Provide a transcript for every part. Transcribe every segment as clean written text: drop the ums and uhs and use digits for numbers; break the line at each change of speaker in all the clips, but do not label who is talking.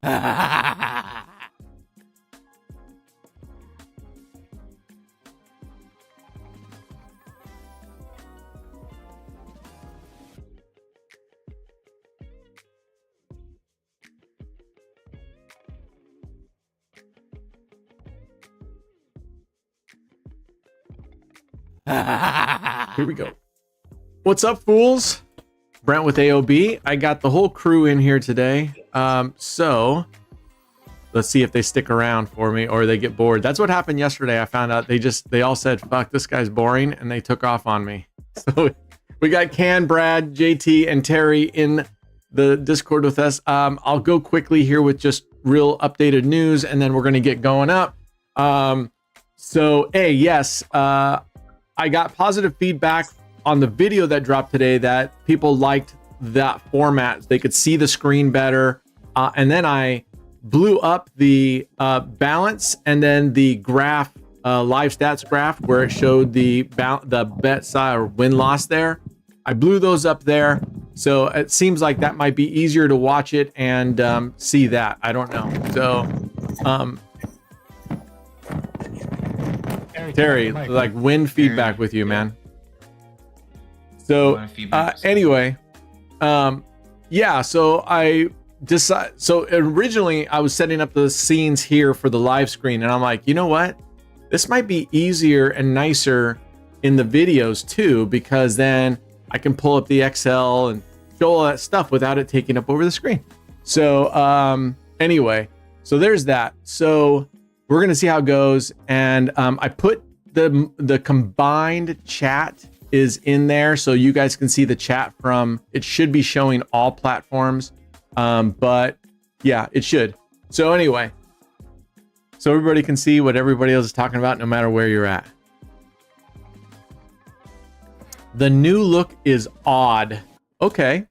Here we go. What's up, fools? Brent with AOB. I got the whole crew in here today. So let's see if they stick around for me or they get bored. That's what happened yesterday. I found out they all said, fuck, this guy's boring, and they took off on me. So we got Can, Brad, JT, and Terry in the Discord with us. I'll go quickly here with just real updated news, and then we're going to get going up. Yes, I got positive feedback on the video that dropped today that people liked that format. They could see the screen better. And then I blew up the balance and then the graph, live stats graph where it showed the bet size or win-loss there. I blew those up there. So it seems like that might be easier to watch it and see that. I don't know. So, Terry, like win feedback with you, man. So anyway, yeah, so I decided, so originally I was setting up the scenes here for the live screen, and I'm like, you know what? This might be easier and nicer in the videos too, because then I can pull up the Excel and show all that stuff without it taking up over the screen. So anyway, so there's that. So we're gonna see how it goes, and I put the combined chat is in there, so you guys can see the chat from. It should be showing all platforms, but yeah, it should. So anyway, so everybody can see what everybody else is talking about, no matter where you're at. The new look is odd. Okay,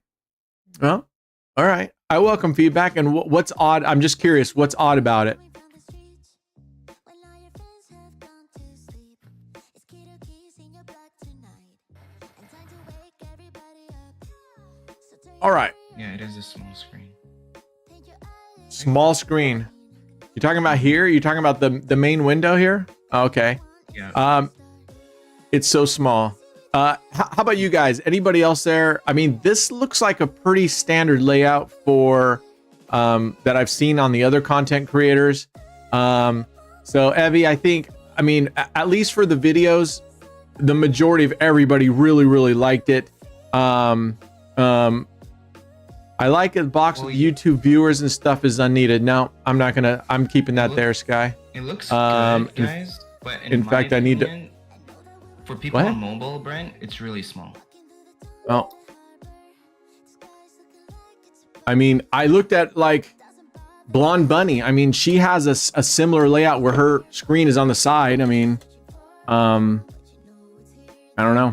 well, all right. I welcome feedback. And what's odd? I'm just curious. What's odd about it? All right.
Yeah, it is a small screen.
Small screen. You talking about here? You talking about the main window here? Okay.
Yeah.
It's so small. How about you guys? Anybody else there? I mean, this looks like a pretty standard layout for that I've seen on the other content creators. So Evie, I think, I mean, at least for the videos, the majority of everybody really liked it. I like a box with YouTube viewers and stuff is unneeded. No, I'm not gonna. I'm keeping that there, Sky.
It looks good, guys. But in
fact, I need to.
For people on mobile, Brent, it's really small.
Oh. I mean, I looked at like Blonde Bunny. I mean, she has a similar layout where her screen is on the side. I mean, I don't know.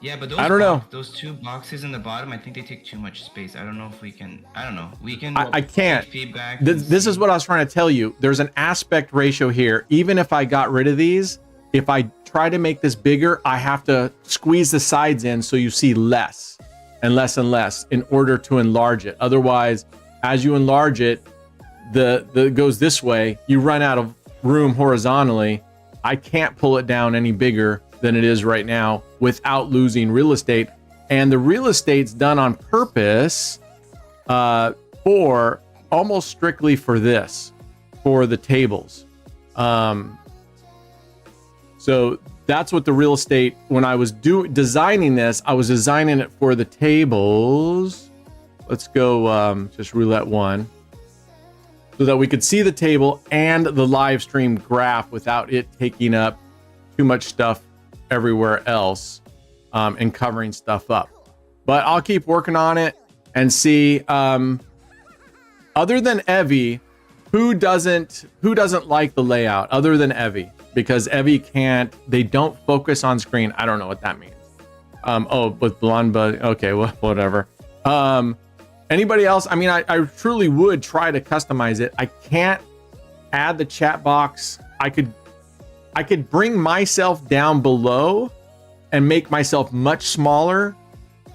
Yeah, but
I don't know.
Those two boxes in the bottom, I think they take too much space. I don't know if we can. I don't know. We can.
I can't.
Feedback.
This is what I was trying to tell you. There's an aspect ratio here. Even if I got rid of these, if I try to make this bigger, I have to squeeze the sides in so you see less and less and less in order to enlarge it. Otherwise, as you enlarge it, the goes this way. You run out of room horizontally. I can't pull it down any bigger than it is right now without losing real estate. And the real estate's done on purpose for almost strictly for this, for the tables. So that's what the real estate, when I was designing this, I was designing it for the tables. Let's go just roulette one, so that we could see the table and the live stream graph without it taking up too much stuff everywhere else and covering stuff up. But I'll keep working on it and see. Other than Evie, who doesn't like the layout other than Evie? Because Evie can't, they don't focus on screen. I don't know what that means. Oh, with blonde, but okay, well, whatever. Anybody else? I mean, I truly would try to customize it. I can't add the chat box. I could bring myself down below and make myself much smaller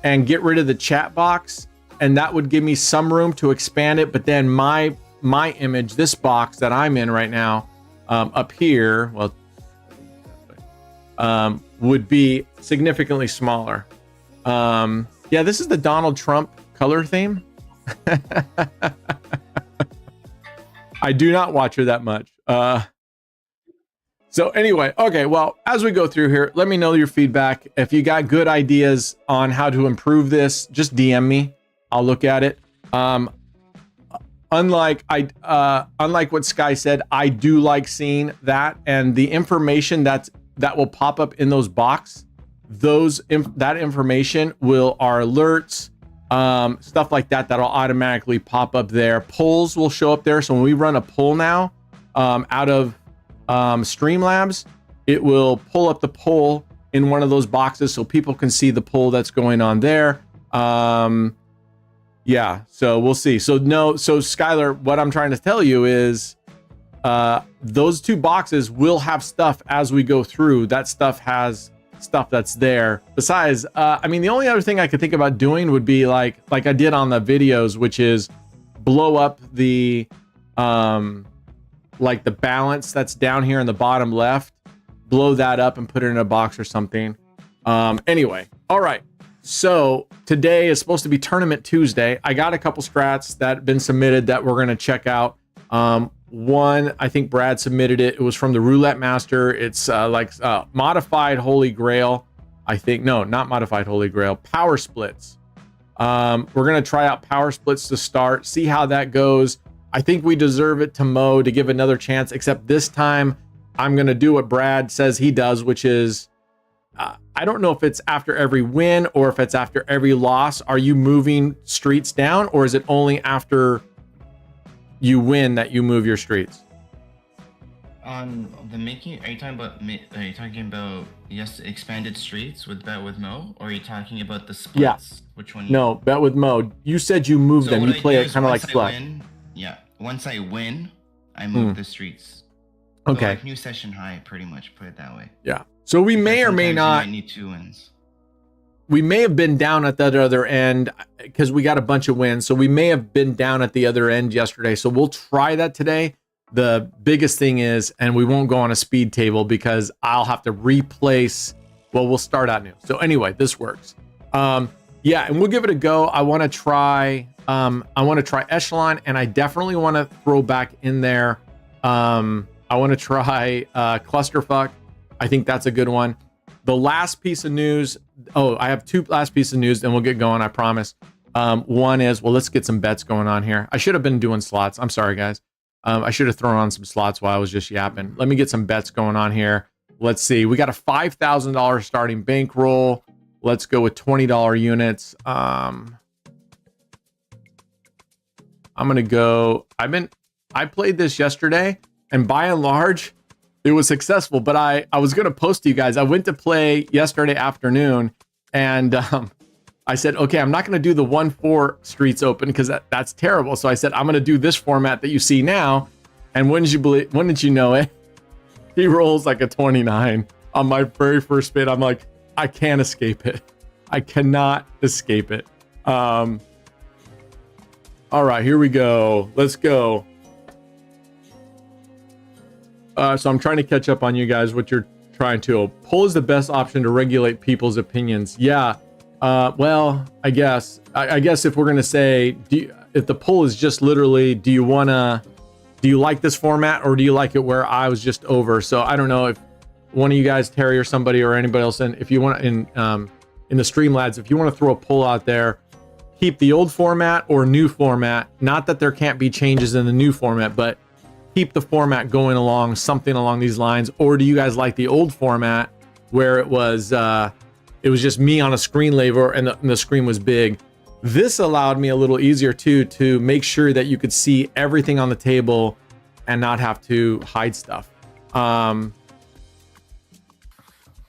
and get rid of the chat box, and that would give me some room to expand it. But then my my image, this box that I'm in right now, up here, well, would be significantly smaller. Yeah, this is the Donald Trump color theme. I do not watch her that much. So anyway, okay, well, as we go through here, let me know your feedback. If you got good ideas on how to improve this, just DM me. I'll look at it. Unlike what Sky said, I do like seeing that, and the information that will pop up in those box, that information are alerts, stuff like that that'll automatically pop up there. Polls will show up there. So when we run a poll now, out of Streamlabs, it will pull up the poll in one of those boxes so people can see the poll that's going on there. Yeah, so we'll see. So Skylar, what I'm trying to tell you is those two boxes will have stuff as we go through. That stuff has stuff that's there. Besides, I mean, the only other thing I could think about doing would be like I did on the videos, which is blow up the like the balance that's down here in the bottom left, blow that up and put it in a box or something. Anyway, all right. So today is supposed to be Tournament Tuesday. I got a couple strats that have been submitted that we're going to check out. One, I think Brad submitted it. It was from the Roulette Master. It's modified Holy Grail. I think, no, not modified Holy Grail. Power splits. We're going to try out power splits to start, see how that goes. I think we deserve it to Mo to give another chance, except this time I'm going to do what Brad says he does, which is, I don't know if it's after every win or if it's after every loss. Are you moving streets down, or is it only after you win that you move your streets?
On the making, are you talking about yes, expanded streets with Bet with Mo, or are you talking about the splits?
Yeah.
Which one?
No, Bet with Mo. You said you move them. You play it kind of like Flex.
Yeah. Once I win, I move the streets.
Okay.
So like new session high, pretty much, put it that way.
Yeah. So we may or may not.
You might need 2 wins.
We may have been down at that other end because we got a bunch of wins. So we may have been down at the other end yesterday. So we'll try that today. The biggest thing is, and we won't go on a speed table because I'll have to replace. Well, we'll start out new. So anyway, this works. Yeah, and we'll give it a go. I want to try. I want to try Echelon, and I definitely want to throw back in there. I want to try Clusterfuck. I think that's a good one. The last piece of news. Oh, I have 2 last pieces of news, then we'll get going. I promise. One is, well, let's get some bets going on here. I should have been doing slots. I'm sorry, guys. I should have thrown on some slots while I was just yapping. Let me get some bets going on here. Let's see. We got a $5,000 starting bankroll. Let's go with $20 units. I'm gonna go. I played this yesterday, and by and large, it was successful. But I was gonna post to you guys. I went to play yesterday afternoon, and I said, okay, I'm not gonna do the 1-4 streets open because that's terrible. So I said, I'm gonna do this format that you see now. And wouldn't you know it? He rolls like a 29 on my very first spin. I'm like, I can't escape it. I cannot escape it. All right, here we go. Let's go. So I'm trying to catch up on you guys, what you're trying to. Poll is the best option to regulate people's opinions. Yeah. Well, I guess if we're going to say, if the poll is just literally, do you like this format, or do you like it where I was just over? So I don't know if one of you guys, Terry or somebody or anybody else, and if you want in the Streamlabs, if you want to throw a poll out there, keep the old format or new format. Not that there can't be changes in the new format, but keep the format going along, something along these lines. Or do you guys like the old format where it was just me on a screen label and the screen was big? This allowed me a little easier too to make sure that you could see everything on the table and not have to hide stuff.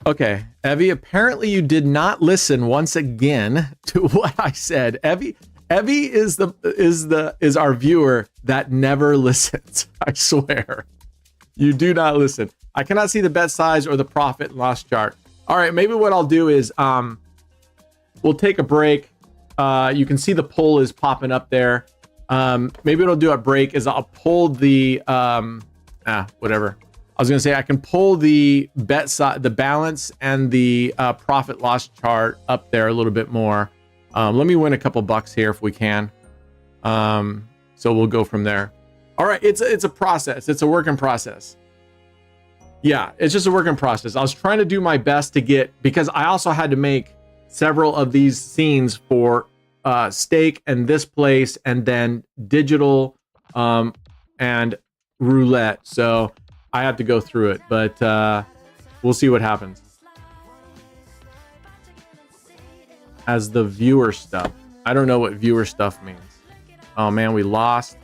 Okay, Evie, apparently you did not listen once again to what I said. Evie is our viewer that never listens. I swear. You do not listen. I cannot see the bet size or the profit and loss chart. All right, maybe what I'll do is we'll take a break. You can see the poll is popping up there. maybe what I'll do at break is I'll pull the whatever. I was gonna say I can pull the bet side, the balance and the profit loss chart up there a little bit more. Let me win a couple bucks here if we can. So we'll go from there. All right, it's a process. It's a work in process. Yeah, it's just a work in process. I was trying to do my best to get, because I also had to make several of these scenes for stake and this place, and then digital and roulette. So I have to go through it, but we'll see what happens. As the viewer stuff. I don't know what viewer stuff means. Oh man, we lost.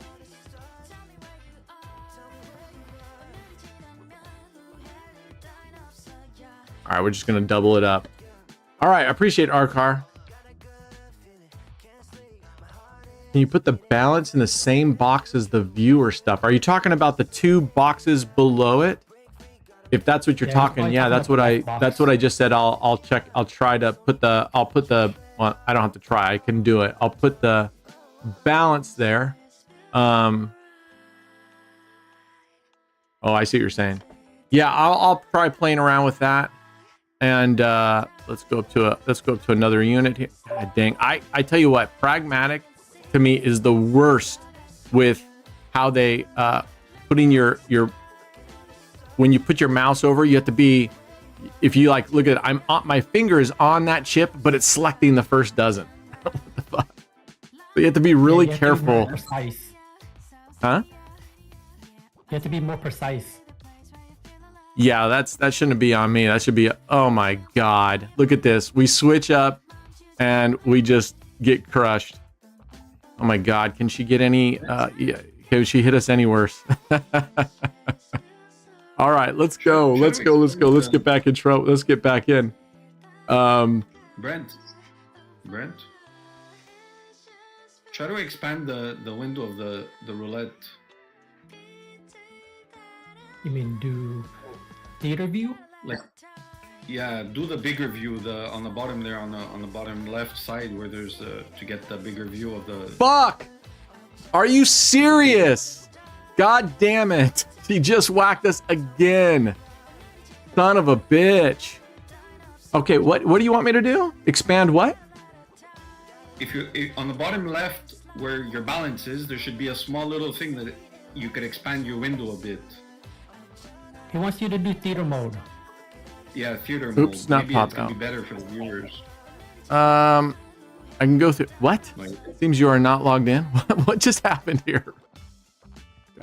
All right, we're just gonna double it up. All right, I appreciate Arcar. Can you put the balance in the same box as the viewer stuff? Are you talking about the two boxes below it? If that's what you're talking, yeah, that's what I just said. I'll check. I'll try to put the. Well, I don't have to try. I can do it. I'll put the balance there. Oh, I see what you're saying. Yeah, I'll try playing around with that. And let's go up to another unit here. God dang. I tell you what, pragmatic to me is the worst with how they putting your when you put your mouse over, you have to be, if you like look at it, my finger is on that chip, but it's selecting the first dozen. What the fuck? So you have to be really careful.
Precise.
Huh?
You have to be more precise.
Yeah, that shouldn't be on me. That should be, oh my God. Look at this. We switch up and we just get crushed. Oh my God. Can she get any, can she hit us any worse? All right, let's go. Let's get back in trouble. Let's get back in.
Brent. Try to expand the window of the roulette.
You mean do theater view?
Like, yeah, do the bigger view. On the bottom there, on the bottom left side, where there's to get the bigger view of the.
Fuck! Are you serious? God damn it! He just whacked us again. Son of a bitch. Okay, what do you want me to do? Expand what?
If on the bottom left where your balance is, there should be a small little thing that you could expand your window a bit.
He wants you to do theater mode.
Yeah, theater mode.
Oops, not
Maybe
popped
it's gonna
out.
be better for the viewers.
I can go through. What?
Like,
Seems you are not logged in. What just happened here?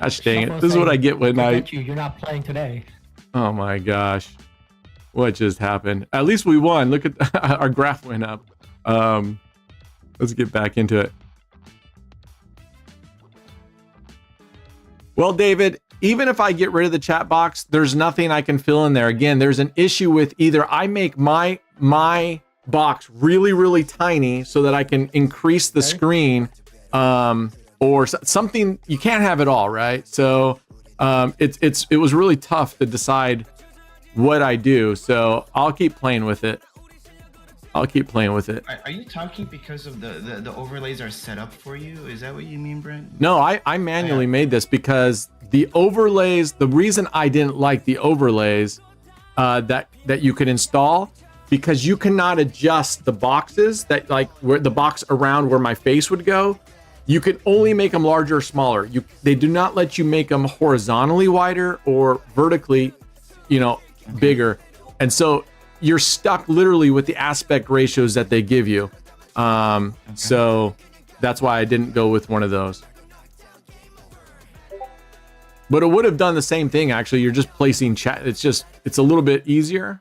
Gosh dang it! This is what I get when
You're not playing today.
Oh my gosh, what just happened? At least we won. Look at our graph went up. Let's get back into it. Well, David, even if I get rid of the chat box, there's nothing I can fill in there. Again, there's an issue with either I make my box really, really tiny so that I can increase the screen, or something. You can't have it all, right? So it was really tough to decide what I do. So I'll keep playing with it. Are
you talking because of the overlays are set up for you? Is that what you mean, Brent?
No, I manually made this because the overlays, the reason I didn't like the overlays that you could install, because you cannot adjust the boxes that, like, where the box around where my face would go. You can only make them larger or smaller. They do not let you make them horizontally wider or vertically, bigger. And so you're stuck literally with the aspect ratios that they give you. So that's why I didn't go with one of those. But it would have done the same thing, actually. You're just placing chat. It's a little bit easier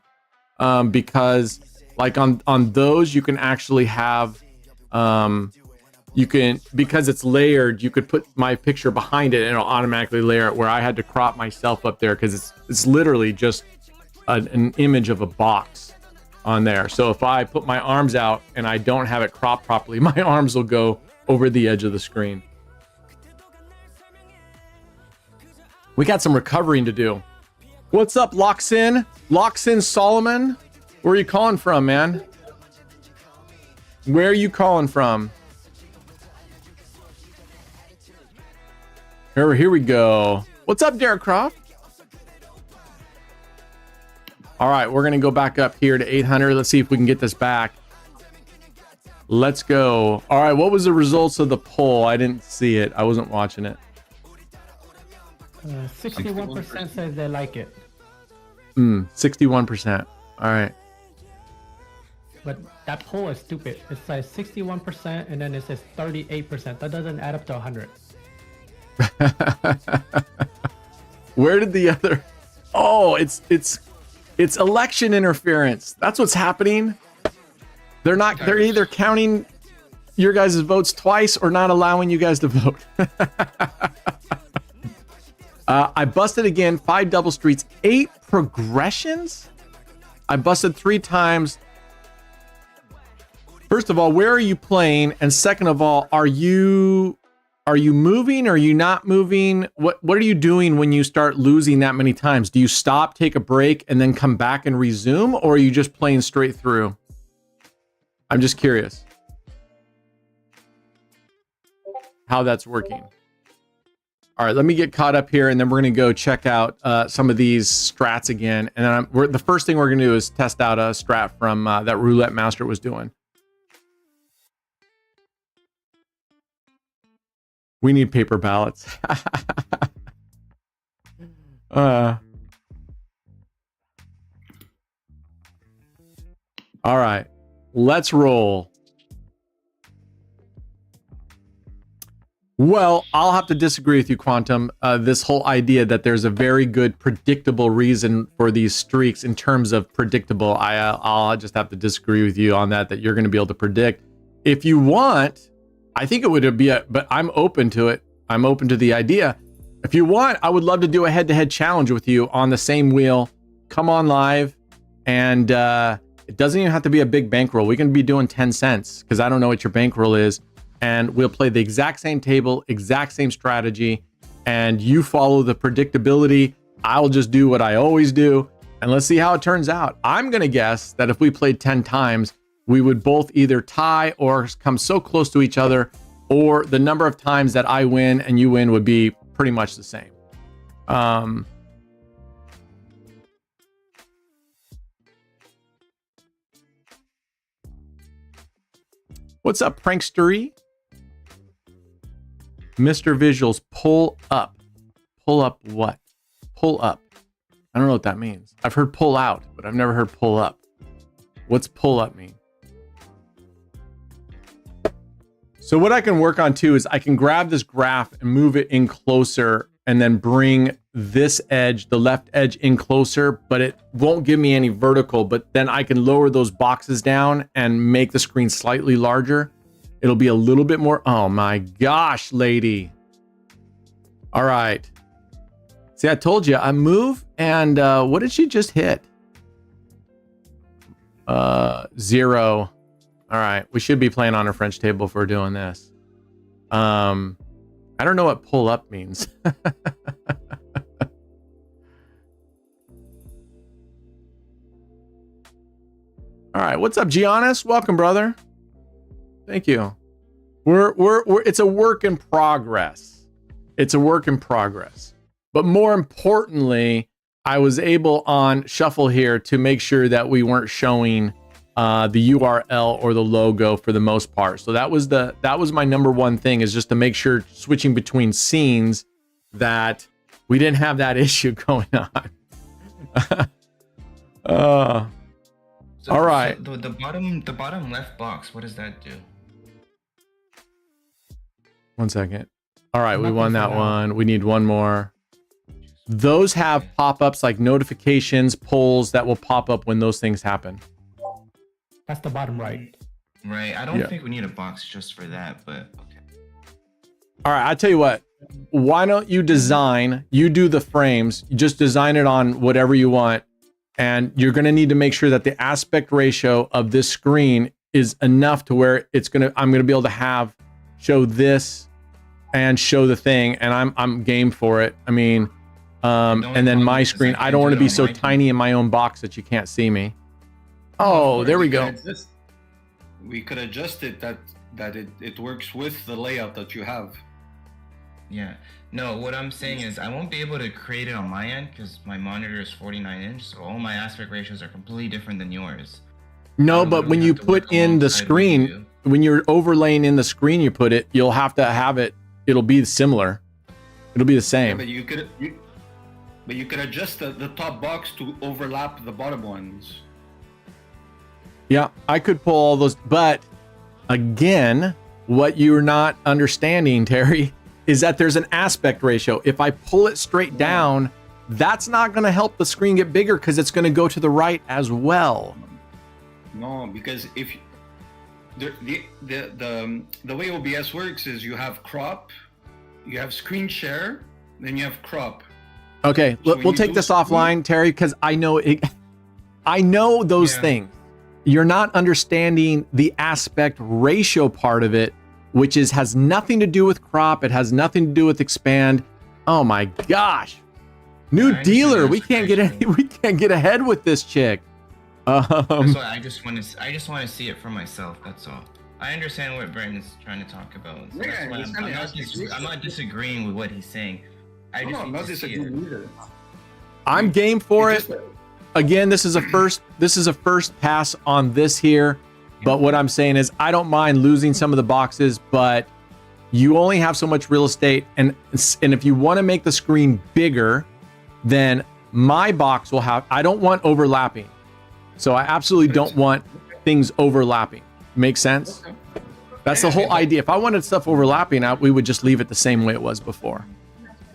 because like on those, you can actually have, because it's layered, you could put my picture behind it and it'll automatically layer it, where I had to crop myself up there because it's literally just an image of a box on there. So if I put my arms out and I don't have it cropped properly, my arms will go over the edge of the screen. We got some recovering to do. What's up, Loxin Solomon? Where are you calling from, man? Where are you calling from? Here we go. What's up, Derek Croft? All right, we're gonna go back up here to 800. Let's see if we can get this back. Let's go. All right, what was the results of the poll? I didn't see it. I wasn't watching it.
61% says they like it.
61%. All right.
But that poll is stupid. It says 61% and then it says 38%. That doesn't add up to 100.
Where did the other? Oh, it's election interference. That's what's happening. They're either counting your guys' votes twice or not allowing you guys to vote. I busted again, 5 double streets, 8 progressions. I busted 3 times. First of all, where are you playing? And second of all, are you moving? Are you not moving? What are you doing when you start losing that many times? Do you stop, take a break, and then come back and resume? Or are you just playing straight through? I'm just curious how that's working. All right, let me get caught up here, and then we're going to go check out some of these strats again. And then the first thing we're going to do is test out a strat from that Roulette Master was doing. We need paper ballots. All right, let's roll. Well, I'll have to disagree with you, Quantum. This whole idea that there's a very good predictable reason for these streaks in terms of predictable, I'll just have to disagree with you on that you're going to be able to predict. If you want, I think it would be but I'm open to it. I'm open to the idea. If you want, I would love to do a head-to-head challenge with you on the same wheel. Come on live, and it doesn't even have to be a big bankroll. We can be doing 10 cents because I don't know what your bankroll is. And we'll play the exact same table, exact same strategy, and you follow the predictability. I'll just do what I always do, and let's see how it turns out. I'm going to guess that if we played 10 times, we would both either tie or come so close to each other, or the number of times that I win and you win would be pretty much the same. What's up, Prankstery? Mr. Visuals, pull up. Pull up what? Pull up. I don't know what that means. I've heard pull out, but I've never heard pull up. What's pull up mean? So what I can work on too is I can grab this graph and move it in closer and then bring this edge, the left edge, in closer, but it won't give me any vertical, but then I can lower those boxes down and make the screen slightly larger. It'll be a little bit more. Oh my gosh, lady. All right. See, I told you I move, and what did she just hit? 0. All right, we should be playing on a French table if we're doing this. I don't know what pull up means. All right, what's up, Giannis? Welcome, brother. Thank you. We're it's a work in progress. It's a work in progress. But more importantly, I was able on Shuffle here to make sure that we weren't showing the URL or the logo for the most part. So that was my number one thing, is just to make sure switching between scenes that we didn't have that issue going on. All right.
So the bottom left box, what does that do?
1 second. All right, we won that one. We need one more. Those have pop-ups like notifications, polls that will pop up when those things happen.
That's the bottom right.
Right. I don't think we need a box just for that, but okay.
All right, I tell you what. Why don't you do the frames, you just design it on whatever you want, and you're going to need to make sure that the aspect ratio of this screen is enough to where I'm going to be able to show this and show the thing, and I'm game for it. I mean, and then my screen, I don't want to be so tiny in my own box that you can't see me. Oh, there we go.
We could adjust it that it works with the layout that you have.
Yeah. No, what I'm saying is I won't be able to create it on my end because my monitor is 49-inch, so all my aspect ratios are completely different than yours.
No,
I'll
but when
literally
you
have to work
put in the
alongside what you
screen,
do.
when you're overlaying in the screen, you put it, you'll have to have it. It'll be similar. It'll be the
Yeah,
same.
but you could adjust the top box to overlap the bottom ones.
Yeah, I could pull all those, but again, what you're not understanding, Terry, is that there's an aspect ratio. If I pull it straight down, that's not going to help the screen get bigger because it's going to go to the right as well.
No, because if the way OBS works is you have crop, you have screen share, then you have crop.
Okay,
So when
we'll
you
take
do
this
screen-
offline, Terry, because I know it. I know those
Yeah.
things. You're not understanding the aspect ratio part of it, which has nothing to do with crop. It has nothing to do with expand. Oh my gosh. New
Yeah, I
dealer.
understand
We can't get
aspect ratio.
we can't get ahead with this chick.
That's why I just want to see it for myself. That's all. I understand what Brandon's trying to talk about. So
Yeah,
that's
I
why
understand the aspect ratio.
I'm not disagreeing with what he's saying. I just
I'm
need
not
to see it.
disagreeing either.
I'm game for
It's
it.
just
Again, this is a first pass on this here. But what I'm saying is I don't mind losing some of the boxes, but you only have so much real estate. And if you want to make the screen bigger, then my box will have, I don't want overlapping. So I absolutely don't want things overlapping. Make sense?
Okay.
That's the whole idea. If I wanted stuff overlapping out, we would just leave it the same way it was before.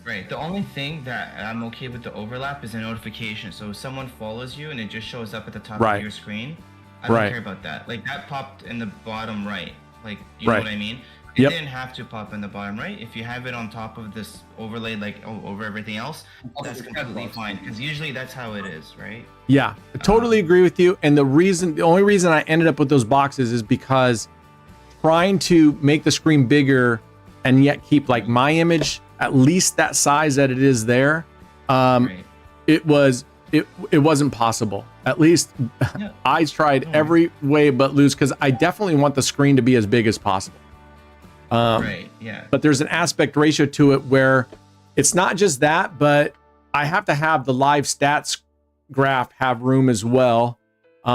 Right. The only thing that I'm okay with the overlap is a notification. So if someone follows you and it just shows up at the top
Right.
of your screen, I don't
Right.
care about that. Like that popped in the bottom right. Like you
Right.
know what I mean? It
Yep.
didn't have to pop in the bottom right. If you have it on top of this overlay, like over everything else, that's completely fine. Because usually that's how it is, right?
Yeah, I totally agree with you. And the only reason I ended up with those boxes is because trying to make the screen bigger and yet keep like my image at least that size that it is there,
Right.
it wasn't possible. At least
Yeah.
I tried every way but lose because I definitely want the screen to be as big as possible.
Right. Yeah.
But there's an aspect ratio to it where it's not just that, but I have to have the live stats graph have room as well.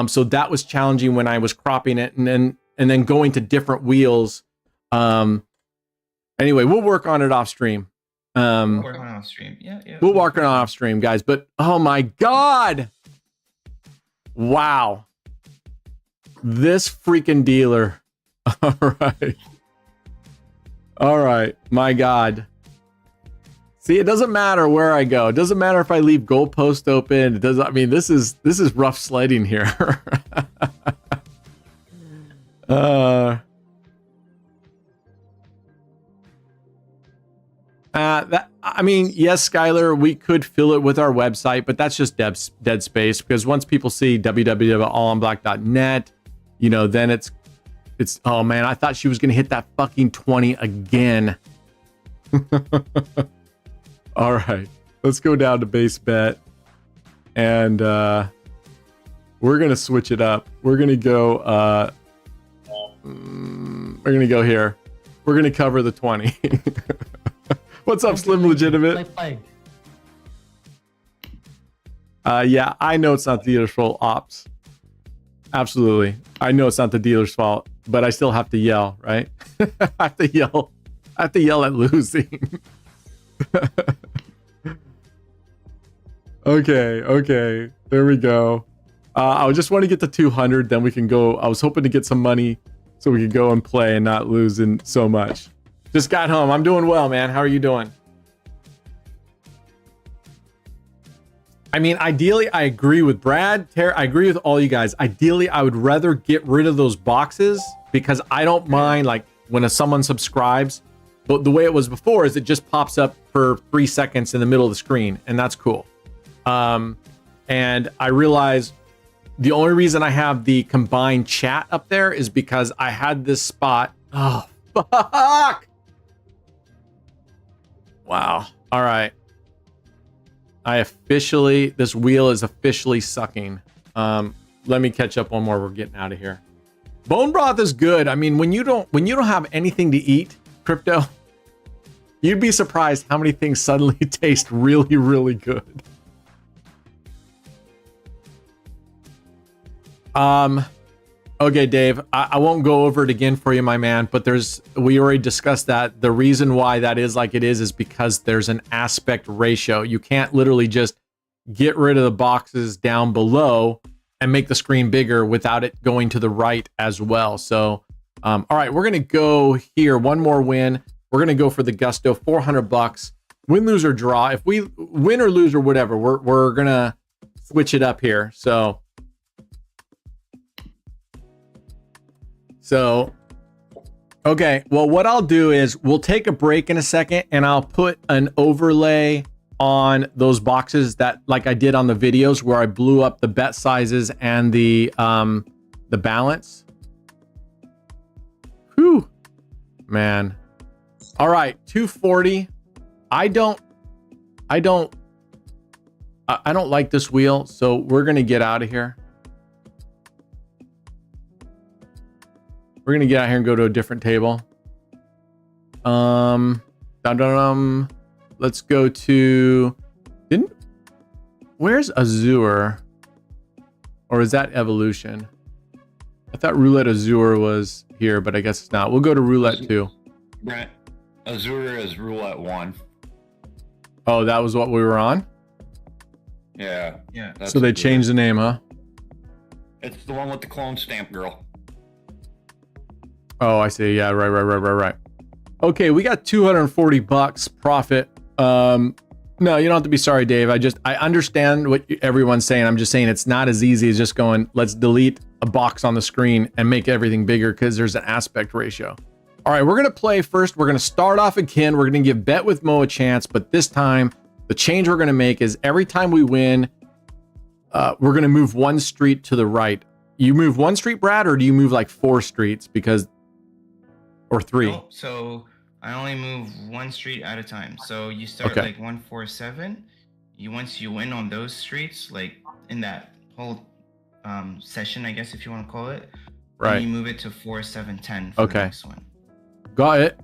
So that was challenging when I was cropping it and then going to different wheels. Anyway, we'll work on it off stream.
Work on off stream. Yeah. Yeah.
We'll work on it off stream, guys. But oh my God. Wow. This freaking dealer. All right. All right. My God. See, it doesn't matter where I go. It doesn't matter if I leave goalpost open. It doesn't. I mean, this is rough sledding here. I mean, yes, Skylar, we could fill it with our website, but that's just dead space because once people see www.allonblack.net, you know, then it's oh man, I thought she was gonna hit that fucking 20 again. All right, let's go down to base bet, and we're gonna switch it up. We're gonna go. We're gonna go here. We're gonna cover the 20. What's up, Slim Legitimate? Yeah, I know it's not the dealer's fault, Ops. Absolutely. I know it's not the dealer's fault, but I still have to yell, right? I have to yell at losing. Okay. There we go. I just want to get to 200, then we can go. I was hoping to get some money so we could go and play and not losing so much. Just got home. I'm doing well, man. How are you doing? I mean, ideally, I agree with Brad. I agree with all you guys. Ideally, I would rather get rid of those boxes because I don't mind, like, when someone subscribes. But the way it was before is it just pops up for 3 seconds in the middle of the screen, and that's cool. And I realized the only reason I have the combined chat up there is because I had this spot. Oh, fuck! Wow. All right. This wheel is officially sucking. Let me catch up one more. We're getting out of here. Bone broth is good. I mean, when you don't have anything to eat, crypto, You'd be surprised how many things suddenly taste really, really good. Okay, Dave, I won't go over it again for you, my man, but we already discussed that. The reason why that is like it is because there's an aspect ratio. You can't literally just get rid of the boxes down below and make the screen bigger without it going to the right as well. So, all right, we're going to go here. One more win. We're going to go for the Gusto, $400. Win, lose, or draw. If we win or lose or whatever, we're going to switch it up here. So, okay, well, what I'll do is we'll take a break in a second and I'll put an overlay on those boxes that like I did on the videos where I blew up the bet sizes and the balance. Whew, man. All right, 240. I don't like this wheel, so we're going to get out of here. We're gonna get out here and go to a different table. Let's go to. Where's Azure? Or is that Evolution? I thought Roulette Azure was here, but I guess it's not. We'll go to Roulette 2.
Brent, Azure is Roulette 1.
Oh, that was what we were on?
Yeah.
So they changed the name, huh?
It's the one with the clone stamp girl.
Oh, I see. Yeah, right. Okay, we got $240 profit. No, you don't have to be sorry, Dave. I understand what everyone's saying. I'm just saying it's not as easy as just going, let's delete a box on the screen and make everything bigger because there's an aspect ratio. All right, we're going to play first. We're going to start off again. We're going to give Bet with Mo a chance, but this time the change we're going to make is every time we win, we're going to move one street to the right. You move one street, Brad, or do you move like 4 streets or 3?
No, so I only move one street at a time. So you start like 147. Once you win on those streets, like in that whole session, I guess if you want to call it,
right?
You move it to 4710 for the next one.
Got it.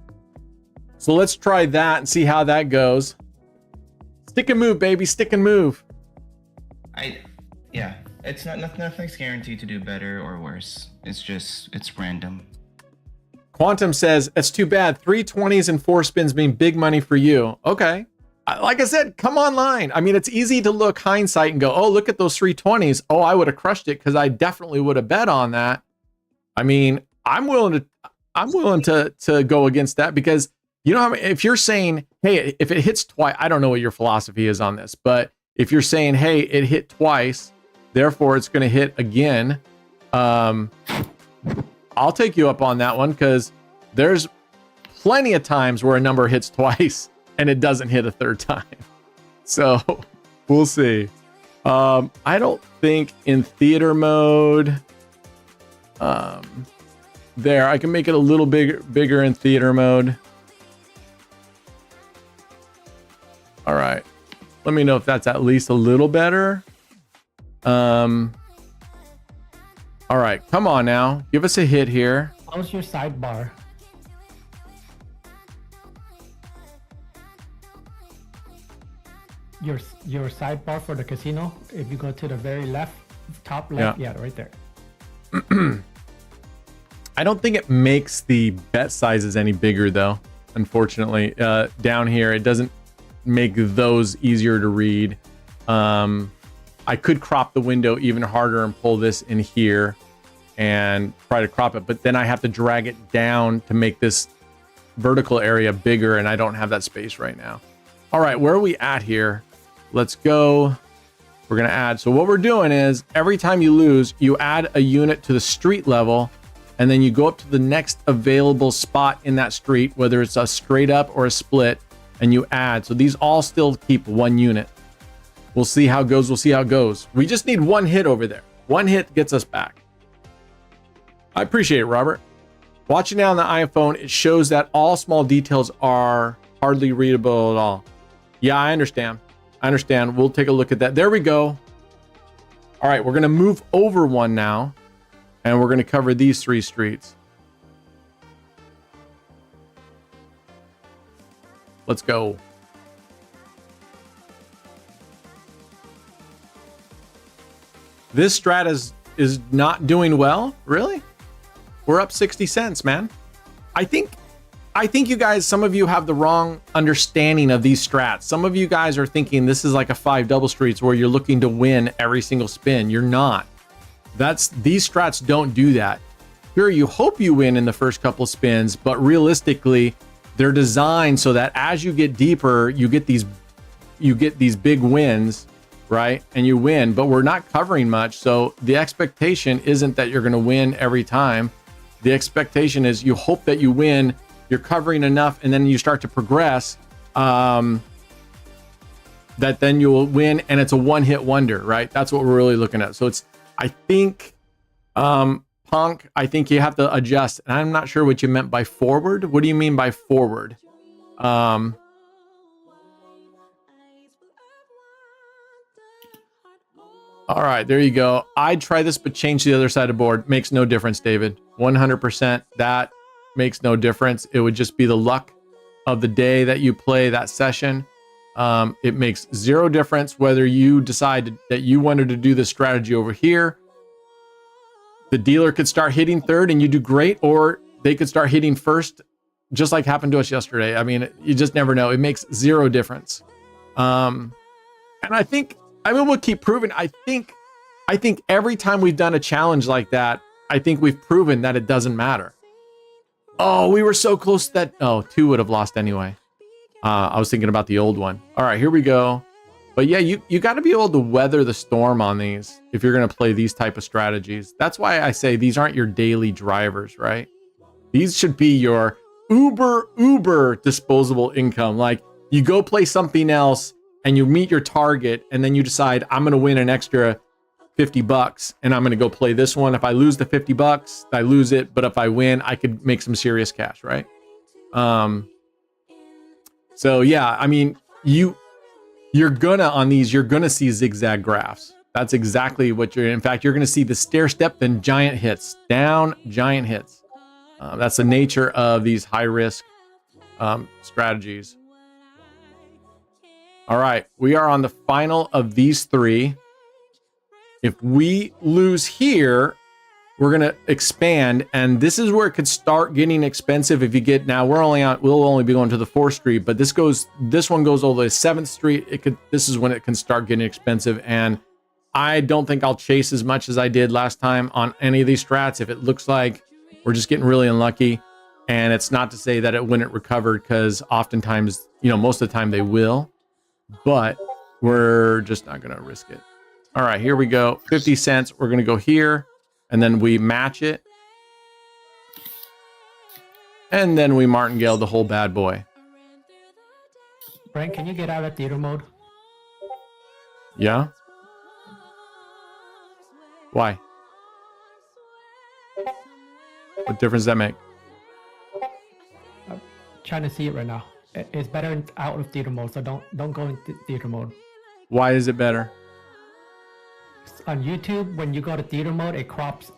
So let's try that and see how that goes. Stick and move, baby. Stick and move.
It's nothing's guaranteed to do better or worse. It's random.
Quantum says, it's too bad. 3 20s and 4 spins mean big money for you. Okay. Like I said, come online. I mean, it's easy to look hindsight and go, oh, look at those 3 20s. Oh, I would have crushed it because I definitely would have bet on that. I mean, I'm willing to go against that because you know, if you're saying, hey, if it hits twice, I don't know what your philosophy is on this, but if you're saying, hey, it hit twice, therefore it's going to hit again. I'll take you up on that one because there's plenty of times where a number hits twice and it doesn't hit a third time. So we'll see. I don't think in theater mode, there, I can make it a little bigger in theater mode. All right. Let me know if that's at least a little better. All right, come on now. Give us a hit here.
How's your sidebar? Your sidebar for the casino, if you go to the very left, top left, yeah right there.
I don't think it makes the bet sizes any bigger though, unfortunately. Down here, it doesn't make those easier to read. I could crop the window even harder and pull this in here and try to crop it, but then I have to drag it down to make this vertical area bigger, and I don't have that space right now. All right, where are we at here? Let's go. We're gonna add. So what we're doing is every time you lose, you add a unit to the street level, and then you go up to the next available spot in that street, whether it's a straight up or a split, and you add. So these all still keep 1 unit. We'll see how it goes. We'll see how it goes. We just need 1 hit over there. 1 hit gets us back. I appreciate it, Robert. Watching now on the iPhone, it shows that all small details are hardly readable at all. Yeah, I understand. We'll take a look at that. There we go. All right, we're going to move over 1 now, and we're going to cover these 3 streets. Let's go. This strat is not doing well. Really? We're up 60 cents, man. I think you guys, some of you have the wrong understanding of these strats. Some of you guys are thinking this is like a 5 double streets where you're looking to win every single spin. You're not. These strats don't do that. Sure, you hope you win in the first couple spins, but realistically, they're designed so that as you get deeper, you get these big wins, right? And you win, but we're not covering much. So the expectation isn't that you're going to win every time. The expectation is you hope that you win, you're covering enough, and then you start to progress, that then you'll win, and it's a one-hit wonder, right? That's what we're really looking at. So it's, I think, Punk, I think you have to adjust. And I'm not sure what you meant by forward. What do you mean by forward? All right, there you go. I'd try this, but change the other side of the board. Makes no difference, David. 100%. That makes no difference. It would just be the luck of the day that you play that session. It makes zero difference whether you decided that you wanted to do this strategy over here. The dealer could start hitting third and you do great, or they could start hitting first, just like happened to us yesterday. I mean, you just never know. It makes zero difference. And I think, we'll keep proving. I think every time we've done a challenge like that, I think we've proven that it doesn't matter. Oh, we were so close that, 2 would have lost anyway. I was thinking about the old one. All right, here we go. But yeah, you got to be able to weather the storm on these if you're going to play these type of strategies. That's why I say these aren't your daily drivers, right? These should be your uber disposable income. Like you go play something else and you meet your target and then you decide I'm going to win an extra $50 and I'm going to go play this one. If I lose the $50, I lose it. But if I win, I could make some serious cash, right? So yeah, I mean, you're gonna see zigzag graphs. That's exactly what in fact, you're gonna see the stair step, then giant hits, down, giant hits. That's the nature of these high risk strategies. All right, we are on the final of these 3. If we lose here, we're gonna expand, and this is where it could start getting expensive. If you get, now we'll only be going to the 4th street, but this one goes all the way to 7th street. This is when it can start getting expensive, and I don't think I'll chase as much as I did last time on any of these strats. If it looks like we're just getting really unlucky, and it's not to say that it wouldn't recover, because oftentimes, most of the time they will, but we're just not gonna risk it. All right, here we go. 50 cents. We're gonna go here. And then we match it. And then we martingale the whole bad boy.
Brent, can you get out of theater mode?
Yeah? Why? What difference does that make?
I'm trying to see it right now. It's better out of theater mode, so don't go into theater mode.
Why is it better?
On YouTube, when you go to theater mode, it cuts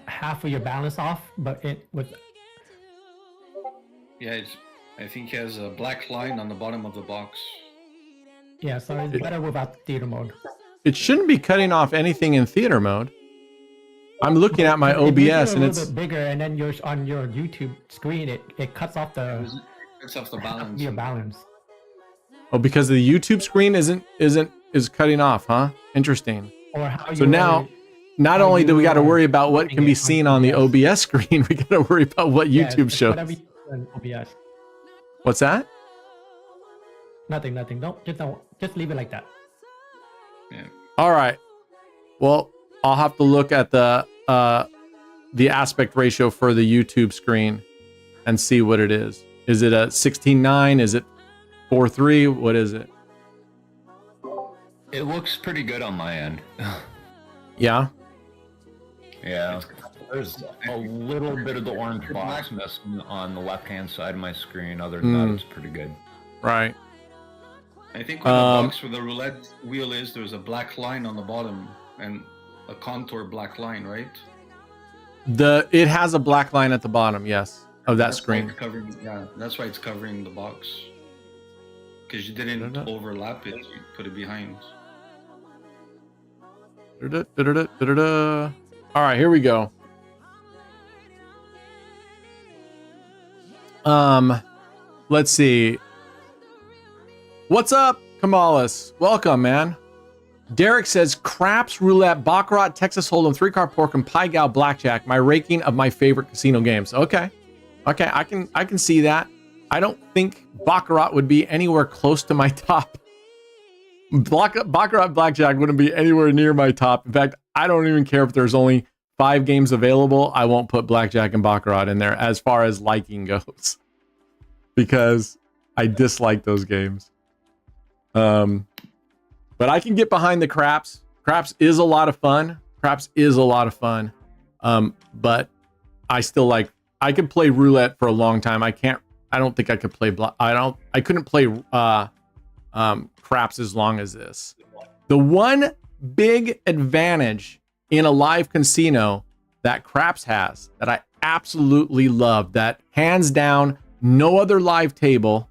half of your balance off, but
Yeah, I think he has a black line on the bottom of the box.
Yeah, so it's better without theater mode.
It shouldn't be cutting off anything in theater mode. I'm looking at my OBS and it's
a little bit bigger, and then on your YouTube screen, it cuts off the
balance.
Your balance.
Oh, because the YouTube screen is cutting off, huh? Interesting.
Or how
so now, not only do we got to worry about what can be seen on the OBS screen, we got to worry about what YouTube shows.
OBS.
What's that?
Nothing. Just leave it like that.
Yeah.
All right. Well, I'll have to look at the aspect ratio for the YouTube screen and see what it is. Is it a 16:9? Is it 4:3? What is it?
It looks pretty good on my end.
Yeah.
Yeah. There's a little bit of the orange box missing on the left-hand side of my screen. Other than that, it's pretty good.
Right.
I think where the box where the roulette wheel is, there's a black line on the bottom and a contour black line, right?
It has a black line at the bottom, yes, of that screen.
That's why it's covering the box. Because you didn't overlap it, you put it behind.
All right, here we go. Let's see. What's up, Kamalis? Welcome, man. Derek says craps, roulette, baccarat, Texas Hold'em, 3-card poker, and Pai Gow blackjack. My ranking of my favorite casino games. Okay, I can see that. I don't think baccarat would be anywhere close to my top. Baccarat blackjack wouldn't be anywhere near my top. In fact, I don't even care if there's only 5 games available. I won't put blackjack and baccarat in there as far as liking goes, because I dislike those games. But I can get behind the craps. Craps is a lot of fun. But I still I could play roulette for a long time. I don't think I could play I couldn't play craps as long as this. The one big advantage in a live casino that craps has, that I absolutely love, that hands down no other live table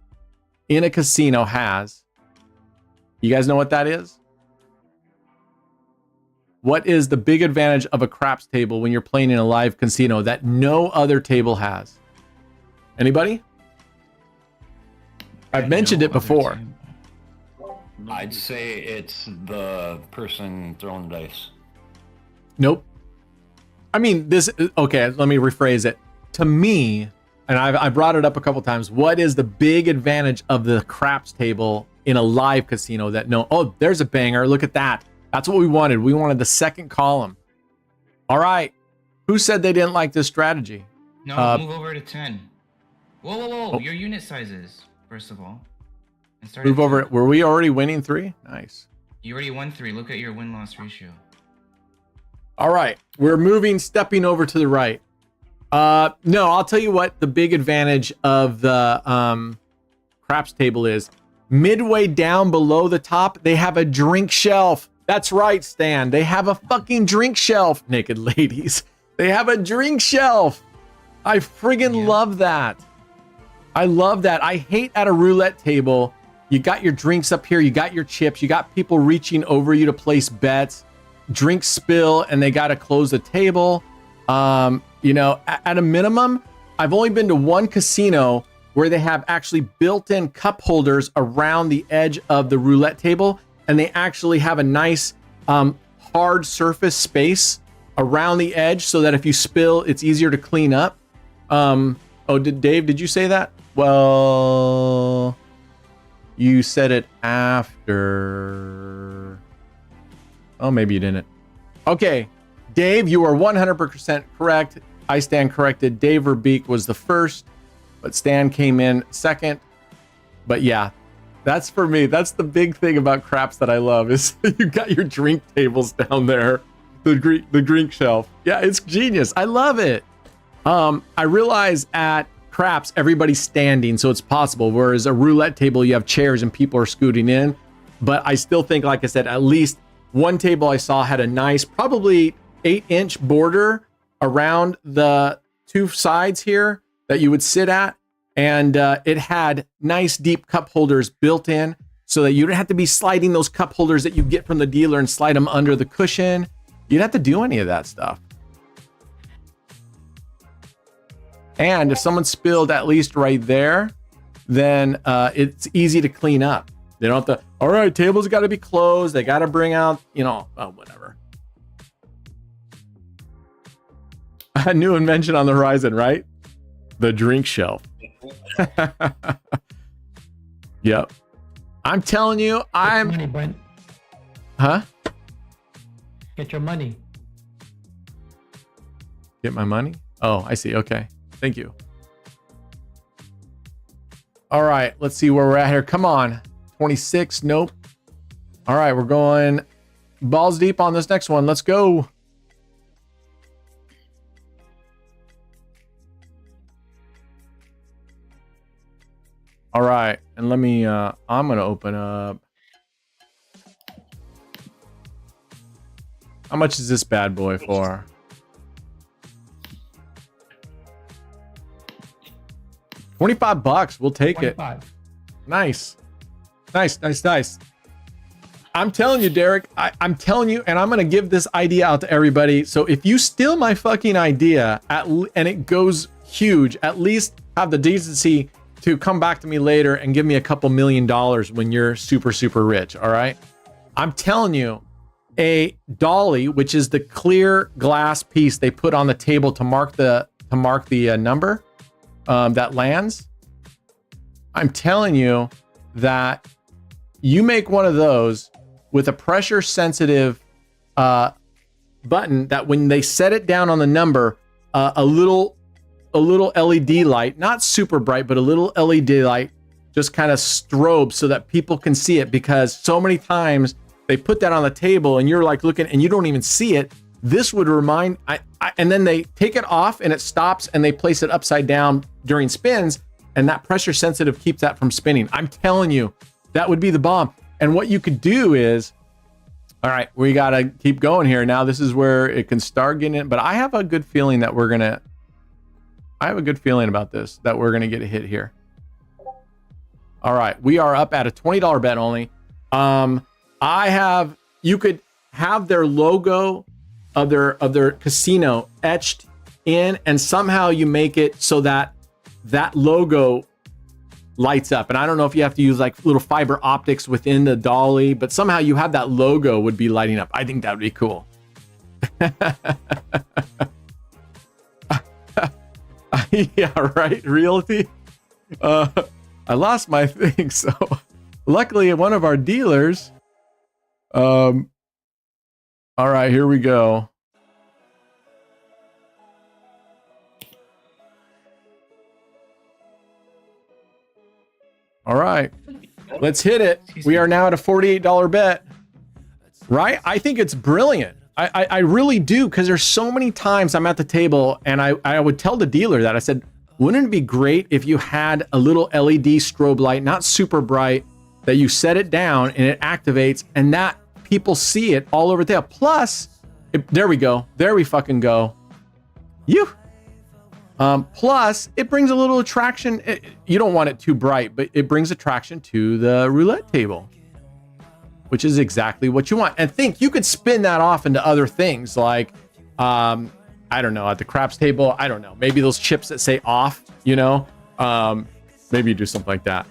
in a casino has. You guys know what that is? What is the big advantage of a craps table when you're playing in a live casino that no other table has? Anybody? I've mentioned it before.
I'd say it's the person throwing dice.
Nope. I mean, okay, let me rephrase it. To me, and I brought it up a couple times, what is the big advantage of the craps table in a live casino that there's a banger. Look at that. That's what we wanted. We wanted the second column. All right. Who said they didn't like this strategy?
No, move over to 10. Whoa. Oh. Your unit sizes, first of all. And
move over. Were we already winning 3? Nice.
You already won 3. Look at your win-loss ratio.
All right. We're stepping over to the right. No, I'll tell you what the big advantage of the craps table is. Midway down below the top, they have a drink shelf. That's right, Stan. They have a fucking drink shelf. Naked ladies. They have a drink shelf. I friggin' love that. I love that. I hate at a roulette table, you got your drinks up here, you got your chips, you got people reaching over you to place bets, drinks spill, and they got to close the table. At a minimum, I've only been to one casino where they have actually built-in cup holders around the edge of the roulette table, and they actually have a nice hard surface space around the edge so that if you spill, it's easier to clean up. Did you say that? Well, you said it after. Oh, maybe you didn't. Okay, Dave, you are 100% correct. I stand corrected. Dave Verbeek was the first, but Stan came in second. But yeah, that's for me. That's the big thing about craps that I love is you got your drink tables down there, the drink shelf. Yeah, it's genius. I love it. I realize at craps everybody's standing, so it's possible. Whereas a roulette table, you have chairs and people are scooting in. But I still think, like I said, at least one table I saw had a nice, probably 8-inch border around the 2 sides here that you would sit at. And it had nice deep cup holders built in so that you don't have to be sliding those cup holders that you get from the dealer and slide them under the cushion. You don't have to do any of that stuff. And if someone spilled at least right there, then it's easy to clean up. They don't have to, all right, tables got to be closed. They got to bring out, whatever. A new invention on the horizon, right? The drink shelf. Yep. I'm telling you,
Get money, Brent.
Huh?
Get your money.
Get my money? Oh, I see. Okay. Thank you. All right. Let's see where we're at here. Come on. 26. Nope. All right. We're going balls deep on this next one. Let's go. All right. And let me, I'm going to open up. How much is this bad boy for? $25. We'll take
25.
it. Nice. Nice. I'm telling you, Derek, I'm telling you, and I'm going to give this idea out to everybody. So if you steal my fucking idea and it goes huge, at least have the decency to come back to me later and give me a couple $1 million when you're super, super rich. All right. I'm telling you, a dolly, which is the clear glass piece they put on the table to mark the number that lands. I'm telling you that you make one of those with a pressure sensitive button that when they set it down on the number, a little LED light, not super bright, but a little LED light just kind of strobes so that people can see it, because so many times they put that on the table and you're like looking and you don't even see it. This would remind, and then they take it off and it stops and they place it upside down during spins, and that pressure sensitive keeps that from spinning. I'm telling you, that would be the bomb. And what you could do is, all right, we got to keep going here. Now this is where it can start getting it, but I have a good feeling that I have a good feeling about this, that we're going to get a hit here. All right, we are up at a $20 bet only. You could have their logo of their casino etched in, and somehow you make it so that that logo lights up. And I don't know if you have to use like little fiber optics within the dolly, but somehow you have that logo would be lighting up. I think that would be cool. Yeah, right. Realty. I lost my thing, so luckily one of our dealers. All right, here we go. All right, let's hit it. We are now at a $48 bet. Right? I think it's brilliant. I really do, because there's so many times I'm at the table and I would tell the dealer that. I said, wouldn't it be great if you had a little LED strobe light, not super bright, that you set it down and it activates and that people see it all over there. Plus, there we go. There we fucking go. Plus, it brings a little attraction. You don't want it too bright, but it brings attraction to the roulette table, which is exactly what you want. And think you could spin that off into other things like, I don't know, at the craps table, I don't know, maybe those chips that say off, maybe you do something like that.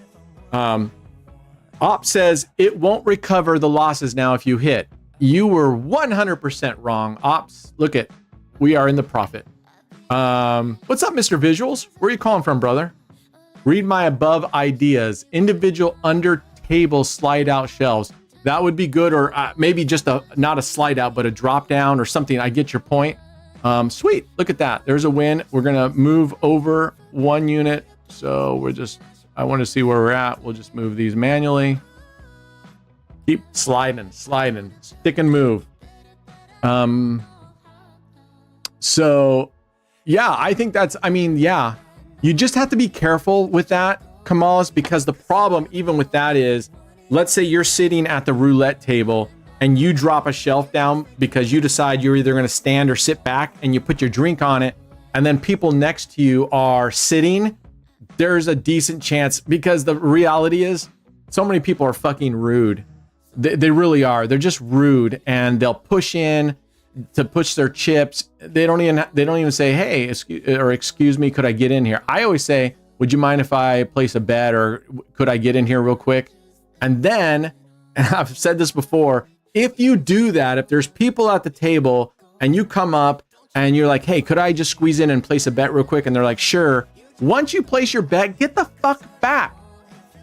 Op says it won't recover the losses now if you hit. You were 100% wrong. Ops, look at, we are in the profit. What's up, Mr. Visuals? Where are you calling from, brother? Read my above ideas. Individual under table slide out shelves. That would be good, or maybe just not a slide out, but a drop down or something. I get your point. Sweet. Look at that. There's a win. We're going to move over 1 unit. So I want to see where we're at. We'll just move these manually. Keep sliding, stick and move. So yeah, I think you just have to be careful with that, Kamalas, because the problem even with that is, let's say you're sitting at the roulette table and you drop a shelf down because you decide you're either going to stand or sit back, and you put your drink on it, and then people next to you are sitting. There's a decent chance, because the reality is so many people are fucking rude. They really are. They're just rude, and they'll push in to push their chips. They don't even say, hey, excuse me, could I get in here? I always say, would you mind if I place a bet, or could I get in here real quick? And then, and I've said this before, if you do that, if there's people at the table and you come up and you're like, hey, could I just squeeze in and place a bet real quick? And they're like, sure. Once you place your bet, get the fuck back.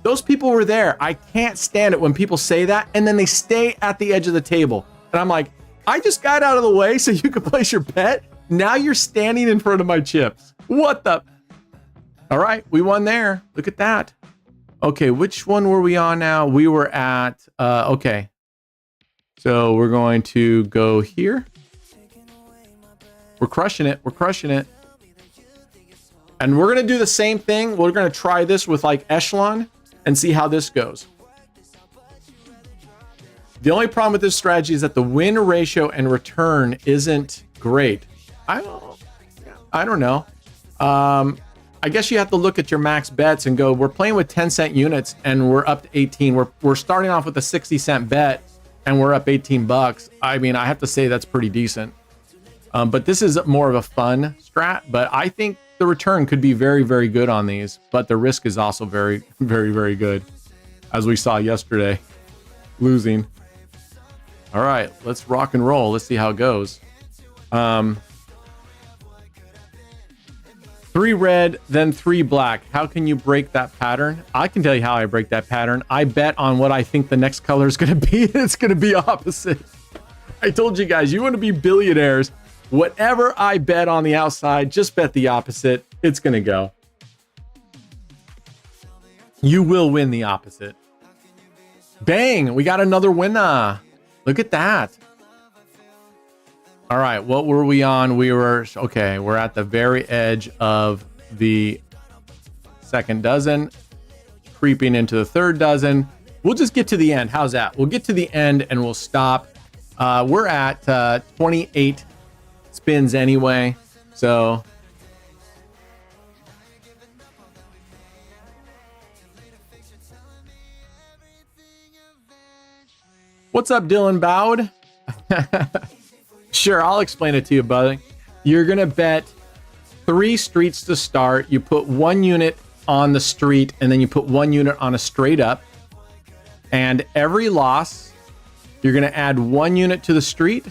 Those people were there. I can't stand it when people say that and then they stay at the edge of the table. And I'm like, I just got out of the way so you could place your bet. Now you're standing in front of my chips. What the? All right, we won there. Look at that. Okay, which one were we on now? We were at, okay. So we're going to go here. We're crushing it. We're crushing it. And we're going to do the same thing. We're going to try this with like Echelon and see how this goes. The only problem with this strategy is that the win ratio and return isn't great. I don't know. I guess you have to look at your max bets and go, we're playing with 10-cent units and we're up to 18. We're starting off with a 60-cent bet and we're up 18 bucks. I mean, I have to say that's pretty decent. But this is more of a fun strat, but I think the return could be very, very good on these, but the risk is also very, very, very good, as we saw yesterday, losing. All right, let's rock and roll. Let's see how it goes. 3 red, then 3 black. How can you break that pattern? I can tell you how I break that pattern. I bet on what I think the next color is going to be. It's going to be opposite. I told you guys, you want to be billionaires. Whatever I bet on the outside, just bet the opposite. It's going to go. You will win the opposite. Bang! We got another winner. Look at that. All right, what were we on? Okay, we're at the very edge of the second dozen, creeping into the third dozen. We'll just get to the end. How's that? We'll get to the end and we'll stop. We're at 28 spins anyway, so what's up, Dylan Bowd? Sure, I'll explain it to you, buddy. You're gonna bet 3 streets to start. You put 1 unit on the street, and then you put 1 unit on a straight up. And every loss, you're gonna add 1 unit to the street,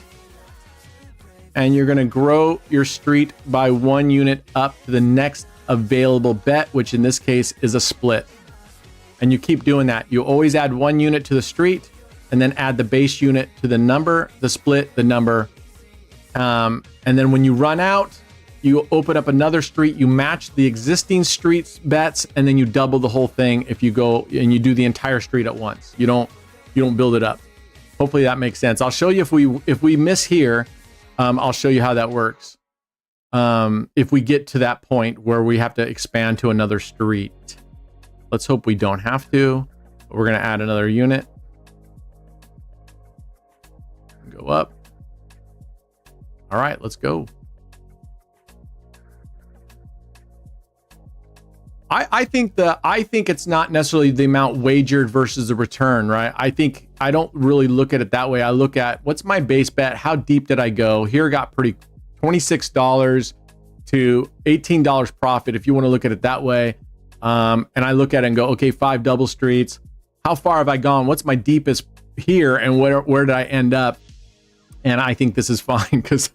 and you're gonna grow your street by 1 unit up to the next available bet, which in this case is a split. And you keep doing that. You always add 1 unit to the street, and then add the base unit to the number, the split, the number. And then when you run out, you open up another street, you match the existing streets bets, and then you double the whole thing if you go and you do the entire street at once. You don't build it up. Hopefully that makes sense. I'll show you if we miss here, I'll show you how that works. If we get to that point where we have to expand to another street. Let's hope we don't have to. But we're gonna add another unit. Go up. All right, let's go. I think it's not necessarily the amount wagered versus the return, right? I don't really look at it that way. I look at what's my base bet? How deep did I go? Here got pretty $26 to $18 profit if you want to look at it that way. And I look at it and go, okay, 5 double streets. How far have I gone? What's my deepest here? And where did I end up? And I think this is fine because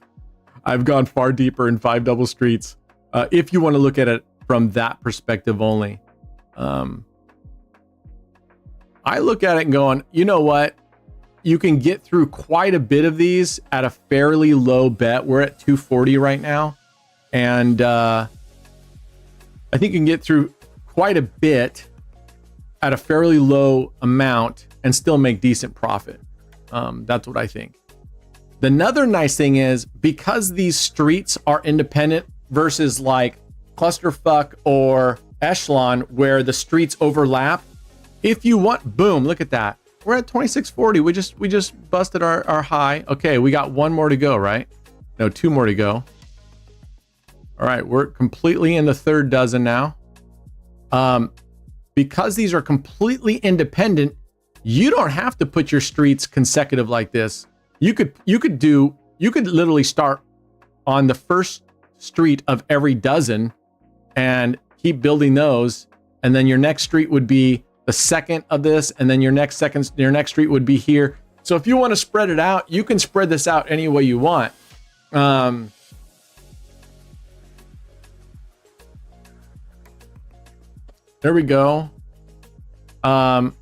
I've gone far deeper in 5 double streets. If you want to look at it from that perspective only. I look at it and going, you know what? You can get through quite a bit of these at a fairly low bet. We're at 240 right now. And I think you can get through quite a bit at a fairly low amount and still make decent profit. That's what I think. Another nice thing is because these streets are independent versus like Clusterfuck or Echelon where the streets overlap. If you want, boom, look at that. We're at 2640. We just busted our high. Okay, we got 1 more to go, right? No, 2 more to go. All right, we're completely in the third dozen now. Because these are completely independent, you don't have to put your streets consecutive like this. You could literally start on the first street of every dozen and keep building those, and then your next street would be the second of this, and then your next street would be here. So if you want to spread it out, you can spread this out any way you want. There we go. All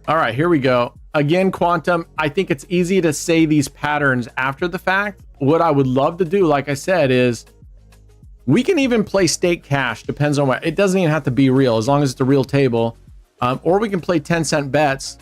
right, here we go. Again, Quantum, I think it's easy to say these patterns after the fact. What I would love to do, like I said, is we can even play stake cash, depends on what. It doesn't even have to be real, as long as it's a real table. Or we can play 10-cent bets.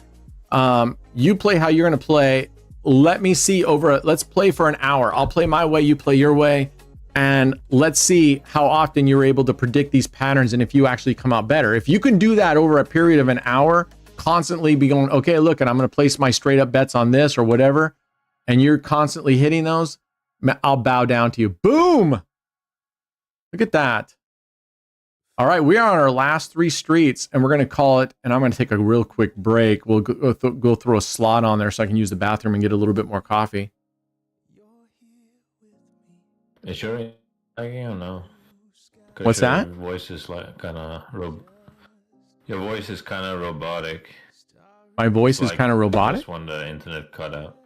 You play how you're going to play. Let me see let's play for an hour. I'll play my way, you play your way. And let's see how often you're able to predict these patterns and if you actually come out better. If you can do that over a period of an hour, constantly be going, okay, look, and I'm going to place my straight up bets on this or whatever, and you're constantly hitting those, I'll bow down to you. Boom! Look at that. All right, we are on our last 3 streets, and we're going to call it, and I'm going to take a real quick break. We'll go throw a slot on there so I can use the bathroom and get a little bit more coffee.
You sure? I don't know.
What's that?
Your voice is like kind of your voice is kind of robotic.
My voice is kind of robotic?
Just when the internet cut out.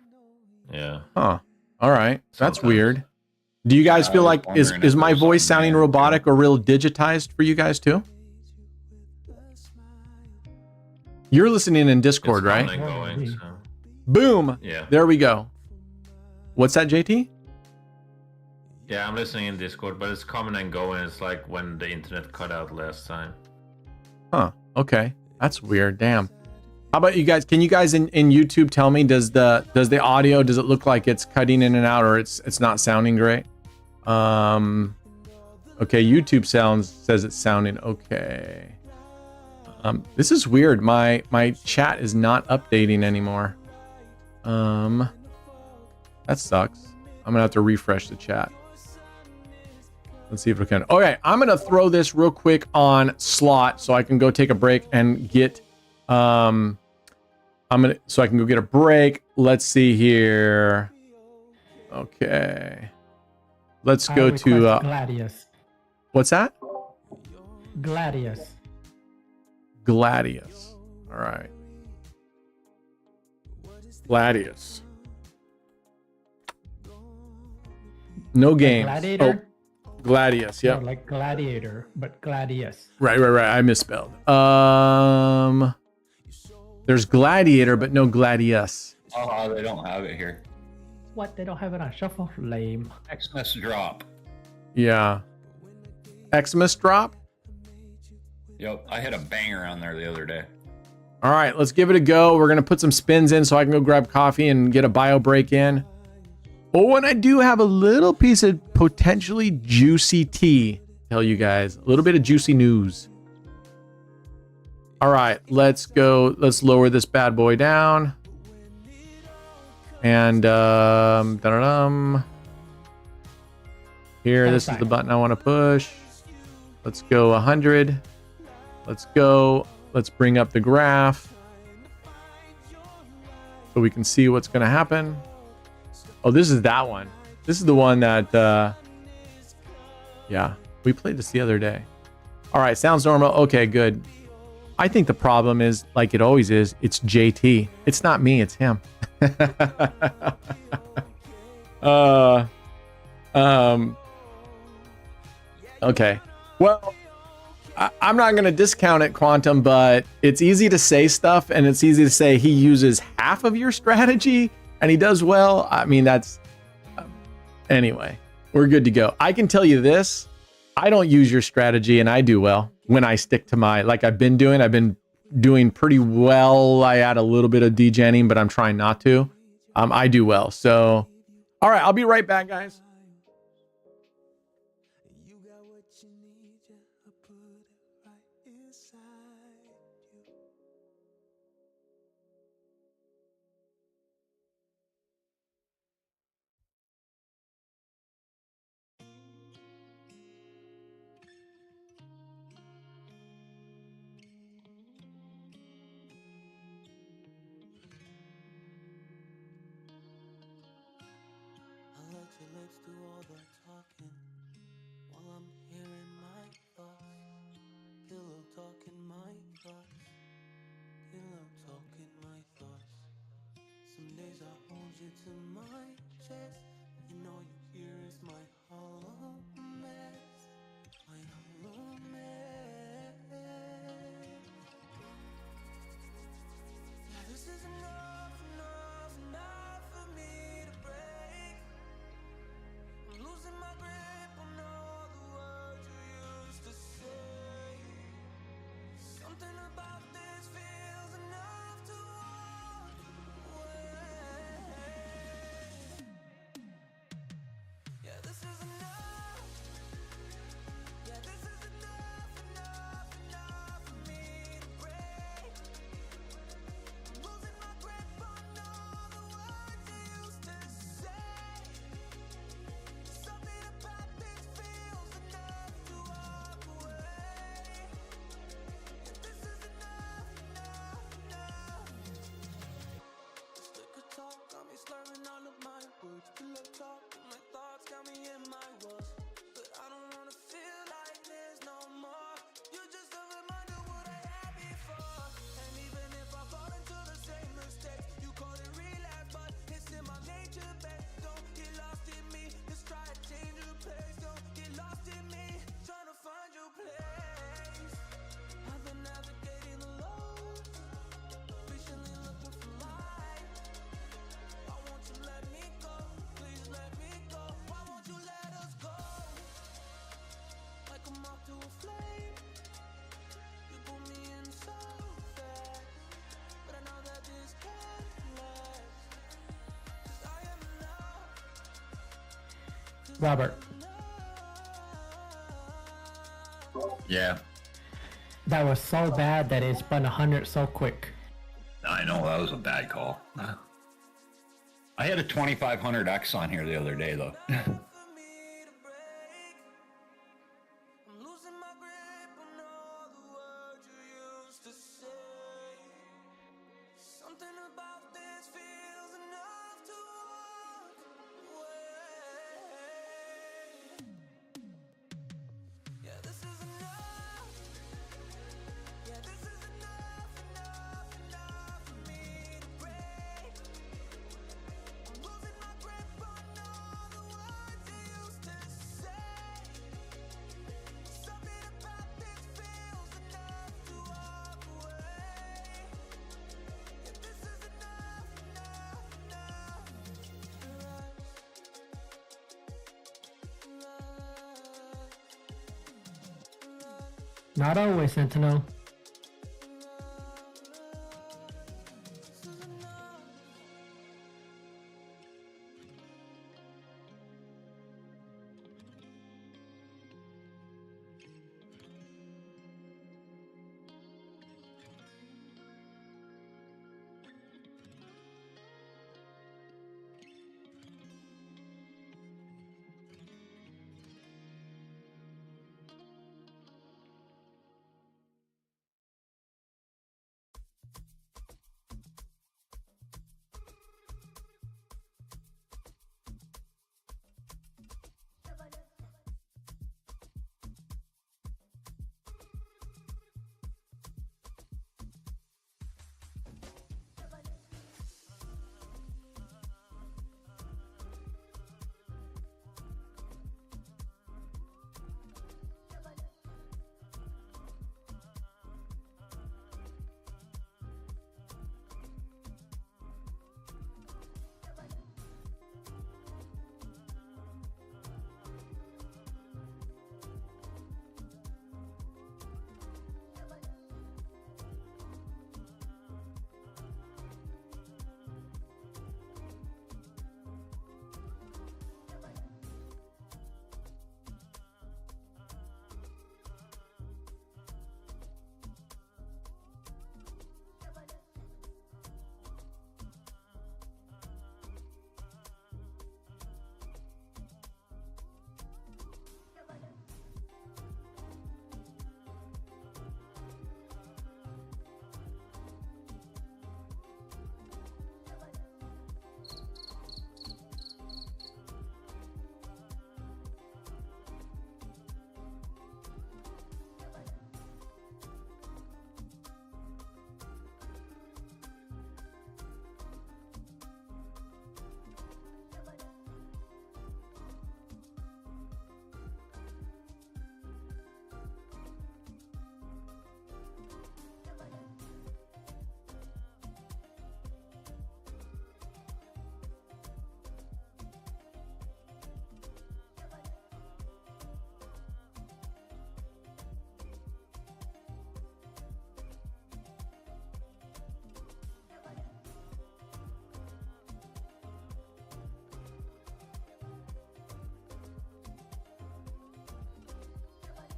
Yeah.
Huh. All right. That's weird. Do you guys feel like is my voice sounding robotic or real digitized for you guys too? You're listening in Discord, right?
Going, so.
Boom.
Yeah.
There we go. What's that, JT?
Yeah, I'm listening in Discord, but it's coming and going. It's like when the internet cut out last time.
Huh. Okay. That's weird. Damn. How about you guys? Can you guys in YouTube tell me, does the audio, does it look like it's cutting in and out, or it's not sounding great? Okay, YouTube says it's sounding okay. This is weird. My chat is not updating anymore. That sucks. I'm gonna have to refresh the chat. Let's see if we can. Okay, I'm gonna throw this real quick on slot so I can go take a break and get so I can go get a break. Let's see here. Okay. Let's go to
Gladius.
What's that?
Gladius.
Gladius. All right. Gladius. No games.
Gladiator?
Oh, Gladius. Yep.
No, like gladiator, but Gladius.
Right. I misspelled. There's Gladiator, but no Gladius.
Oh, they don't have it here.
What? They don't have it on shuffle? Lame.
Xmas drop.
Yeah. Xmas drop?
Yep, I hit a banger on there the other day.
All right, let's give it a go. We're going to put some spins in so I can go grab coffee and get a bio break in. Oh, and I do have a little piece of potentially juicy tea to tell you guys. A little bit of juicy news. All right, let's go. Let's lower this bad boy down. And here, this is the button I want to push. Let's go 100. Let's go. Let's bring up the graph so we can see what's going to happen. Oh, this is that one. This is the one that, yeah, we played this the other day. All right, sounds normal. Okay, good. I think the problem is, like it always is, it's JT. It's not me, it's him. Okay. Well, I'm not going to discount it, Quantum, but it's easy to say stuff, and it's easy to say he uses half of your strategy and he does well. I mean, that's anyway, we're good to go. I can tell you this. I don't use your strategy and I do well when I stick to my, like I've been doing pretty well. I add a little bit of degenning, but I'm trying not to. I do well. So, all right, I'll be right back, guys.
Robert,
Yeah.
that was so bad that it spun 100 so quick.
I know, that was a bad call. I had a 2500X on here the other day, though.
Not always, Sentinel.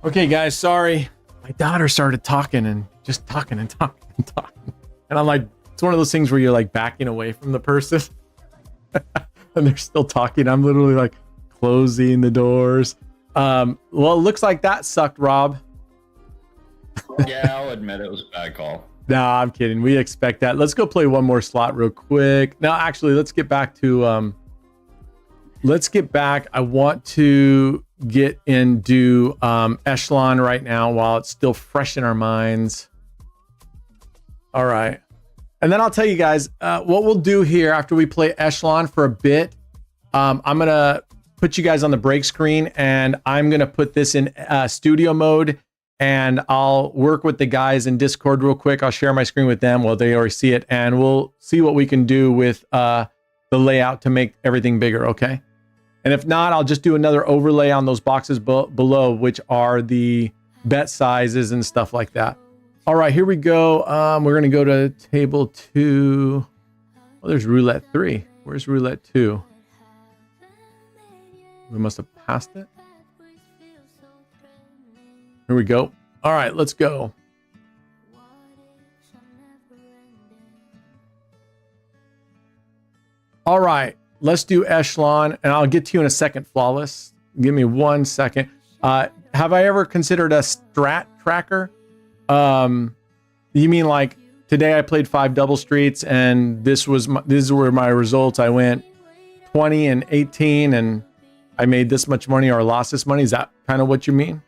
Okay, guys, sorry. My daughter started talking and just talking and talking and talking. And I'm like, it's one of those things where you're like backing away from the person and they're still talking. I'm literally like closing the doors. Well, it looks like that sucked, Rob.
Yeah, I'll admit it was a bad call.
Nah, I'm kidding. We expect that. Let's go play one more slot real quick. No, actually, let's get back to I want to get into Echelon right now while it's still fresh in our minds. All right. And then I'll tell you guys what we'll do here after we play Echelon for a bit. I'm going to put you guys on the break screen and I'm going to put this in studio mode and I'll work with the guys in Discord real quick. I'll share my screen with them. Well, they already see it and we'll see what we can do with the layout to make everything bigger. Okay. And if not, I'll just do another overlay on those boxes below, which are the bet sizes and stuff like that. All right, here we go. We're going to go to table 2. Oh, there's roulette 3. Where's roulette 2? We must have past it. Here we go. All right, let's go. All right, let's do Echelon, and I'll get to you in a second, Flawless. Give me 1 second. Have I ever considered a strat tracker? You mean like today I played 5 double streets, and this were my results. I went 20 and 18, and I made this much money or lost this money. Is that kind of what you mean?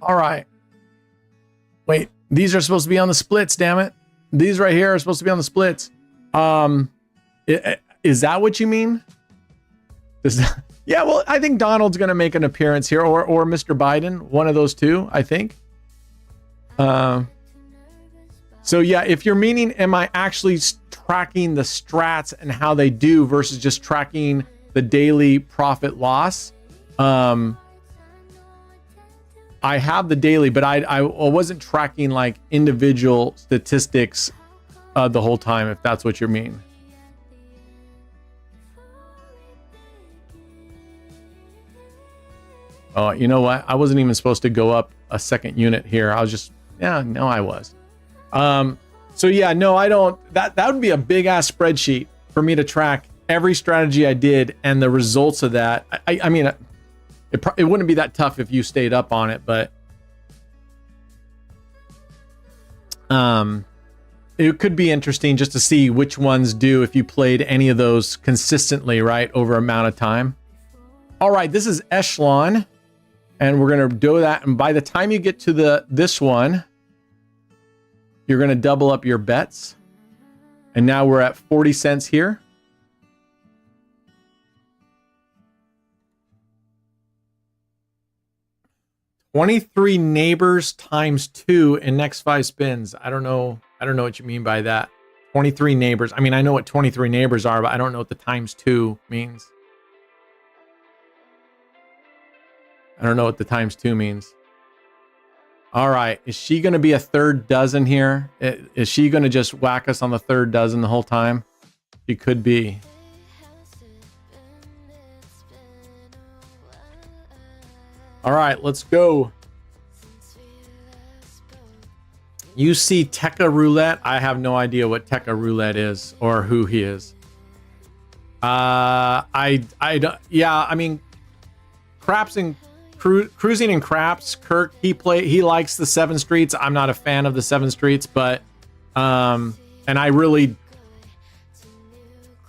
All right. Wait, these are supposed to be on the splits, damn it. These right here are supposed to be on the splits. Is that what you mean? Yeah, well, I think Donald's going to make an appearance here, or Mr. Biden, one of those two, I think. So yeah, if you're meaning, am I actually tracking the strats and how they do versus just tracking the daily profit loss? I have the daily, but I wasn't tracking like individual statistics the whole time, if that's what you mean. Oh, you know what? I wasn't even supposed to go up a second unit here. I was just, yeah, no, I was. So yeah, no, I don't. That would be a big ass spreadsheet for me to track every strategy I did and the results of that. I mean, it wouldn't be that tough if you stayed up on it, but it could be interesting just to see which ones do if you played any of those consistently, right, over amount of time. All right, this is Echelon, and we're gonna do that. And by the time you get to this one, you're gonna double up your bets. And now we're at 40 cents here. $23 neighbors times 2 in next 5 spins. I don't know what you mean by that. 23 neighbors. I mean, I know what 23 neighbors are, but I don't know what the times 2 means. I don't know what the times 2 means. All right. Is she going to be a third dozen here? Is she going to just whack us on the third dozen the whole time? She could be. All right, let's go. You see Tekka Roulette? I have no idea what Tekka Roulette is or who he is. I don't. Yeah, I mean, craps and cruising and craps. Kirk, he likes the 7 streets. I'm not a fan of the 7 streets, but and I really.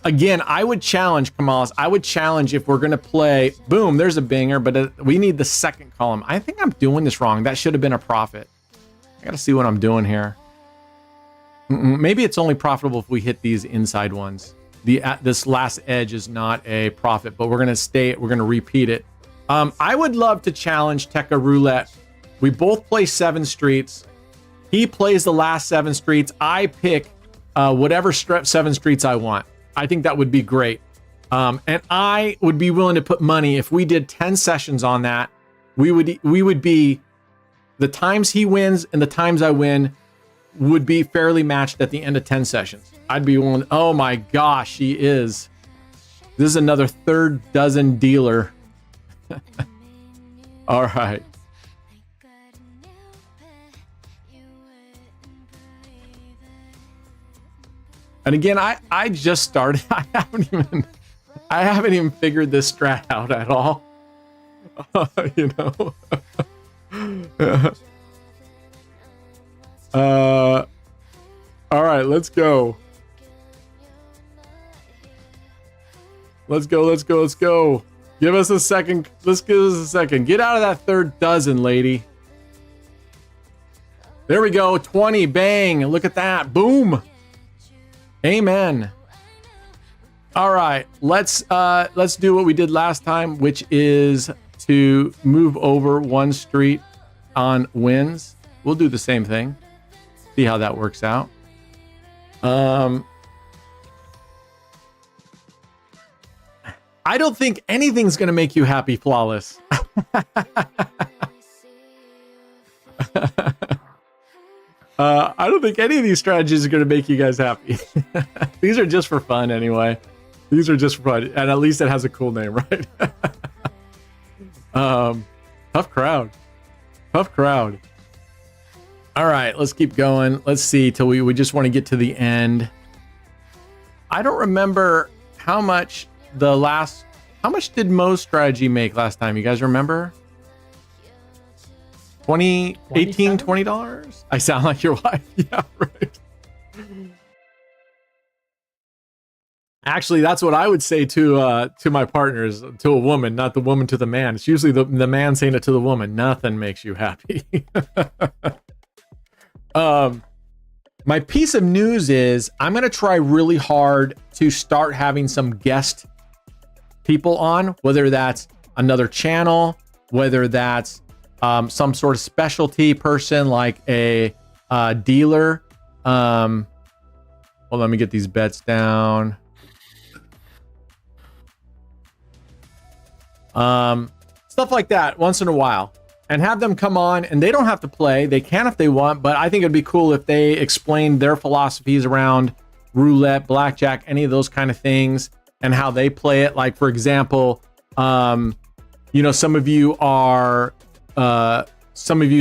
Again, I would challenge, Kamalis. I would challenge if we're going to play, boom, there's a banger, but we need the second column. I think I'm doing this wrong. That should have been a profit. I got to see what I'm doing here. Maybe it's only profitable if we hit these inside ones. This last edge is not a profit, but we're going to repeat it. I would love to challenge Tekka Roulette. We both play 7 streets. He plays the last 7 streets. I pick whatever 7 streets I want. I think that would be great. And I would be willing to put money if we did 10 sessions on that. We would be, the times he wins and the times I win would be fairly matched at the end of 10 sessions. I'd be willing. Oh my gosh, she is. This is another third dozen dealer. All right. And again, I just started. I haven't even figured this strat out at all. You know. All right, let's go. Let's go. Give us a second. Let's give us a second. Get out of that third dozen, lady. There we go. 20. Bang. Look at that. Boom. Amen. All right, let's do what we did last time, which is to move over 1 street on wins. We'll do the same thing. See how that works out. I don't think anything's going to make you happy, Flawless. I don't think any of these strategies are going to make you guys happy. These are just for fun anyway. These are just for fun. And at least it has a cool name, right? Tough crowd. Tough crowd. All right, let's keep going. Let's see till we just want to get to the end. I don't remember how much did Mo's strategy make last time? You guys remember? $20? I sound like your wife. Yeah, right. Actually, that's what I would say to my partners, to a woman, not the woman to the man. It's usually the man saying it to the woman. Nothing makes you happy. My piece of news is I'm going to try really hard to start having some guest people on, whether that's another channel, whether that's some sort of specialty person like a dealer. Well, let me get these bets down. Stuff like that once in a while, and have them come on, and they don't have to play. They can if they want, but I think it'd be cool if they explained their philosophies around roulette, blackjack, any of those kind of things, and how they play it. Like, for example, some of you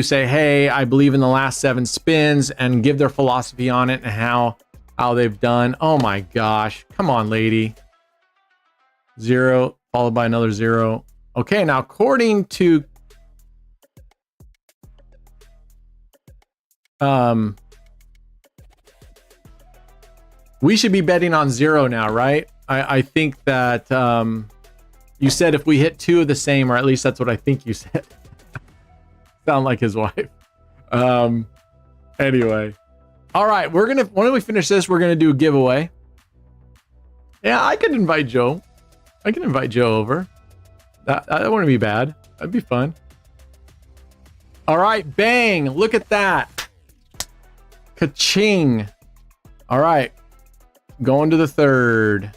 say, hey, I believe in the last 7 spins, and give their philosophy on it and how they've done. Oh my gosh. Come on, lady. 0 followed by another 0. Okay, now according to we should be betting on 0 now, right? I think that you said if we hit 2 of the same, or at least that's what I think you said. Sound like his wife. Anyway. All right, when we finish this, we're gonna do a giveaway. Yeah, I could invite Joe. I can invite Joe over. That wouldn't be bad. That'd be fun. All right, bang! Look at that. Ka-ching. All right. Going to the third.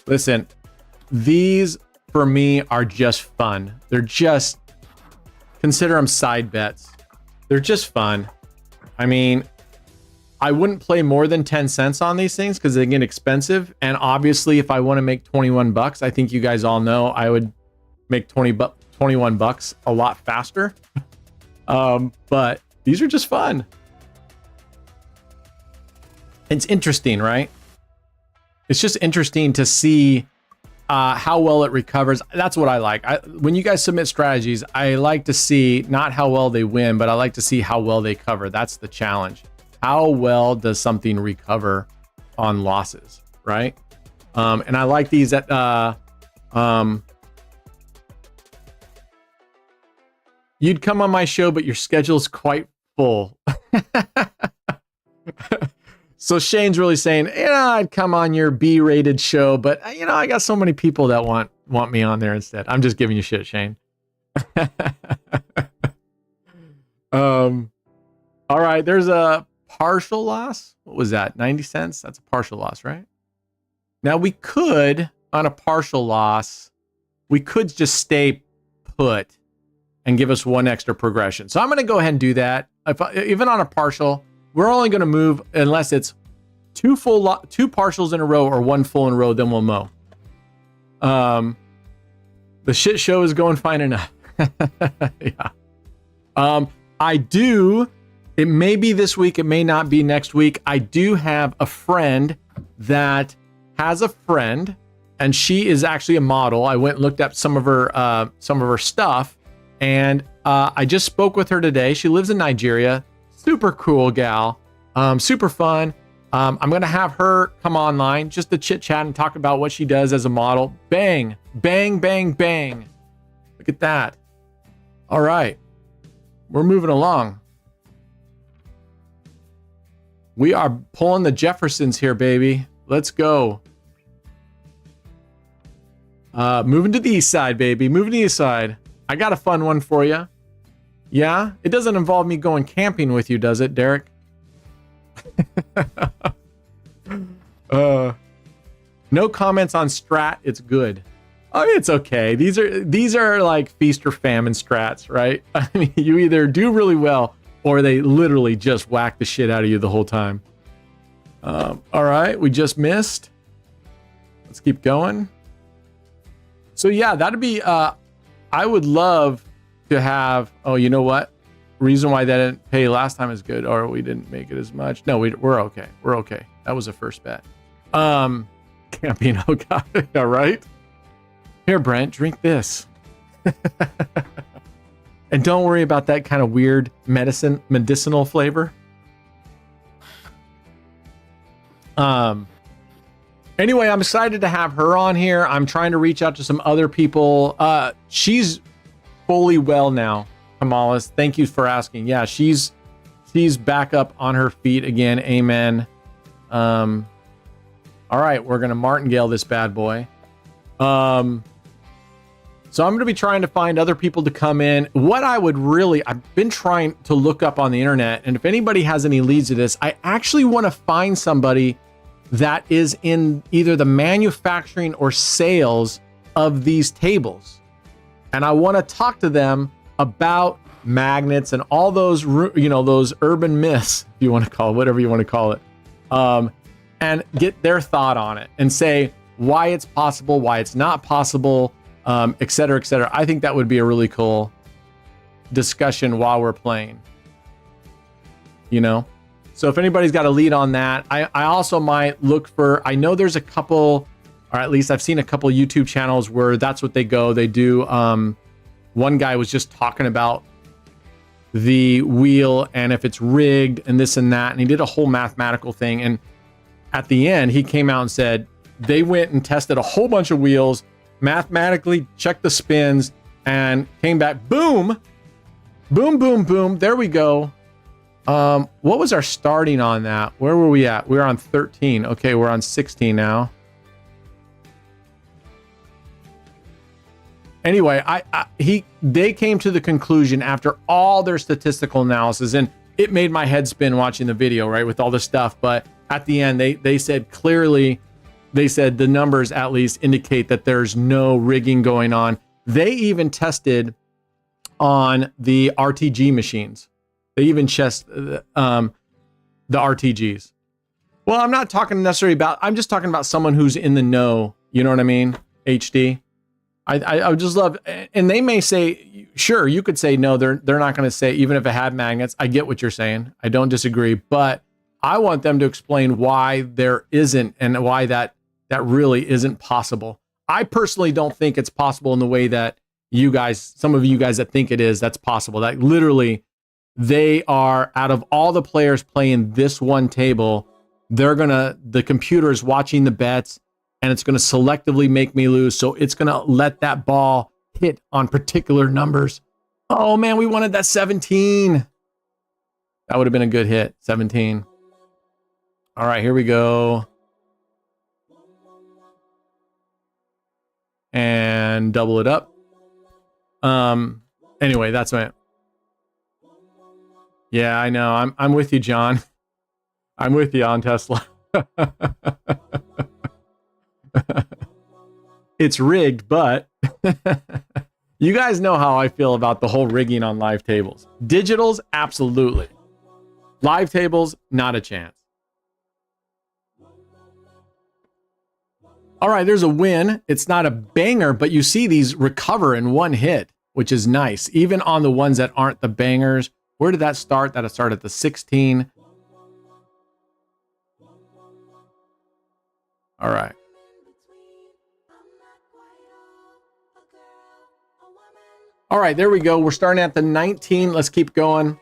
Listen, these for me are just fun. They're just, consider them side bets. They're just fun. I mean, I wouldn't play more than 10 cents on these things because they get expensive. And obviously, if I want to make 21 bucks, I think you guys all know I would make 21 bucks a lot faster. But these are just fun. It's interesting, right? It's just interesting to see how well it recovers. That's what I like. When you guys submit strategies, I like to see not how well they win, but I like to see how well they cover. That's the challenge. How well does something recover on losses, right? And I like these that you'd come on my show, but your schedule's quite full. So Shane's really saying, I'd come on your B-rated show, but I got so many people that want me on there instead. I'm just giving you shit, Shane. All right, there's a partial loss. What was that? 90 cents? That's a partial loss, right? Now we could, on a partial loss, we could just stay put and give us 1 extra progression. So I'm going to go ahead and do that. Even on a partial, we're only going to move unless it's 2 partials in a row or 1 full in a row, then we'll mow. The shit show is going fine enough. Yeah. It may be this week, it may not be next week. I do have a friend that has a friend, and she is actually a model. I went and looked up some of her stuff, and I just spoke with her today. She lives in Nigeria. Super cool gal, super fun. I'm gonna have her come online just to chit chat and talk about what she does as a model. Bang, bang, bang, bang. Look at that. All right, we're moving along. We are pulling the Jeffersons here, baby. Let's go. Moving to the east side, baby. Moving to the east side. I got a fun one for you. Yeah? It doesn't involve me going camping with you, does it, Derek? No comments on Strat. It's good. I mean, it's okay. These are like feast or famine strats, right? I mean, you either do really well or they literally just whack the shit out of you the whole time. All right, we just missed. Let's keep going. So yeah, that'd be, I would love to have, oh, you know what? Reason why that didn't pay last time is good, or we didn't make it as much. No, we're okay. We're okay. That was a first bet. Camping, oh God, all right. Here, Brent, drink this. And don't worry about that kind of weird medicinal flavor. Anyway, I'm excited to have her on here. I'm trying to reach out to some other people. She's fully well now, Kamalis. Thank you for asking. Yeah, she's back up on her feet again. Amen. All right, we're gonna martingale this bad boy. So I'm going to be trying to find other people to come in. What I would really, I've been trying to look up on the internet, and if anybody has any leads to this, I actually want to find somebody that is in either the manufacturing or sales of these tables. And I want to talk to them about magnets and all those, you know, those urban myths, if you want to call it, whatever you want to call it, and get their thought on it and say why it's possible, why it's not possible, et cetera, et cetera. I think that would be a really cool discussion while we're playing, you know? So if anybody's got a lead on that, I also might look for, I know there's a couple, or at least I've seen a couple YouTube channels where that's what they go. They do, one guy was just talking about the wheel and if it's rigged and this and that. And he did a whole mathematical thing. And at the end, he came out and said, they went and tested a whole bunch of wheels, mathematically checked the spins, and came back, boom, boom, boom, boom. There we go. What was our starting on that? Where were we at? We were on 13. Okay, we're on 16 now. Anyway, they came to the conclusion after all their statistical analysis, and it made my head spin watching the video, right, with all this stuff. But at the end, they said clearly, they said the numbers at least indicate that there's no rigging going on. They even tested on the RTG machines. They even the RTGs. Well, I'm not talking necessarily about, I'm just talking about someone who's in the know. You know what I mean? HD. I would just love, and they may say, sure, you could say, no, they're not going to say, even if it had magnets. I get what you're saying. I don't disagree, but I want them to explain why there isn't and why that really isn't possible. I personally don't think it's possible in the way that you guys, some of you guys that think it is, that's possible. That literally they are, out of all the players playing this one table, the computer is watching the bets and it's going to selectively make me lose. So it's going to let that ball hit on particular numbers. Oh man, we wanted that 17. That would have been a good hit, 17. All right, here we go. And double it up. Anyway, that's my, yeah, I know. I'm with you, John. I'm with you on Tesla. It's rigged, but you guys know how I feel about the whole rigging on live tables. Digitals, absolutely. Live tables, not a chance. All right, there's a win. It's not a banger, but you see these recover in one hit, which is nice. Even on the ones that aren't the bangers. Where did that start? That started at the 16. All right. All right, there we go. We're starting at the 19. Let's keep going.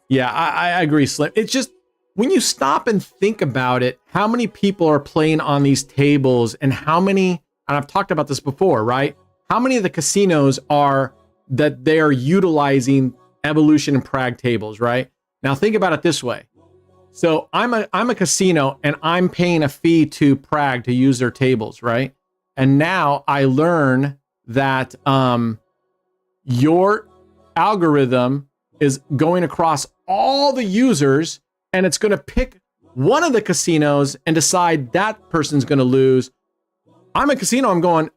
Yeah, I agree, Slim. It's just, when you stop and think about it, how many people are playing on these tables and how many, and I've talked about this before, right? How many of the casinos are that they are utilizing Evolution and Prague tables, right? Now think about it this way. So I'm a casino and I'm paying a fee to Prague to use their tables, right? And now I learn that your algorithm is going across all the users and it's going to pick one of the casinos and decide that person's going to lose. I'm a casino. I'm going,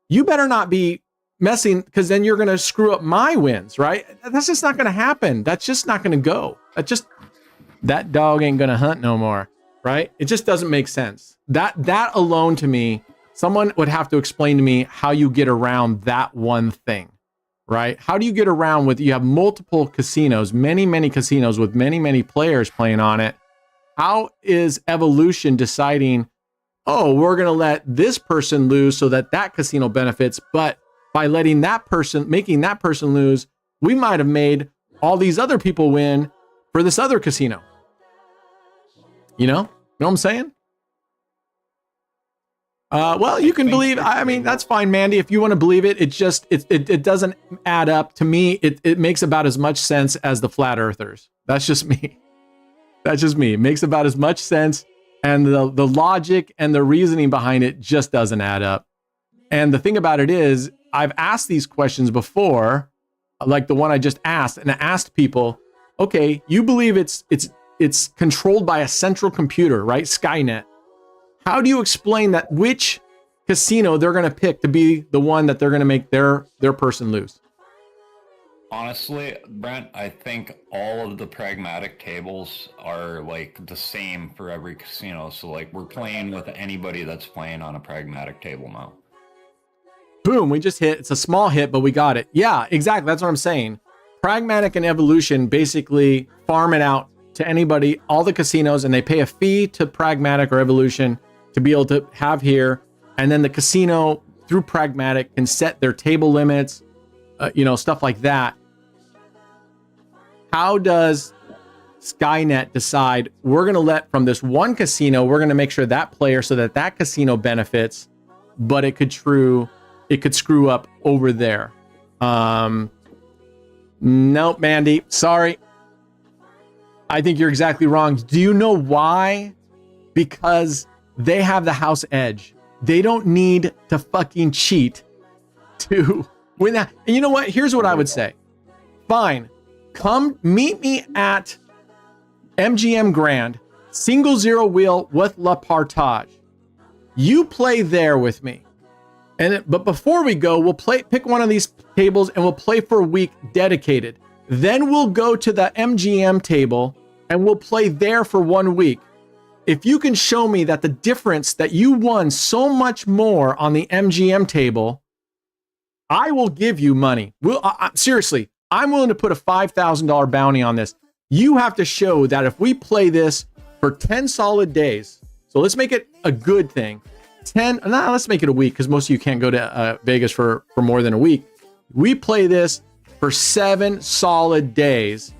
you better not be messing, because then you're going to screw up my wins, right? That's just not going to happen. That's just not going to go. That dog ain't going to hunt no more, right? It just doesn't make sense. That alone to me, someone would have to explain to me how you get around that one thing, right? How do you get around with, you have multiple casinos, many casinos with many players playing on it. How is evolution deciding, oh, we're going to let this person lose so that casino benefits, but by letting making that person lose, we might have made all these other people win for this other casino. You know what I'm saying? Well, you can believe, I mean, that's fine, Mandy. If you want to believe it, it doesn't add up. To me, it makes about as much sense as the flat earthers. That's just me. It makes about as much sense. And the logic and the reasoning behind it just doesn't add up. And the thing about it is, I've asked these questions before, like the one I just asked, and I asked people, okay, you believe it's controlled by a central computer, right? Skynet. How do you explain that which casino they're going to pick to be the one that they're going to make their person lose?
Honestly, Brent, I think all of the pragmatic tables are like the same for every casino. So like we're playing with anybody that's playing on a pragmatic table now.
Boom, we just hit. It's a small hit, but we got it. Yeah, exactly. That's what I'm saying. Pragmatic and Evolution basically farm it out to anybody, all the casinos, and they pay a fee to Pragmatic or Evolution to be able to have here. And then the casino, through Pragmatic, can set their table limits, stuff like that. How does Skynet decide we're going to let from this one casino, we're going to make sure that player so that casino benefits, but it could screw up over there? Nope, Mandy. Sorry. I think you're exactly wrong. Do you know why? Because they have the house edge. They don't need to fucking cheat to win that. And you know what? Here's what I would say. Fine. Come meet me at MGM Grand, single zero wheel with La Partage. You play there with me. But before we go, we'll pick one of these tables and we'll play for a week dedicated. Then we'll go to the MGM table and we'll play there for 1 week. If you can show me that the difference that you won so much more on the MGM table, I will give you money. Seriously, I'm willing to put a $5,000 bounty on this. You have to show that if we play this for 10 solid days, so let's make it a good thing. Let's make it a week because most of you can't go to Vegas for more than a week. We play this for 7 solid days.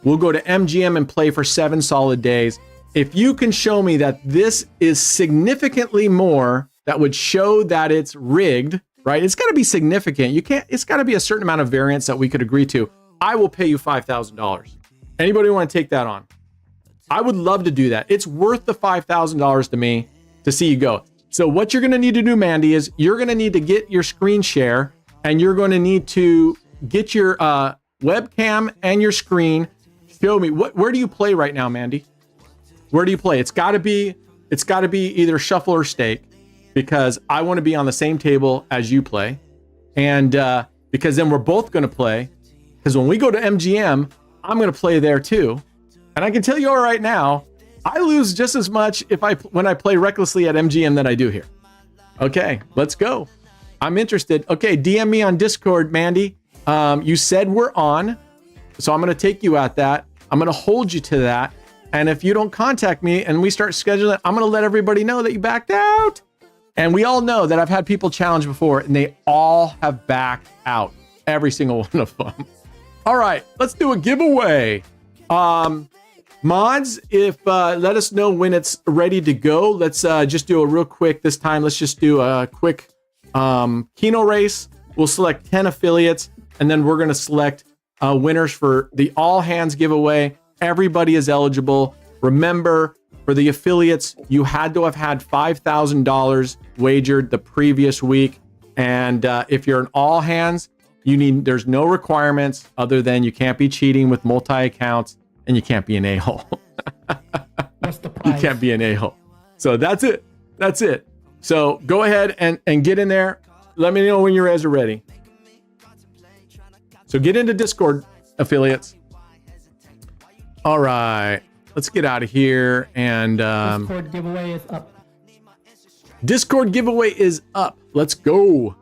We'll go to MGM and play for 7 solid days. If you can show me that this is significantly more, that would show that it's rigged, right? It's got to be significant. It's got to be a certain amount of variance that we could agree to. I will pay you $5,000. Anybody want to take that on? I would love to do that. It's worth the $5,000 to me to see you go. So what you're going to need to do, Mandy, is you're going to need to get your screen share and you're going to need to get your webcam and your screen. Show me where do you play right now, Mandy? Where do you play? It's got to be either shuffle or stake, because I want to be on the same table as you play, and because then we're both going to play. Because when we go to MGM, I'm going to play there too, and I can tell you all right now, I lose just as much when I play recklessly at MGM than I do here. Okay, let's go. I'm interested. Okay, DM me on Discord, Mandy. You said we're on, so I'm going to take you at that. I'm going to hold you to that. And if you don't contact me and we start scheduling, I'm going to let everybody know that you backed out. And we all know that I've had people challenge before and they all have backed out. Every single one of them. All right, let's do a giveaway. Mods, let us know when it's ready to go. Let's just do a real quick this time. Let's just do a quick Keno race. We'll select 10 affiliates and then we're going to select winners for the all hands giveaway. Everybody is eligible. Remember, for the affiliates, you had to have had $5,000 wagered the previous week. And if you're an all hands, there's no requirements other than you can't be cheating with multi-accounts and you can't be an a-hole.
What's the price?
You can't be an a-hole. So that's it. So go ahead and get in there. Let me know when you guys are ready. So get into Discord, affiliates. All right. Let's get out of here. And
Discord giveaway is up.
Discord giveaway is up. Let's go.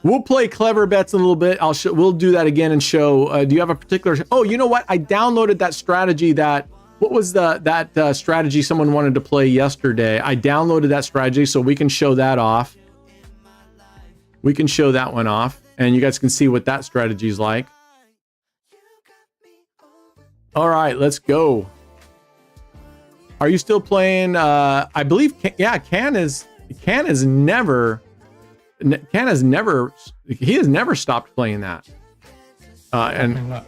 We'll play clever bets in a little bit. We'll do that again and show. Do you have a particular? Oh, you know what? I downloaded that strategy. What was that strategy someone wanted to play yesterday? I downloaded that strategy so we can show that off. We can show that one off, and you guys can see what that strategy is like. All right, let's go. Are you still playing? I believe. Yeah, Can has never stopped playing that. And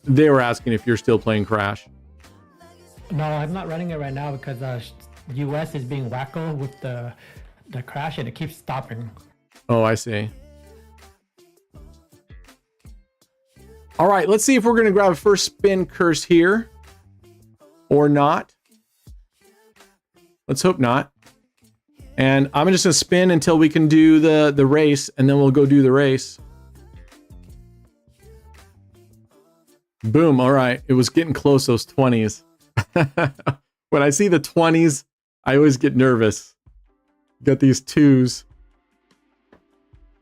they were asking if you're still playing Crash.
No, I'm not running it right now because US is being wacko with the crash and it keeps stopping.
Oh, I see. All right, let's see if we're going to grab a first spin curse here or not. Let's hope not. And I'm just going to spin until we can do the race, and then we'll go do the race. Boom. All right. It was getting close, those 20s. When I see the 20s, I always get nervous. Got these 2s.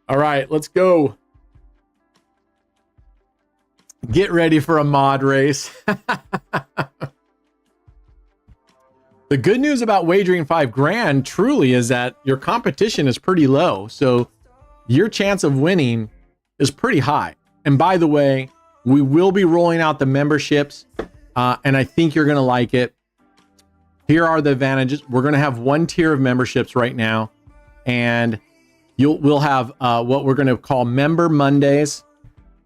All right, let's go. Get ready for a mod race. The good news about wagering $5,000 truly is that your competition is pretty low. So your chance of winning is pretty high. And by the way, we will be rolling out the memberships. And I think you're going to like it. Here are the advantages. We're going to have one tier of memberships right now. And we'll have what we're going to call Member Mondays.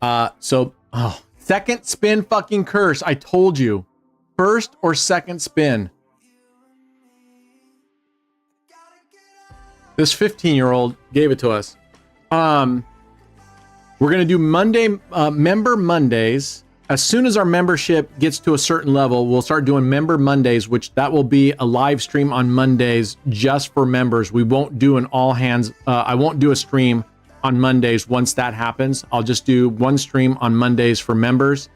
Second spin fucking curse. I told you. First or second spin. This 15-year-old gave it to us. We're going to do Member Mondays. As soon as our membership gets to a certain level, we'll start doing Member Mondays, which that will be a live stream on Mondays just for members. We won't do an all hands. I won't do a stream on Mondays once that happens. I'll just do one stream on Mondays for members.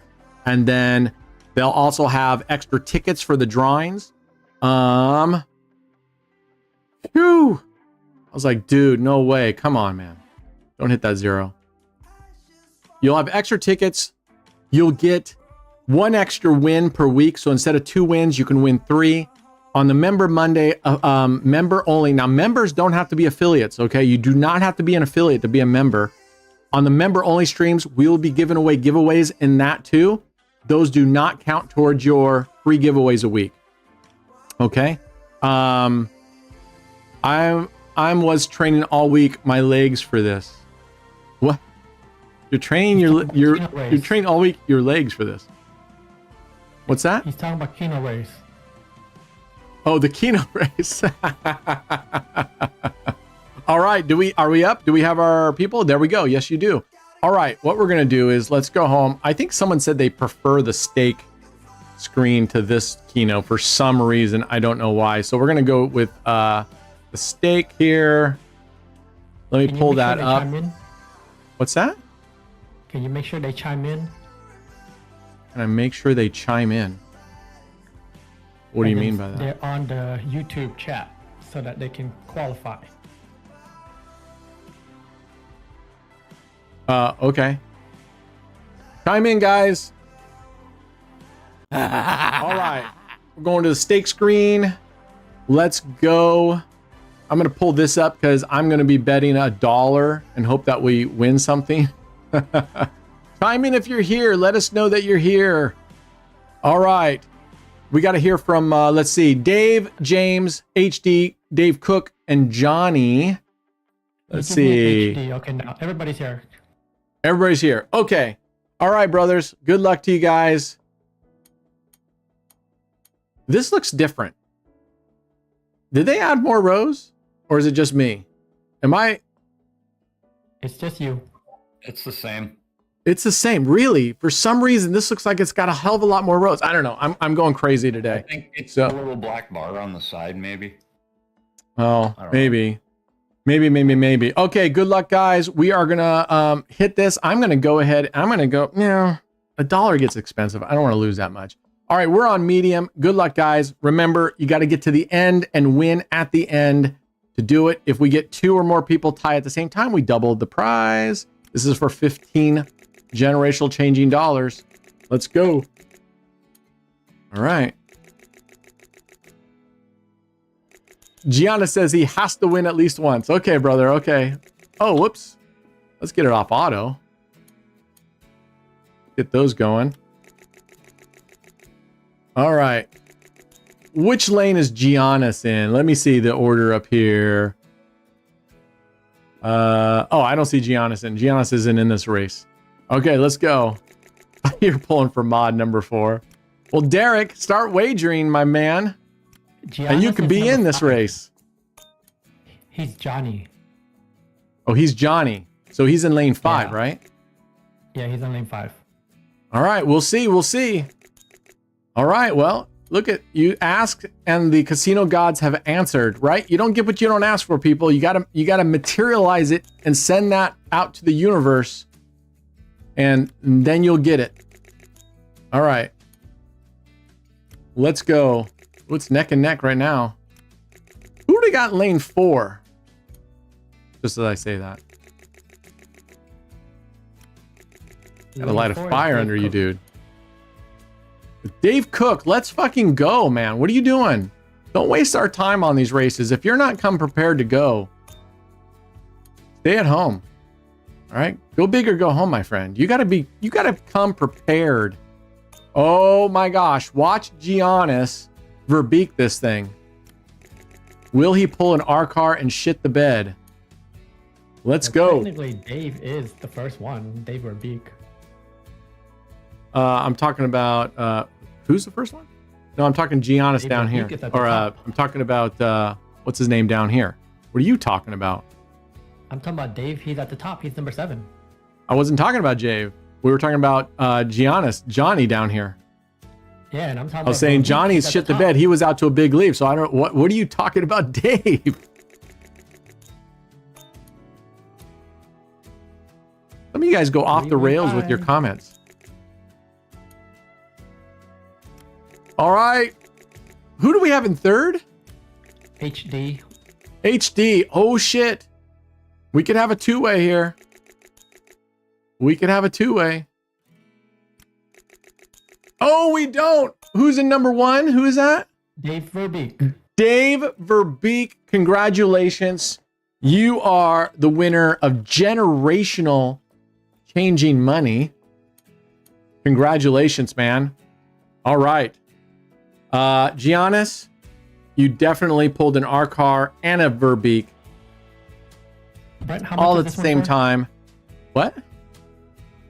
And then they'll also have extra tickets for the drawings. Phew. I was like, dude, no way. Come on, man. Don't hit that 0. You'll have extra tickets. You'll get 1 extra win per week. So instead of 2 wins, you can win 3. On the Member Monday, member only. Now, members don't have to be affiliates, okay? You do not have to be an affiliate to be a member. On the member only streams, we will be giving away giveaways in that too. Those do not count towards your free giveaways a week. Okay? I was training all week my legs for this. What? You're training you're training all week your legs for this. What's that?
He's talking about Keno race.
Oh, the Keno race. All right, are we up? Do we have our people? There we go. Yes, you do. All right, what we're gonna do is let's go home. I think someone said they prefer the stake screen to this Keno for some reason. I don't know why. So we're gonna go with the stake here. Let me pull that up. What's that?
Can you make sure they chime in?
Can I make sure they chime in? What do you mean by that?
They're on the YouTube chat so that they can qualify.
Okay. Chime in, guys. All right. We're going to the stake screen. Let's go. I'm going to pull this up because I'm going to be betting $1 and hope that we win something. Chime in if you're here. Let us know that you're here. All right. We got to hear from, let's see, Dave, James, HD, Dave Cook, and Johnny. Let's see.
HD. Okay, now everybody's here.
Everybody's here. Okay. All right, brothers. Good luck to you guys. This looks different. Did they add more rows? Or is it just me?
It's just you.
It's the same.
It's the same, really. For some reason, this looks like it's got a hell of a lot more rows. I don't know. I'm going crazy today.
I think it's a little black bar on the side, maybe.
Oh,
I don't
maybe. Okay, good luck, guys. We are gonna hit this. I'm gonna go ahead. I'm gonna go. $1 gets expensive. I don't want to lose that much. All right, we're on medium. Good luck, guys. Remember, you got to get to the end and win at the end to do it. If we get 2 or more people tie at the same time, we double the prize. This is for 15 generational changing dollars. Let's go. All right. Gianna says he has to win at least once. Okay, brother. Okay. Oh, whoops. Let's get it off auto. Get those going. All right. Which lane is Giannis in? Let me see the order up here. Oh, I don't see Giannis in. Giannis isn't in this race. Okay, let's go. You're pulling for mod number 4. Well, Derek, start wagering, my man.
Giannis
And you can
is
be
number
in this
5.
race.
He's Johnny.
Oh, he's Johnny. So he's in lane 5,
Yeah.
right?
Yeah, he's on lane 5.
All right, we'll see. We'll see. All right, well, look at you asked and the casino gods have answered, right? You don't get what you don't ask for, people. You gotta materialize it and send that out to the universe, and then you'll get it. All right. Let's go. It's neck and neck right now. Who do we got in lane 4? Just as I say that. Gotta light a fire under you, dude. Dave Cook, let's fucking go, man. What are you doing? Don't waste our time on these races. If you're not come prepared to go, stay at home. All right? Go big or go home, my friend. You gotta come prepared. Oh my gosh. Watch Giannis Verbeek this thing. Will he pull an R car and shit the bed? Let's go.
Technically, Dave is the first one. Dave or Beak.
I'm talking about who's the first one? No, I'm talking Giannis
Dave
down
Verbeek
here.
is at the
Or
top.
I'm talking about what's his name down here. What are you talking about?
I'm talking about Dave. He's at the top. He's number 7.
I wasn't talking about Jave. We were talking about Giannis, Johnny down here.
Yeah, and I'm talking
I was
about
saying
Verbeek.
Johnny's
He's at
shit the
top.
bed. He was out to a big leave. So I don't. What are you talking about, Dave? Some of you guys go off the rails with your
3-1-5.
comments. All right. Who do we have in third?
HD.
HD. Oh shit. We could have a 2-way here. We could have a 2-way. Oh, we don't. Who's in number 1? Who is that?
Dave Verbeek.
Dave Verbeek. Congratulations. You are the winner of generational changing money. Congratulations, man. All right. Giannis, you definitely pulled an R car and a Verbeek
Brent, how much
all
is
at the
this one
same
for?
time. What?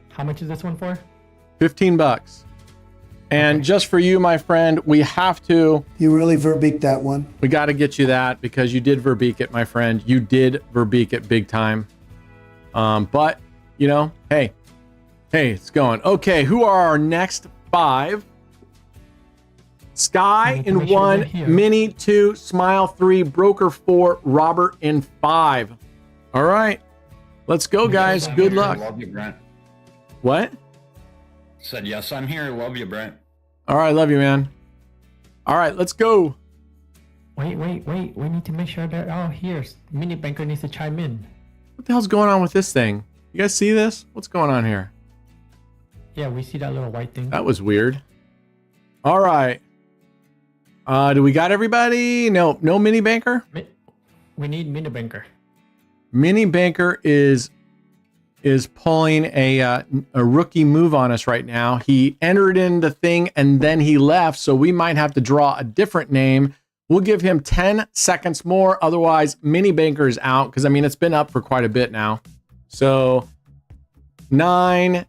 How much is this one for?
$15. And just for you, my friend, we have to.
You really Verbeek that one.
We got to get you that because you did Verbeek it, my friend. You did Verbeek it big time. But you know, hey, it's going. Okay, who are our next 5? Sky in
Make sure
1,
they're here.
Mini 2, Smile 3, Broker 4, Robert in 5. All right, let's go, guys.
I'm
Good
here.
luck.
Love you, Brent.
What?
Said yes, I'm here. Love you, Brent.
All right, love you, man. All right, let's go.
Wait. We need to make sure they're all here. Mini Banker needs to chime in.
What the hell's going on with this thing? You guys see this? What's going on here?
Yeah, we see that little white thing.
That was weird. All right. Do we got everybody? No mini banker.
We need Mini Banker.
Mini banker is pulling a rookie move on us right now. He entered in the thing and then he left, so we might have to draw a different name. We'll give him 10 seconds more. Otherwise, mini banker is out because I mean it's been up for quite a bit now. So 9,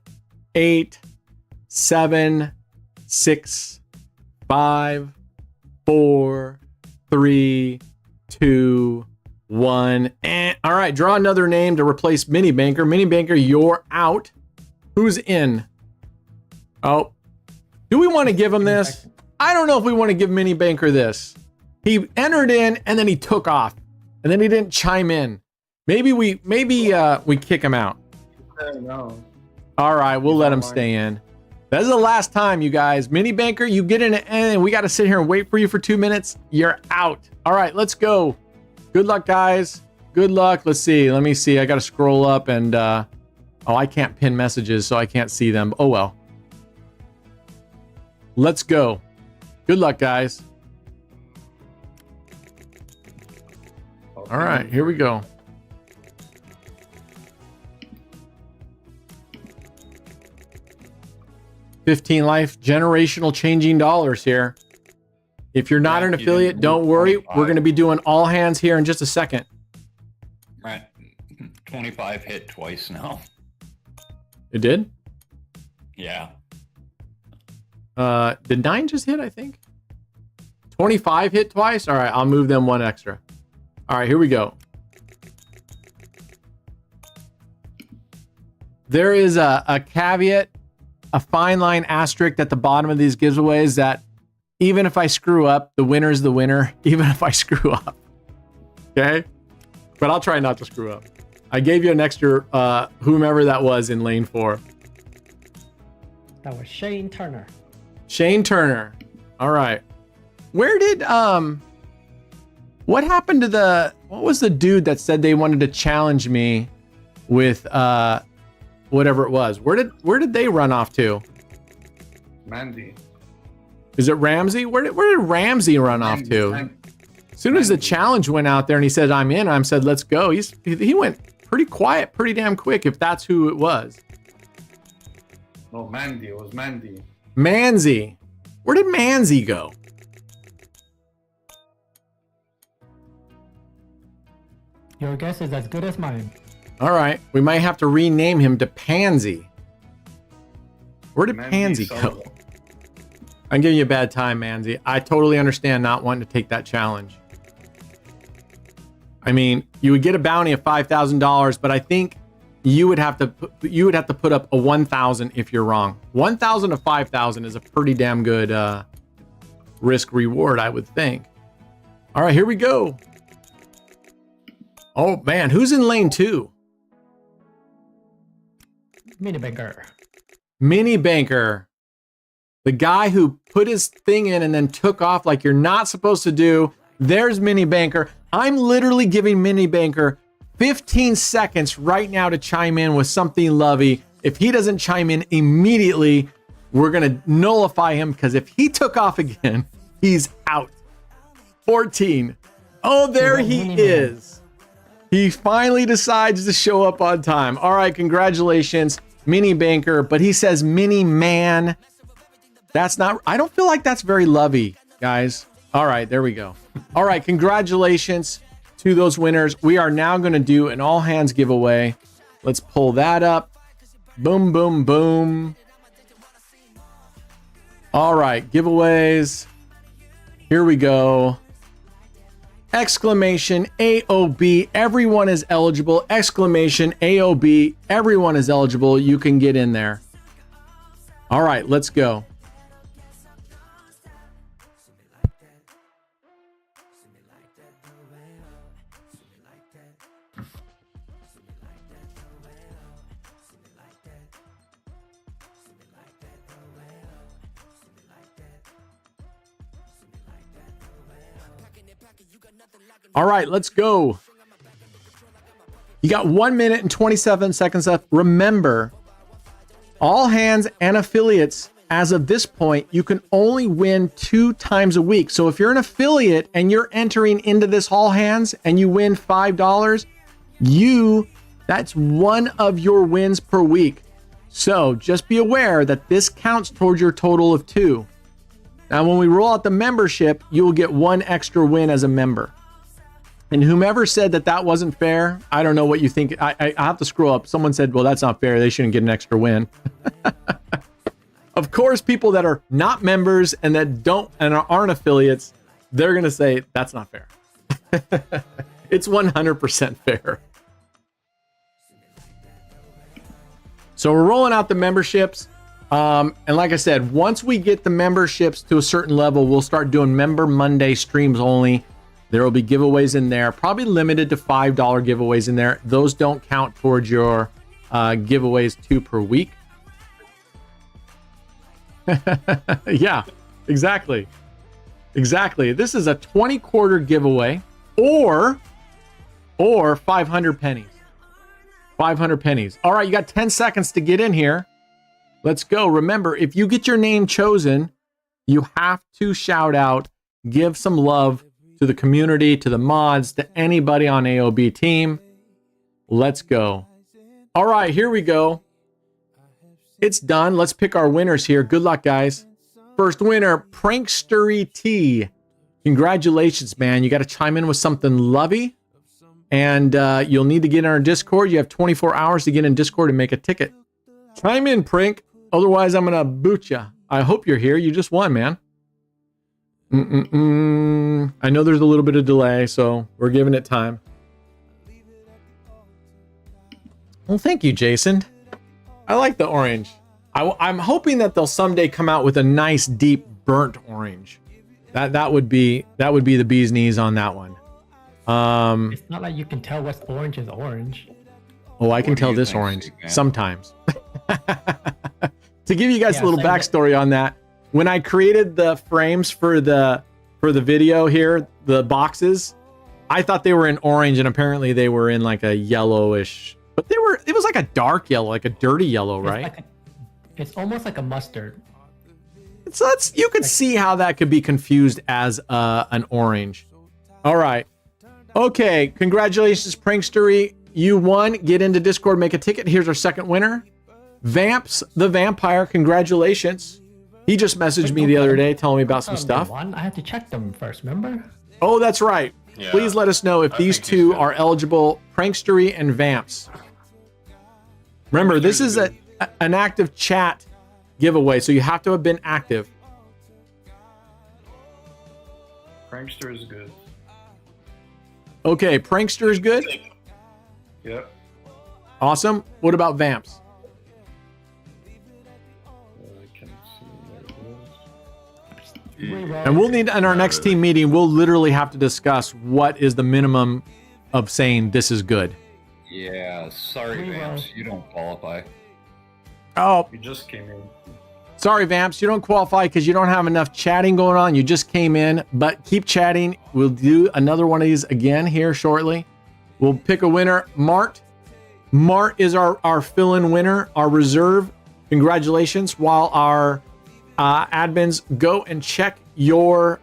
8, 7, 6, 5, 4, 3, 2, 1. All right, draw another name to replace Mini Banker. Mini Banker, you're out. Who's in? Oh, do we want to give him this? I don't know if we want to give Mini Banker this. He entered in and then he took off. and then he didn't chime in. Maybe we kick him out.
No.
All right, we'll let him stay in. That's the last time, you guys. Mini banker, you get in and we got to sit here and wait for you for 2 minutes. You're out. All right, let's go. Good luck, guys. Good luck. Let's see. Let me see. I got to scroll up and oh, I can't pin messages, so I can't see them. Oh well. Let's go. Good luck, guys. All right, here we go. $15 life generational changing dollars here. If you're not an affiliate, don't worry. We're going to be doing all hands here in just a second.
Right. 25 hit twice now.
It did?
Yeah.
Did 9 just hit, I think? 25 hit twice? All right, I'll move them one extra. All right, here we go. There is a caveat, a fine line asterisk at the bottom of these giveaways that even if I screw up, the winner's the winner, even if I screw up. Okay? But I'll try not to screw up. I gave you an extra whomever that was in lane 4.
That was Shane Turner.
Shane Turner. All right. Where did what happened to what was the dude that said they wanted to challenge me with whatever it was? Where did they run off to?
Mandy.
Is it Ramsey? Where did Ramsey run off to? As soon as the challenge went out there and he said I'm in, I said let's go. He went pretty quiet, pretty damn quick if that's who it was.
No, Mandy. It was Mandy.
Manzi. Where did Manzi go?
Your guess is as good as mine.
All right. We might have to rename him to Pansy. Where did Pansy go? I'm giving you a bad time, Manzi. I totally understand not wanting to take that challenge. I mean, you would get a bounty of $5,000, but I think you would have to put up a 1,000 if you're wrong. 1,000 to 5,000 is a pretty damn good risk reward, I would think. All right, here we go. Oh man, who's in lane 2?
Mini banker.
Mini banker. The guy who put his thing in and then took off like you're not supposed to do. There's Mini banker. I'm literally giving Mini banker 15 seconds right now to chime in with something lovey. If he doesn't chime in immediately, we're going to nullify him because if he took off again, he's out. 14. Oh, there he is. He finally decides to show up on time. All right, congratulations, Mini banker. But he says Mini man. That's not, I don't feel like that's very lovey, guys. All right, there we go. All right, congratulations to those winners. We are now going to do an all hands giveaway. Let's pull that up. Boom, boom, boom. All right, giveaways. Here we go. Exclamation AOB. Everyone is eligible. Exclamation AOB. Everyone is eligible. You can get in there. All right, let's go. All right, let's go. You got 1 minute and 27 seconds left. Remember, all hands and affiliates, as of this point, you can only win 2 times a week. So if you're an affiliate and you're entering into this all hands and you win $5, that's one of your wins per week. So just be aware that this counts towards your total of 2. Now, when we roll out the membership, you will get 1 extra win as a member. And whomever said that wasn't fair, I don't know what you think. I have to scroll up. Someone said, well, that's not fair. They shouldn't get an extra win. Of course, people that are not members and that aren't affiliates, they're going to say, that's not fair. It's 100% fair. So we're rolling out the memberships. And like I said, once we get the memberships to a certain level, we'll start doing Member Monday streams only. There will be giveaways in there, probably limited to $5 giveaways in there. Those don't count towards your giveaways 2 per week. Yeah, exactly. Exactly. This is a 20 quarter giveaway or 500 pennies. 500 pennies. All right, you got 10 seconds to get in here. Let's go. Remember, if you get your name chosen, you have to shout out, give some love to the community, to the mods, to anybody on AOB team. Let's go. All right, here we go. It's done. Let's pick our winners here. Good luck, guys. First winner, Prankstery T. Congratulations, man. You got to chime in with something lovey. And you'll need to get in our Discord. You have 24 hours to get in Discord and make a ticket. Chime in, Prank. Otherwise, I'm going to boot you. I hope you're here. You just won, man. I know there's a little bit of delay, so we're giving it time. Well, thank you, Jason. I like the orange. I'm hoping that they'll someday come out with a nice, deep, burnt orange. That would be the bee's knees on that one.
It's not like you can tell what's orange is orange.
Oh, I can tell this orange sometimes. To give you guys a little backstory on that, when I created the frames for the video here, the boxes, I thought they were in orange, and apparently they were in like a yellowish. But it was like a dark yellow, like a dirty yellow, right?
It's almost like a mustard.
So you could see how that could be confused as an orange. All right. Okay, congratulations, Prankstery. You won. Get into Discord, make a ticket. Here's our second winner. Vamps the Vampire, congratulations. He just messaged me the other day telling me about some stuff.
I had to check them first, remember?
Oh, that's right. Yeah. Please let us know if these two are eligible, Prankstery and Vamps. Remember, this is an active chat giveaway, so you have to have been active.
Prankster is good.
Okay, Prankster is good?
Yep.
Awesome. What about Vamps? And we'll need, in our next team meeting, we'll literally have to discuss what is the minimum of saying this is good.
Yeah, sorry, Vamps, you don't qualify.
Oh,
You just came in.
sorry, Vamps, you don't qualify because you don't have enough chatting going on. You just came in, but keep chatting. We'll do another one of these again here shortly. We'll pick a winner. Mart is our fill-in winner, our reserve. Congratulations. While our admins go and check your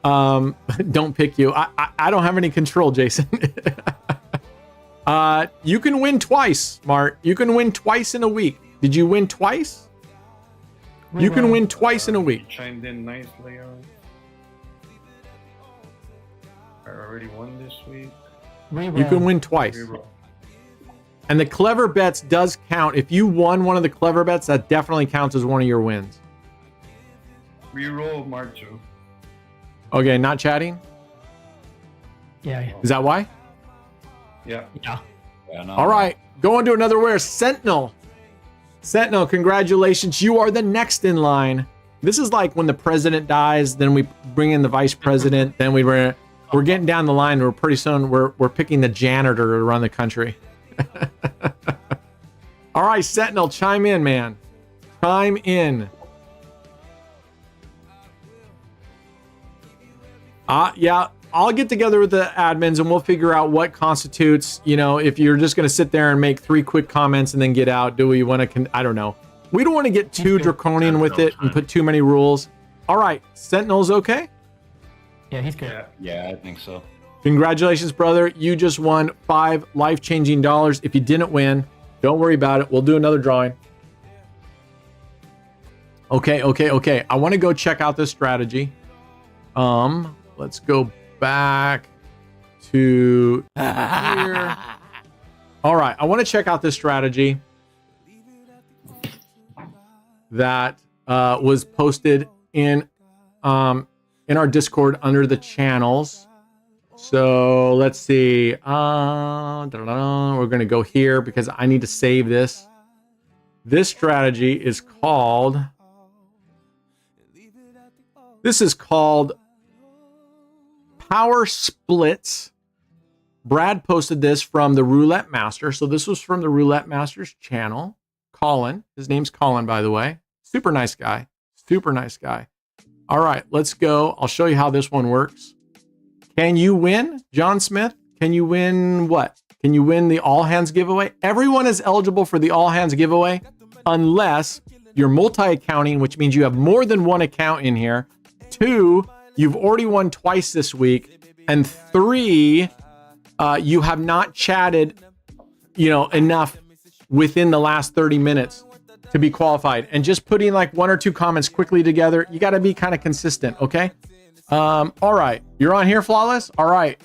don't pick you. I don't have any control, Jason. You can win twice, Mart. You can win twice in a week. Did you win twice? You can win twice in a week.
You chimed in nicely. I already won this week.
You can win twice. And the clever bets does count. If you won one of the clever bets, that definitely counts as one of your wins.
Reroll Marcho.
Okay, not chatting?
Yeah.
Is that why?
Yeah.
No.
All right, go on to another winner. Sentinel, congratulations. You are the next in line. This is like when the president dies, then we bring in the vice president, then we're getting down the line. We're pretty soon we're picking the janitor to run the country. All right, Sentinel, chime in, man. Chime in. Yeah, I'll get together with the admins and we'll figure out what constitutes, if you're just going to sit there and make 3 quick comments and then get out. Do we want to, I don't know. We don't want to get too draconian with it and put too many rules. All right, Sentinel's okay?
Yeah, he's good.
Yeah, I think so.
Congratulations, brother. You just won 5 life-changing dollars. If you didn't win, don't worry about it. We'll do another drawing. Okay. I want to go check out this strategy. Let's go back to here. All right, I want to check out this strategy that was posted in our Discord under the channels. So let's see. We're going to go here because I need to save this. This strategy is called. This is called power splits. Brad posted this from the Roulette Master. So this was from the Roulette Master's channel. Colin. His name's Colin, by the way. Super nice guy. Super nice guy. All right, let's go. I'll show you how this one works. Can you win, John Smith? Can you win what? Can you win the all hands giveaway? Everyone is eligible for the all hands giveaway unless you're multi-accounting, which means you have more than one account in here. 2, you've already won twice this week. And 3, you have not chatted, enough within the last 30 minutes to be qualified. And just putting like 1 or 2 comments quickly together, you got to be kind of consistent, okay? All right, you're on here, Flawless? All right.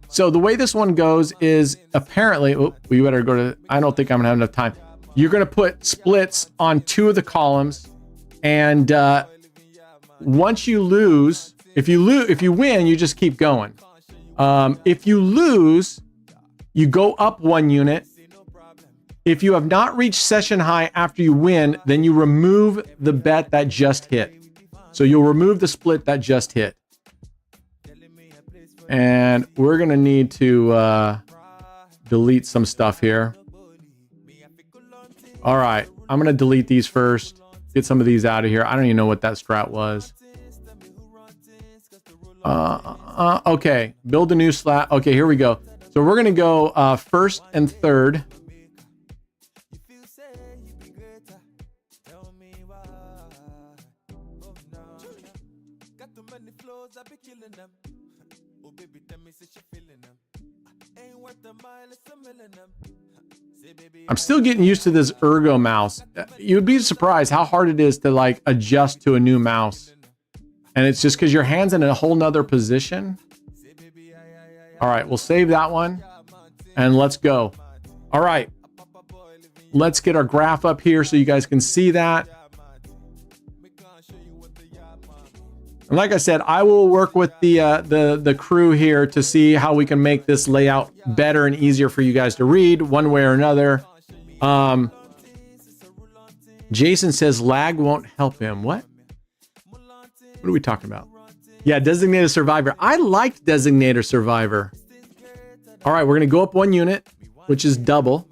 So the way this one goes is apparently, we better go to, I don't think I'm gonna have enough time. You're gonna put splits on 2 of the columns, and once you lose, if you win, you just keep going. If you lose, you go up 1 unit. If you have not reached session high after you win, then you remove the bet that just hit. So you'll remove the split that just hit. And we're going to need to delete some stuff here. All right. I'm going to delete these first. Get some of these out of here. I don't even know what that strat was. Okay. Build a new slot. Okay, here we go. So we're going to go first and third. I'm still getting used to this ergo mouse. You'd be surprised how hard it is to like adjust to a new mouse. And it's just because your hand's in a whole nother position. All right, we'll save that one and let's go. All right, let's get our graph up here so you guys can see that. And like I said, I will work with the crew here to see how we can make this layout better and easier for you guys to read one way or another. Jason says lag won't help him. What? What are we talking about? Yeah, Designated Survivor. I liked Designated Survivor. All right, we're going to go up 1 unit, which is double.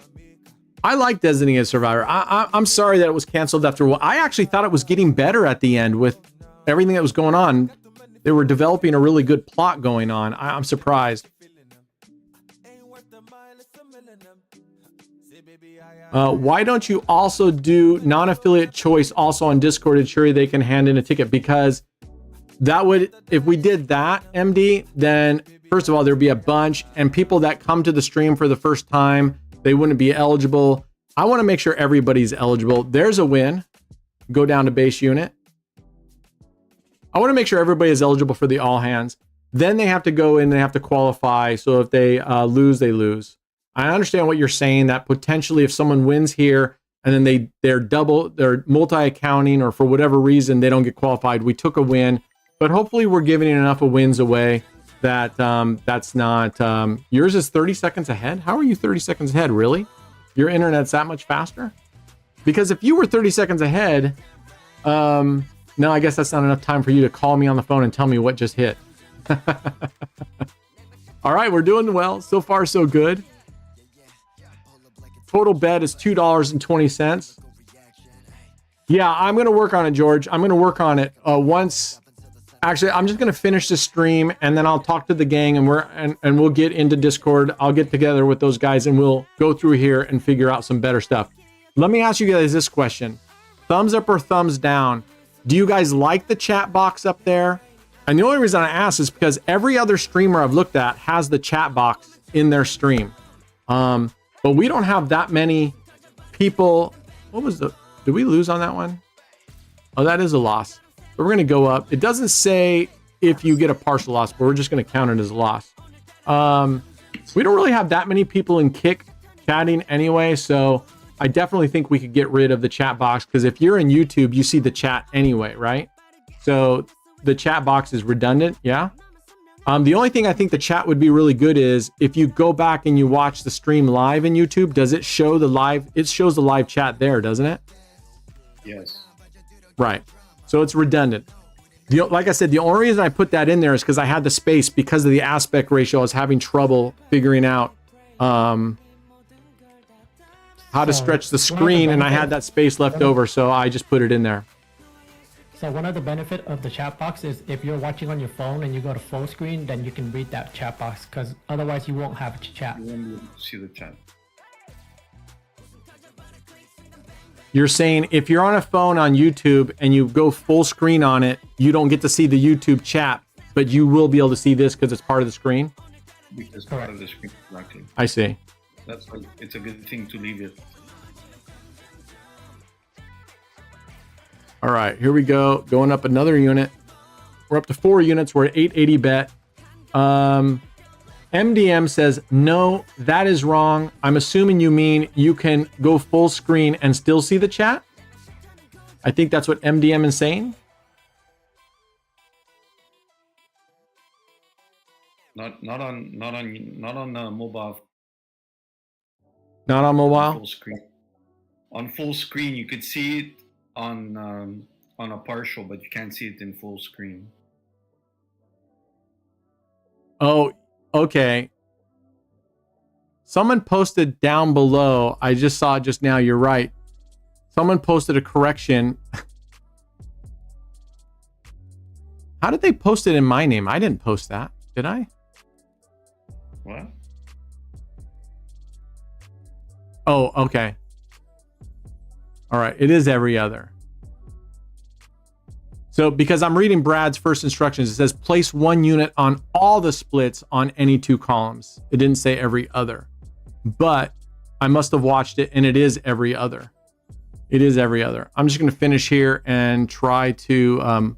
I like Designated Survivor. I'm sorry that it was canceled after a while. I actually thought it was getting better at the end with everything that was going on. They were developing a really good plot going on. I'm surprised. Why don't you also do non-affiliate choice also on Discord? And sure, they can hand in a ticket, because that would, if we did that, MD, then first of all, there'd be a bunch, and people that come to the stream for the first time, they wouldn't be eligible. I want to make sure everybody's eligible. There's a win. Go down to base unit. I want to make sure everybody is eligible for the all hands. Then they have to go in and they have to qualify. So if they lose, they lose. I understand what you're saying, that potentially if someone wins here and then they're multi-accounting, or for whatever reason they don't get qualified, we took a win. But hopefully we're giving enough of wins away that that's not... yours is 30 seconds ahead? How are you 30 seconds ahead? Really? Your internet's that much faster? Because if you were 30 seconds ahead... no, I guess that's not enough time for you to call me on the phone and tell me what just hit. All right, we're doing well. So far, so good. Total bet is $2.20. Yeah, I'm going to work on it, George. I'm going to work on it once. Actually, I'm just going to finish the stream, and then I'll talk to the gang, and we'll get into Discord. I'll get together with those guys, and we'll go through here and figure out some better stuff. Let me ask you guys this question. Thumbs up or thumbs down? Do you guys like the chat box up there? And the only reason I ask is because every other streamer I've looked at has the chat box in their stream. But we don't have that many people. What was did we lose on that one? Oh, that is a loss. But we're going to go up. It doesn't say if you get a partial loss, but we're just going to count it as a loss. We don't really have that many people in Kick chatting anyway, so I definitely think we could get rid of the chat box, because if you're in YouTube, you see the chat anyway, right? So the chat box is redundant, yeah? The only thing I think the chat would be really good is if you go back and you watch the stream live in YouTube, does it show the live? It shows the live chat there, doesn't it?
Yes.
Right. So it's redundant. Like I said, the only reason I put that in there is because I had the space because of the aspect ratio. I was having trouble figuring out how to stretch the screen, and I had that space left over, so I just put it in there.
So one of the benefit of the chat box is if you're watching on your phone and you go to full screen, then you can read that chat box, because otherwise you won't have a chat.
You won't be able to see the chat.
You're saying if you're on a phone on YouTube and you go full screen on it, you don't get to see the YouTube chat, but you will be able to see this because it's part of the screen?
Because part of the screen, exactly.
I see.
That's why it's a good thing to leave it.
All right, here we go. Going up another unit. We're up to 4 units. We're at 880 bet. MDM says, no, that is wrong. I'm assuming you mean you can go full screen and still see the chat. I think that's what MDM is saying.
Not on mobile.
Not on mobile.
Full screen. On full screen, you could see it on a partial, but you can't see it in full screen.
Oh, okay. Someone posted down below. I just saw it just now. You're right. Someone posted a correction. How did they post it in my name? I didn't post that. Did I?
What?
Oh, okay. All right. It is every other. So because I'm reading Brad's first instructions, it says place 1 unit on all the splits on any 2 columns. It didn't say every other, but I must have watched it and it is every other. It is every other. I'm just going to finish here and try to, I'm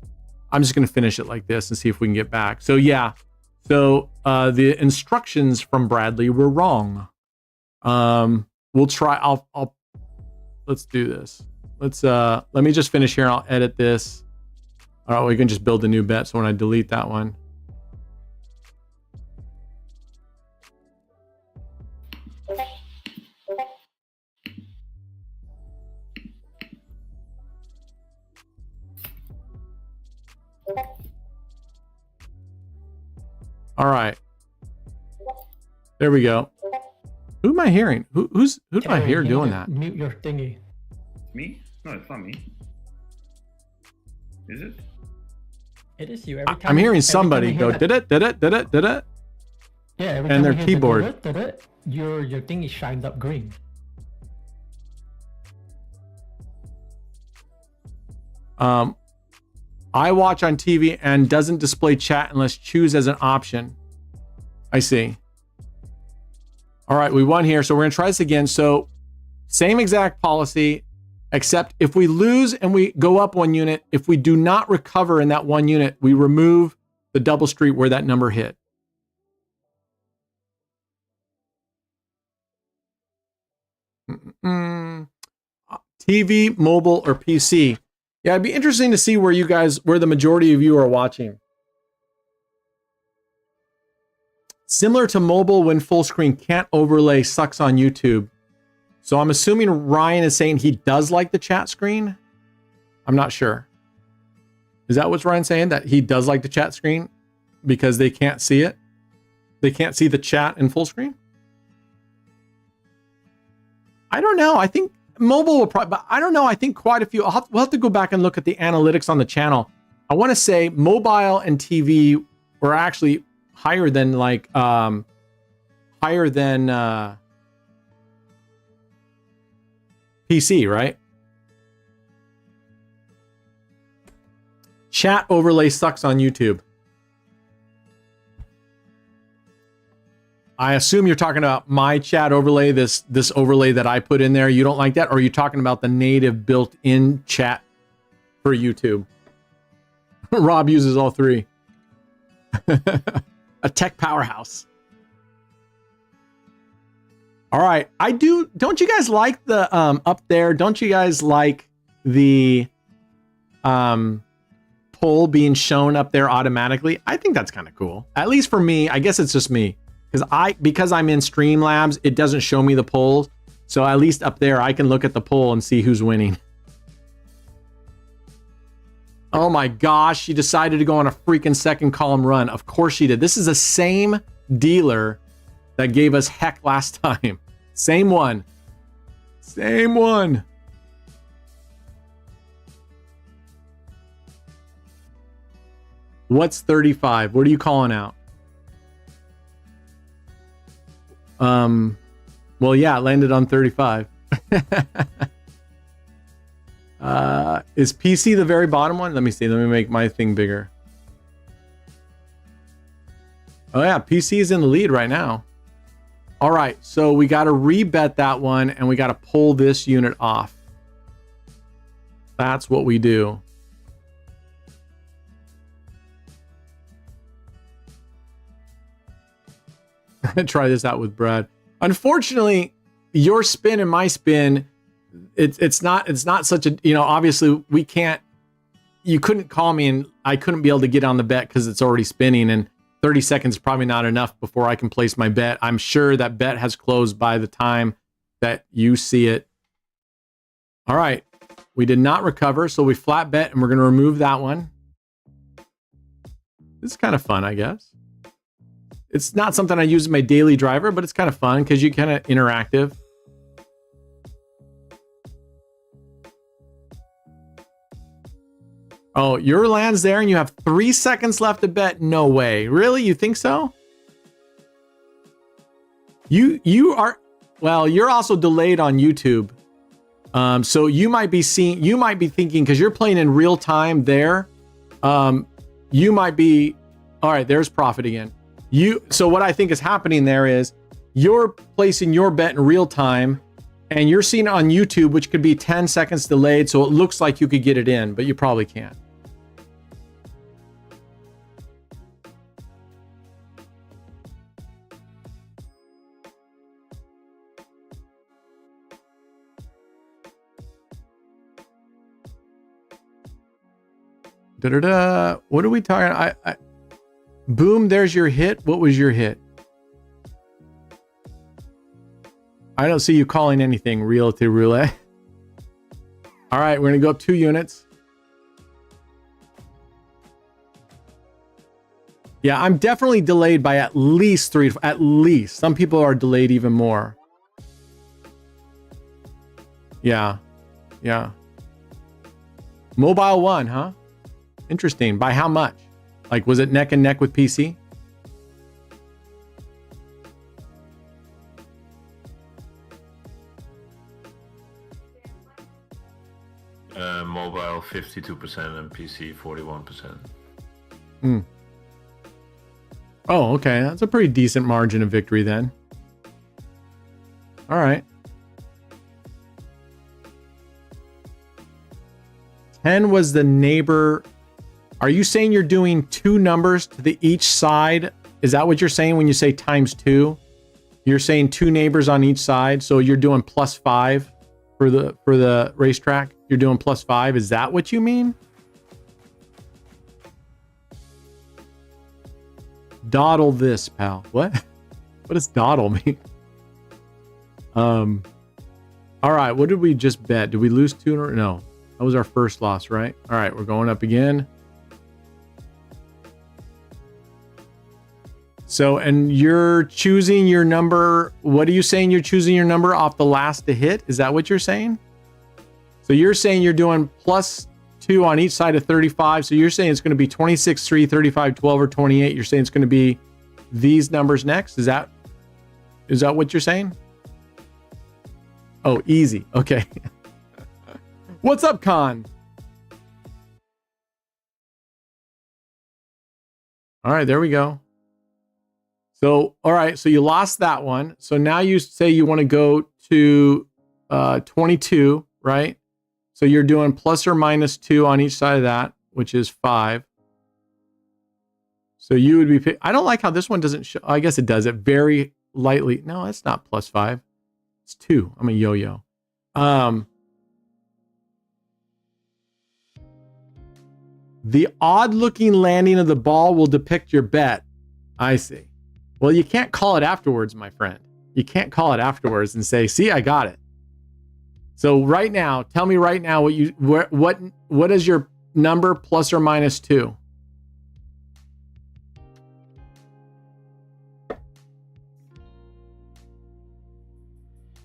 just going to finish it like this and see if we can get back. So yeah. So the instructions from Bradley were wrong. We'll try, let's do this. Let me just finish here and I'll edit this. All right, we can just build a new bet. So when I delete that one. All right. There we go. Who am I hearing? Who do I hear doing that?
Mute your thingy.
Me? No, it's not me. Is it?
It is you. Every time
I'm hearing somebody go did it.
Yeah, every time
and their
you hear the
keyboard.
Your thingy shines up green.
I watch on TV and doesn't display chat unless choose as an option. I see. All right, we won here. So we're going to try this again. So same exact policy, except if we lose and we go up 1 unit, if we do not recover in that 1 unit, we remove the double street where that number hit. TV, mobile, or PC. Yeah, it'd be interesting to see where the majority of you are watching. Similar to mobile, when full screen can't overlay, sucks on YouTube. So I'm assuming Ryan is saying he does like the chat screen. I'm not sure. Is that what Ryan's saying? That he does like the chat screen because they can't see it? They can't see the chat in full screen? I don't know. I think mobile will probably, but I don't know. I think quite a few. We'll have to go back and look at the analytics on the channel. I want to say mobile and TV were actually higher than PC, right? Chat overlay sucks on YouTube. I assume you're talking about my chat overlay, this overlay that I put in there. You don't like that? Or are you talking about the native built-in chat for YouTube? Rob uses all 3. A tech powerhouse. All right. Don't you guys like the up there? Don't you guys like the poll being shown up there automatically? I think that's kind of cool. At least for me. I guess it's just me. Because I'm in Streamlabs, it doesn't show me the polls. So at least up there, I can look at the poll and see who's winning. Oh my gosh, she decided to go on a freaking second column run. Of course she did. This is the same dealer that gave us heck last time. Same one. Same one. What's 35? What are you calling out? Well, yeah, it landed on 35. Is PC the very bottom one? Let me see. Let me make my thing bigger. Oh yeah, PC is in the lead right now. All right, so we got to rebet that one, and we got to pull this unit off. That's what we do. Try this out with Brad. Unfortunately, your spin and my spin, it's not such a, you know, obviously we can't, you couldn't call me and I couldn't be able to get on the bet because it's already spinning, and 30 seconds is probably not enough before I can place my bet. I'm sure that bet has closed by the time that you see it. All right, we did not recover, so we flat bet and we're going to remove that one. This is kind of fun, I guess. It's not something I use as my daily driver, but it's kind of fun because you kind of interactive. Oh, your land's there and you have 3 seconds left to bet? No way. Really? You think so? You are, well, you're also delayed on YouTube. So you might be thinking, because you're playing in real time there. You might be, all right, there's profit again. So what I think is happening there is you're placing your bet in real time and you're seeing it on YouTube, which could be 10 seconds delayed. So it looks like you could get it in, but you probably can't. Da-da-da. What are we talking? Boom, there's your hit. What was your hit? I don't see you calling anything realty roulette. All right, we're going to go up 2 units. Yeah, I'm definitely delayed by at least 3. At least. Some people are delayed even more. Yeah. Yeah. Mobile 1, huh? Interesting. By how much? Like, was it neck and neck with PC?
Mobile 52% and PC 41%.
Oh, okay. That's a pretty decent margin of victory then. All right. 10 was the neighbor. Are you saying you're doing 2 numbers to each side? Is that what you're saying when you say times 2? You're saying 2 neighbors on each side, so you're doing +5 for the racetrack? You're doing +5. Is that what you mean? Dawdle this, pal. What? What does dawdle mean? All right, what did we just bet? Did we lose 2 or no? That was our first loss, right? All right, we're going up again. So, and you're choosing your number. What are you saying? You're choosing your number off the last to hit? Is that what you're saying? So you're saying you're doing +2 on each side of 35. So you're saying it's going to be 26, 3, 35, 12, or 28. You're saying it's going to be these numbers next. Is that what you're saying? Oh, easy. Okay. What's up, Con? All right, there we go. So, all right, so you lost that one. So now you say you want to go to 22, right? So you're doing ±2 on each side of that, which is 5. So you would be, I don't like how this one doesn't show. I guess it does it very lightly. No, it's not +5. It's 2. I'm a yo-yo. The odd-looking landing of the ball will depict your bet. I see. Well, you can't call it afterwards, my friend. You can't call it afterwards and say, "See, I got it." So right now, tell me right now what is your number plus or minus 2?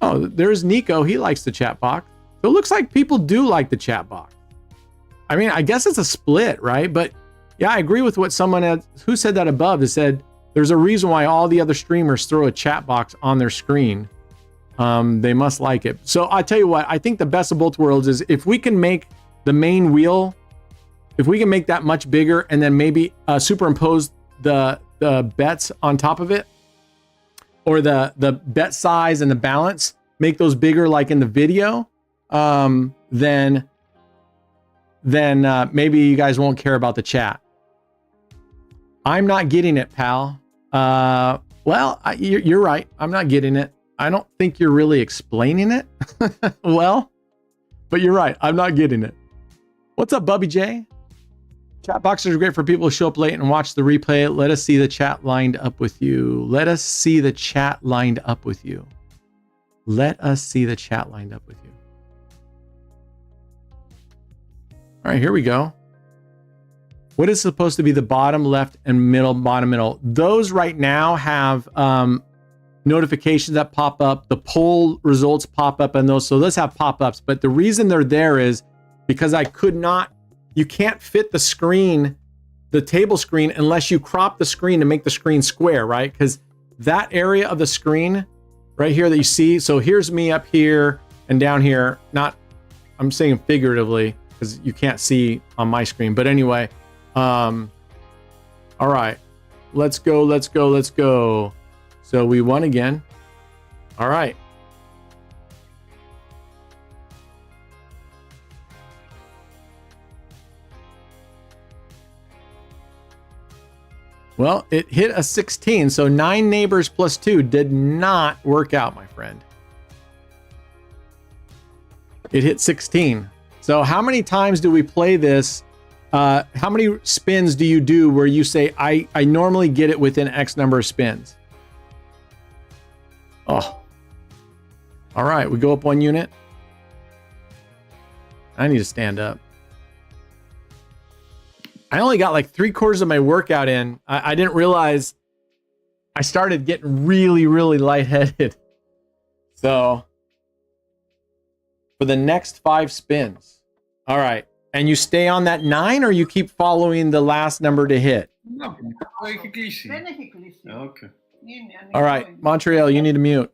Oh, there's Nico. He likes the chat box. So it looks like people do like the chat box. I mean, I guess it's a split, right? But yeah, I agree with what someone who said that above. Has said there's a reason why all the other streamers throw a chat box on their screen. They must like it. So I tell you what, I think the best of both worlds is if we can make the main wheel, if we can make that much bigger and then maybe superimpose the bets on top of it, or the bet size and the balance, make those bigger like in the video, then maybe you guys won't care about the chat. I'm not getting it, pal. Well, you're right. I'm not getting it. I don't think you're really explaining it well, but you're right. I'm not getting it. What's up, Bubby J? Chat boxes are great for people who show up late and watch the replay. Let us see the chat lined up with you. Let us see the chat lined up with you. Let us see the chat lined up with you. All right, here we go. What is supposed to be the bottom left and middle, bottom middle? Those right now have notifications that pop up. The poll results pop up and those. So those have pop-ups. But the reason they're there is because I could not, you can't fit the screen, the table screen, unless you crop the screen to make the screen square, right? Because that area of the screen right here that you see, so here's me up here and down here, not, I'm saying figuratively because you can't see on my screen. But anyway, all right, let's go, let's go, let's go. So we won again. All right. Well, it hit a 16, so 9 neighbors plus 2 did not work out, my friend. It hit 16. So how many times do we play this? How many spins do you do where you say, I normally get it within X number of spins? Oh. All right, we go up 1 unit. I need to stand up. I only got like 3/4 of my workout in. I didn't realize I started getting really, really lightheaded. So for the next 5 spins. All right. And you stay on that 9 or you keep following the last number to hit?
No, okay.
All right. Montreal, you need to mute.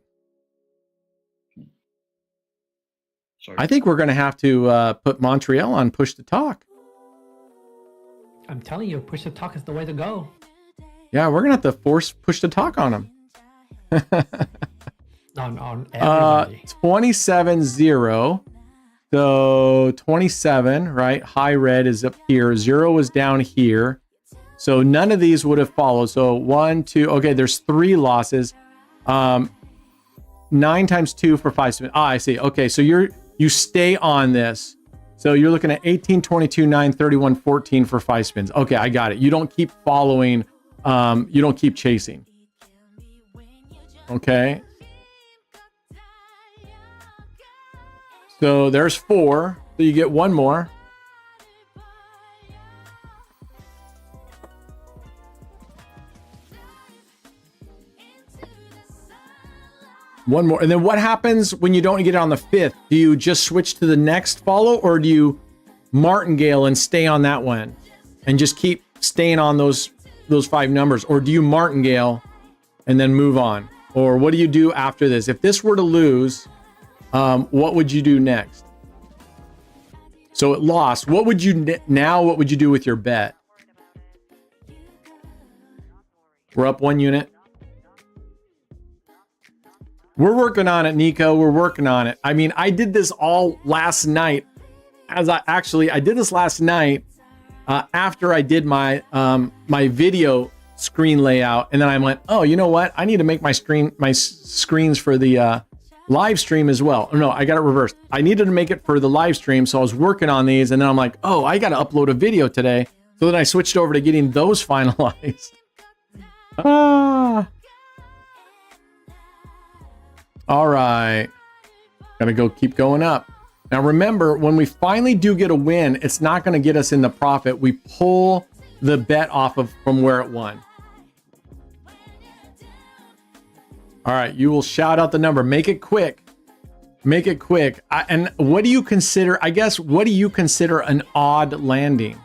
Sorry.
I think we're going to have to put Montreal on push to talk.
I'm telling you, push to talk is the way to go.
Yeah, we're going to have to force push to talk on him.
On everybody.
27-0. So 27, right? High red is up here. 0 is down here. So none of these would have followed. So 1, 2. Okay, there's 3 losses. 9 times 2 for 5 spins. I see. Okay, so you stay on this. So you're looking at 18, 22, 9, 31, 14 for 5 spins. Okay, I got it. You don't keep following. You don't keep chasing. Okay. So there's 4. So you get 1 more. One more. And then what happens when you don't get it on the 5th? Do you just switch to the next follow, or do you martingale and stay on that one and just keep staying on those 5 numbers? Or do you martingale and then move on? Or what do you do after this? If this were to lose, what would you do next? So it lost. What would you now? What would you do with your bet? We're up 1 unit. We're working on it, Nico. We're working on it. I mean, I did this all last night. I did this last night after I did my my video screen layout, and then I went, oh, you know what? I need to make my screens for the live stream as well. Oh, no, I got it reversed. I needed to make it for the live stream, so I was working on these, and then I'm like, oh, I got to upload a video today. So then I switched over to getting those finalized. All right. Gotta keep going up. Now remember, when we finally do get a win, it's not going to get us in the profit. We pull the bet off of from where it won. All right, you will shout out the number. Make it quick. Make it quick. And what do you consider, I guess, what do you consider an odd landing?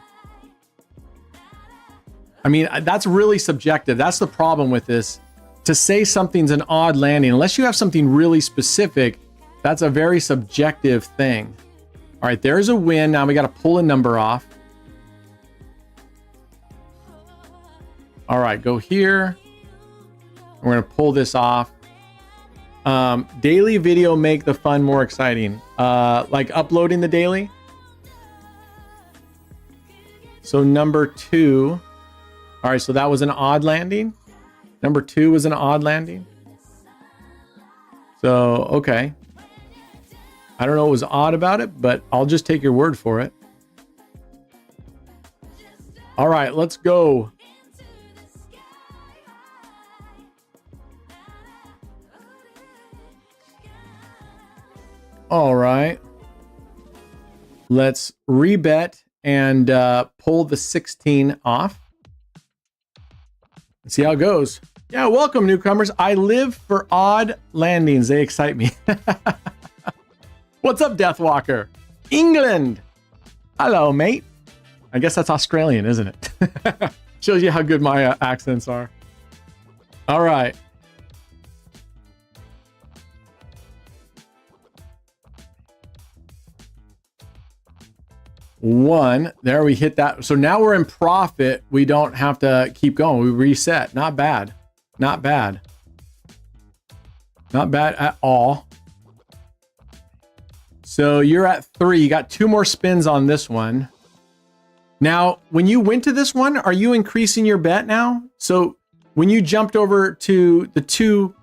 I mean, that's really subjective. That's the problem with this. To say something's an odd landing, unless you have something really specific, that's a very subjective thing. All right, there's a win. Now we got to pull a number off. All right, go here. We're going to pull this off. Daily video make the fun more exciting. Like uploading the daily. So number 2. All right, so that was an odd landing. Number 2 was an odd landing. So, okay. I don't know what was odd about it, but I'll just take your word for it. All right, let's go. All right. Let's rebet and pull the 16 off. Let's see how it goes. Yeah, welcome newcomers. I live for odd landings. They excite me. What's up, Deathwalker? England. Hello, mate. I guess that's Australian, isn't it? Shows you how good my accents are. All right. One. There we hit that. So now we're in profit. We don't have to keep going. We reset. Not bad. Not bad. Not bad at all. So you're at 3. You got 2 more spins on this one. Now, when you went to this one, are you increasing your bet now? So when you jumped over to the 2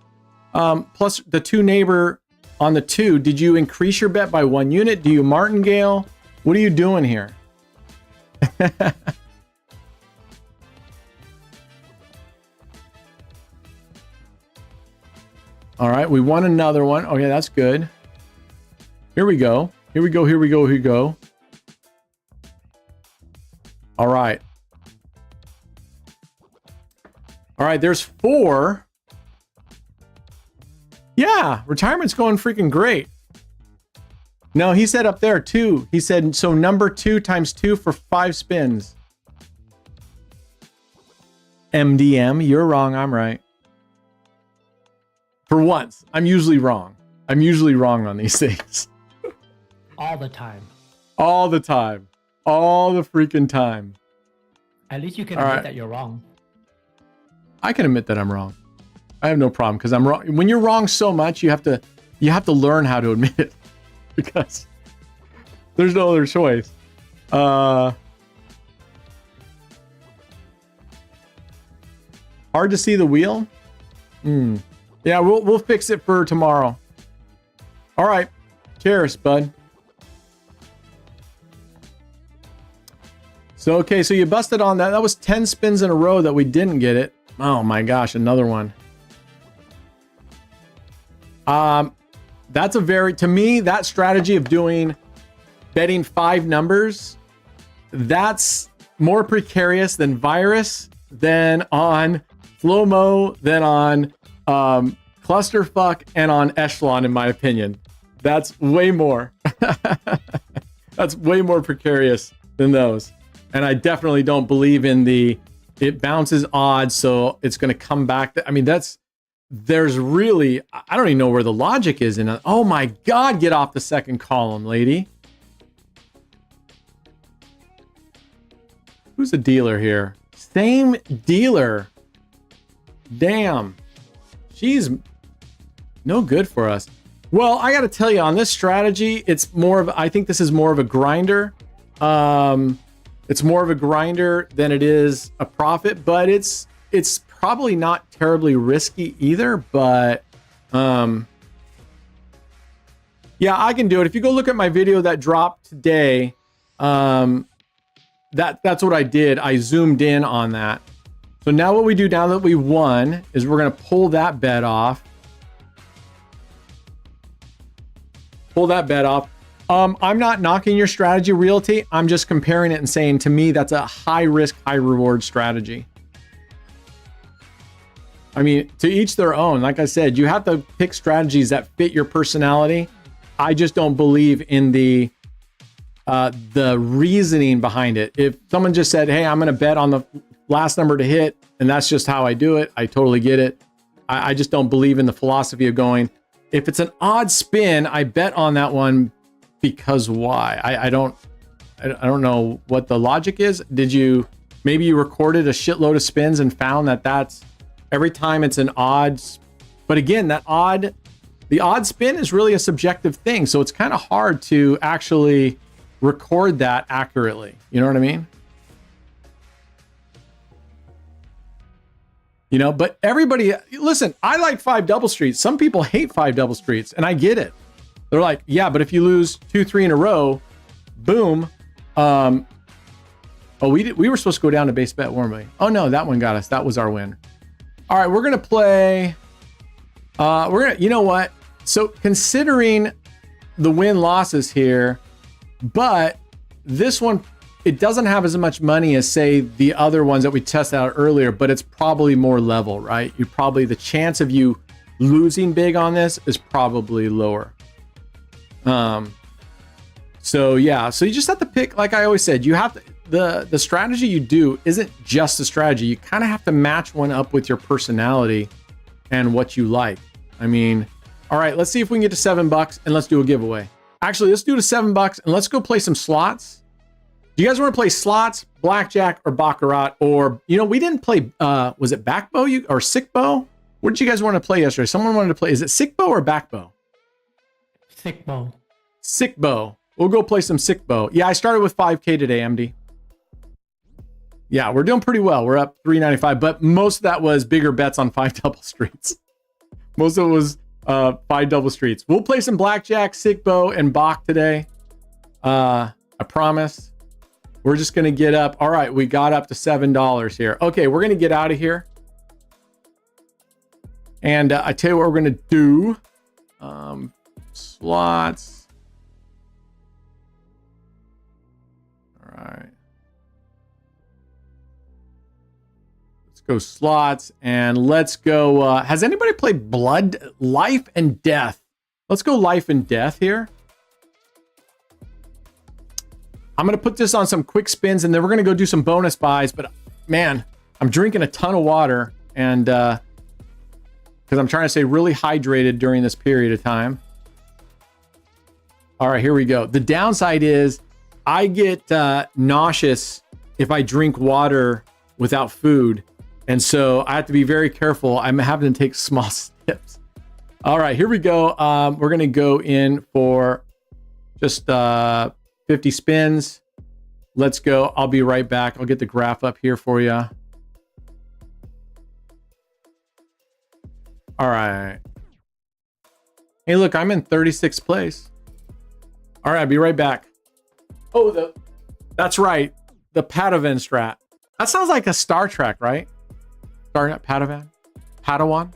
plus the 2 neighbor on the 2, did you increase your bet by 1 unit? Do you martingale? What are you doing here? All right, we won another one. Okay, that's good. Here we go. Here we go. Here we go. Here we go. All right. All right, there's 4. Yeah, retirement's going freaking great. No, he said up there 2. He said, so number 2 times 2 for 5 spins. MDM, you're wrong. I'm right. For once, I'm usually wrong. I'm usually wrong on these things.
All the time.
All the time. All the freaking time.
At least you can
All
admit
right.
that you're wrong.
I can admit that I'm wrong. I have no problem because I'm wrong. When you're wrong so much, you have to learn how to admit it because there's no other choice. Hard to see the wheel. Yeah, we'll fix it for tomorrow. All right. Cheers, bud. So, okay, so you busted on that. That was 10 spins in a row that we didn't get it. Oh my gosh, another one. That's a very, to me, that strategy of betting 5 numbers, that's more precarious than Virus, than on Flomo, than on Clusterfuck, and on Echelon, in my opinion. That's way more. That's way more precarious than those. And I definitely don't believe in it bounces odds, so it's going to come back. I mean, there's really, I don't even know where the logic is in it. Oh my God, get off the second column, lady. Who's the dealer here? Same dealer. Damn. She's no good for us. Well, I got to tell you, on this strategy, I think this is more of a grinder. It's more of a grinder than it is a profit, but it's probably not terribly risky either. But yeah, I can do it. If you go look at my video that dropped today, that's what I did. I zoomed in on that. So now what we do now that we won is we're going to pull that bet off. Pull that bet off. I'm not knocking your strategy, Realty. I'm just comparing it and saying, to me, that's a high risk, high reward strategy. I mean, to each their own. Like I said, you have to pick strategies that fit your personality. I just don't believe in the reasoning behind it. If someone just said, hey, I'm going to bet on the last number to hit, and that's just how I do it, I totally get it. I just don't believe in the philosophy of going, if it's an odd spin, I bet on that one because why? I don't know what the logic is. Maybe you recorded a shitload of spins and found that that's every time it's an odd, but again, the odd spin is really a subjective thing. So it's kind of hard to actually record that accurately. You know what I mean? You know, but everybody, listen, I like 5 double streets. Some people hate 5 double streets, and I get it. They're like, yeah, but if you lose 2, 3 in a row, boom. We were supposed to go down to base bet, weren't we? Oh no, that one got us. That was our win. All right, we're gonna play. You know what? So considering the win losses here, but this one, it doesn't have as much money as say the other ones that we tested out earlier, but it's probably more level, right? The chance of you losing big on this is probably lower. So yeah, so you just have to pick, like I always said, you have to, the strategy you do isn't just a strategy. You kind of have to match one up with your personality and what you like. I mean, all right, let's see if we can get to $7 and let's do a giveaway. Actually, let's do it to $7 and let's go play some slots. Do you guys want to play slots, blackjack, or baccarat? Or, you know, we didn't play, was it back bow or sick bow? What did you guys want to play yesterday? Someone wanted to play, is it sick bow or back bow?
Sick bow.
Sick bow. We'll go play some sick bow. Yeah, I started with 5K today, MD. Yeah, we're doing pretty well. We're up 395, but most of that was bigger bets on 5 double streets. Most of it was 5 double streets. We'll play some blackjack, sick bow, and Bach today. I promise. We're just going to get up. All right, we got up to $7 here. Okay, we're going to get out of here. And I tell you what we're going to do. Slots. All right. Let's go slots and let's go. Has anybody played Life and Death? Let's go Life and Death here. I'm going to put this on some quick spins and then we're going to go do some bonus buys. But man, I'm drinking a ton of water and because I'm trying to stay really hydrated during this period of time. All right, here we go. The downside is I get nauseous if I drink water without food. And so I have to be very careful. I'm having to take small sips. All right, here we go. We're going to go in for just 50 spins. Let's go. I'll be right back. I'll get the graph up here for you. All right. Hey, look, I'm in 36th place. All right, I'll be right back. Oh, that's right. The Padawan strat. That sounds like a Star Trek, right? Padawan? Padawan?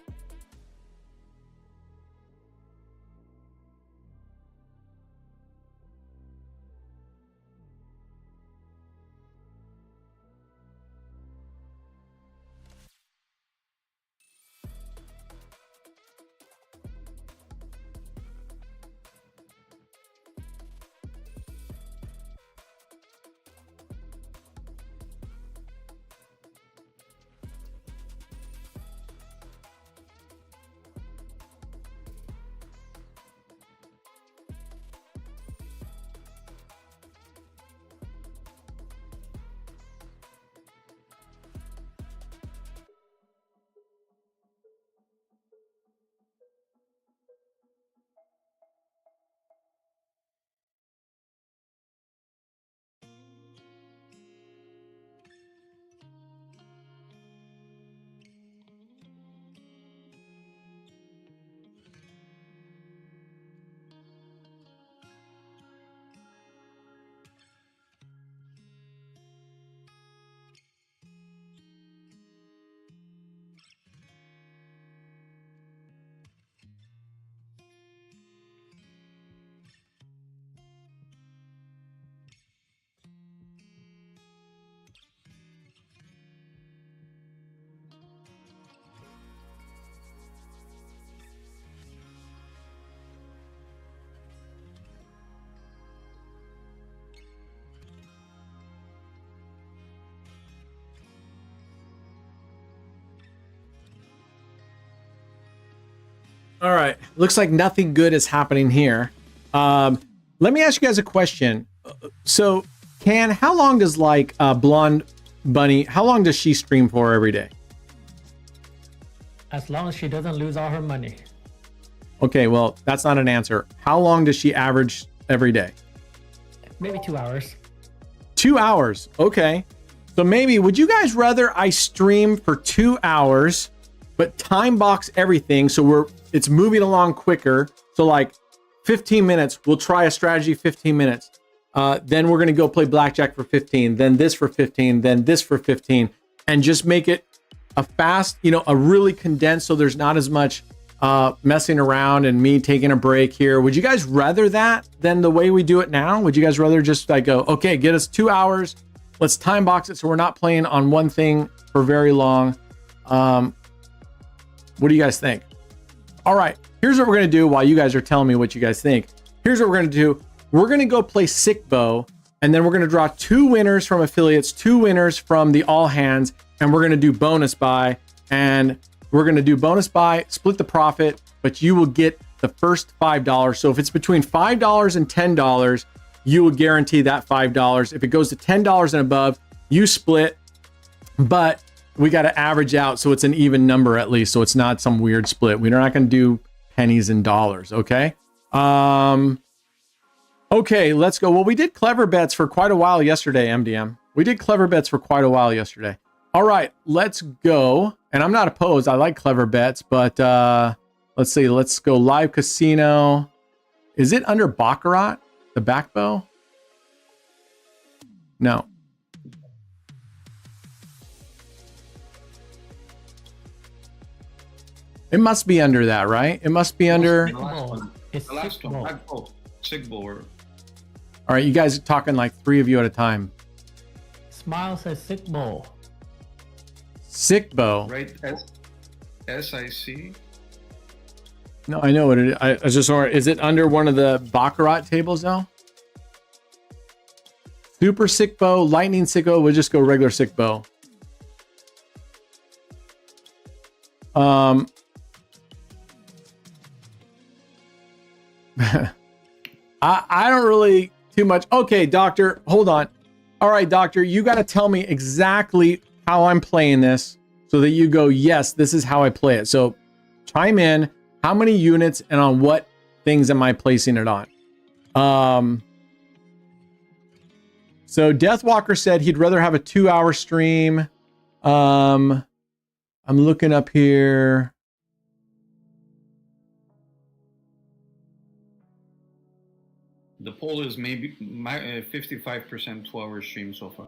All right. Looks like nothing good is happening here. Let me ask you guys a question. So, how long does like Blonde Bunny, how long does she stream for every day?
As long as she doesn't lose all her money.
Okay, well, that's not an answer. How long does she average every day?
Maybe 2 hours.
2 hours. Okay. So maybe, would you guys rather I stream for 2 hours, but time box everything so it's moving along quicker? So like 15 minutes, we'll try a strategy 15 minutes. Then we're going to go play Blackjack for 15, then this for 15, then this for 15, and just make it a fast, a really condensed so there's not as much messing around and me taking a break here. Would you guys rather that than the way we do it now? Would you guys rather just like go, okay, get us 2 hours, let's time box it so we're not playing on one thing for very long? What do you guys think? All right, here's what we're going to do while you guys are telling me what you guys think. Here's what we're going to do. We're going to go play Sick Bow, and then we're going to draw 2 winners from affiliates, 2 winners from the all hands, and we're going to do bonus buy. And we're going to do bonus buy, split the profit, but you will get the first $5. So if it's between $5 and $10, you will guarantee that $5. If it goes to $10 and above, you split, but we got to average out so it's an even number at least, so it's not some weird split. We're not going to do pennies and dollars, okay? Okay, let's go. Well, we did clever bets for quite a while yesterday, MDM. We did clever bets for quite a while yesterday. All right, let's go. And I'm not opposed. I like clever bets, but let's see. Let's go live casino. Is it under Baccarat, the back bow? No. It must be under that, right? It must be under.
The last one.
It's
The last
Sick
one.
Bow.
Black Bolt. Sick Bowl.
All right, you guys are talking like 3 of you at a time.
Smile says Sick Bowl.
Sick bow.
Right? SIC.
No, I know what it is. I was just wondering, is it under one of the Baccarat tables though? Super Sick Bow, Lightning Sick Bow. We'll just go regular Sick Bow. I don't really too much. Okay, doctor, hold on. All right, doctor, you got to tell me exactly how I'm playing this so that you go, yes, this is how I play it. So chime in. How many units and on what things am I placing it on? So Deathwalker said he'd rather have a 2-hour stream. I'm looking up here.
The poll is maybe 55% 2-hour stream so far.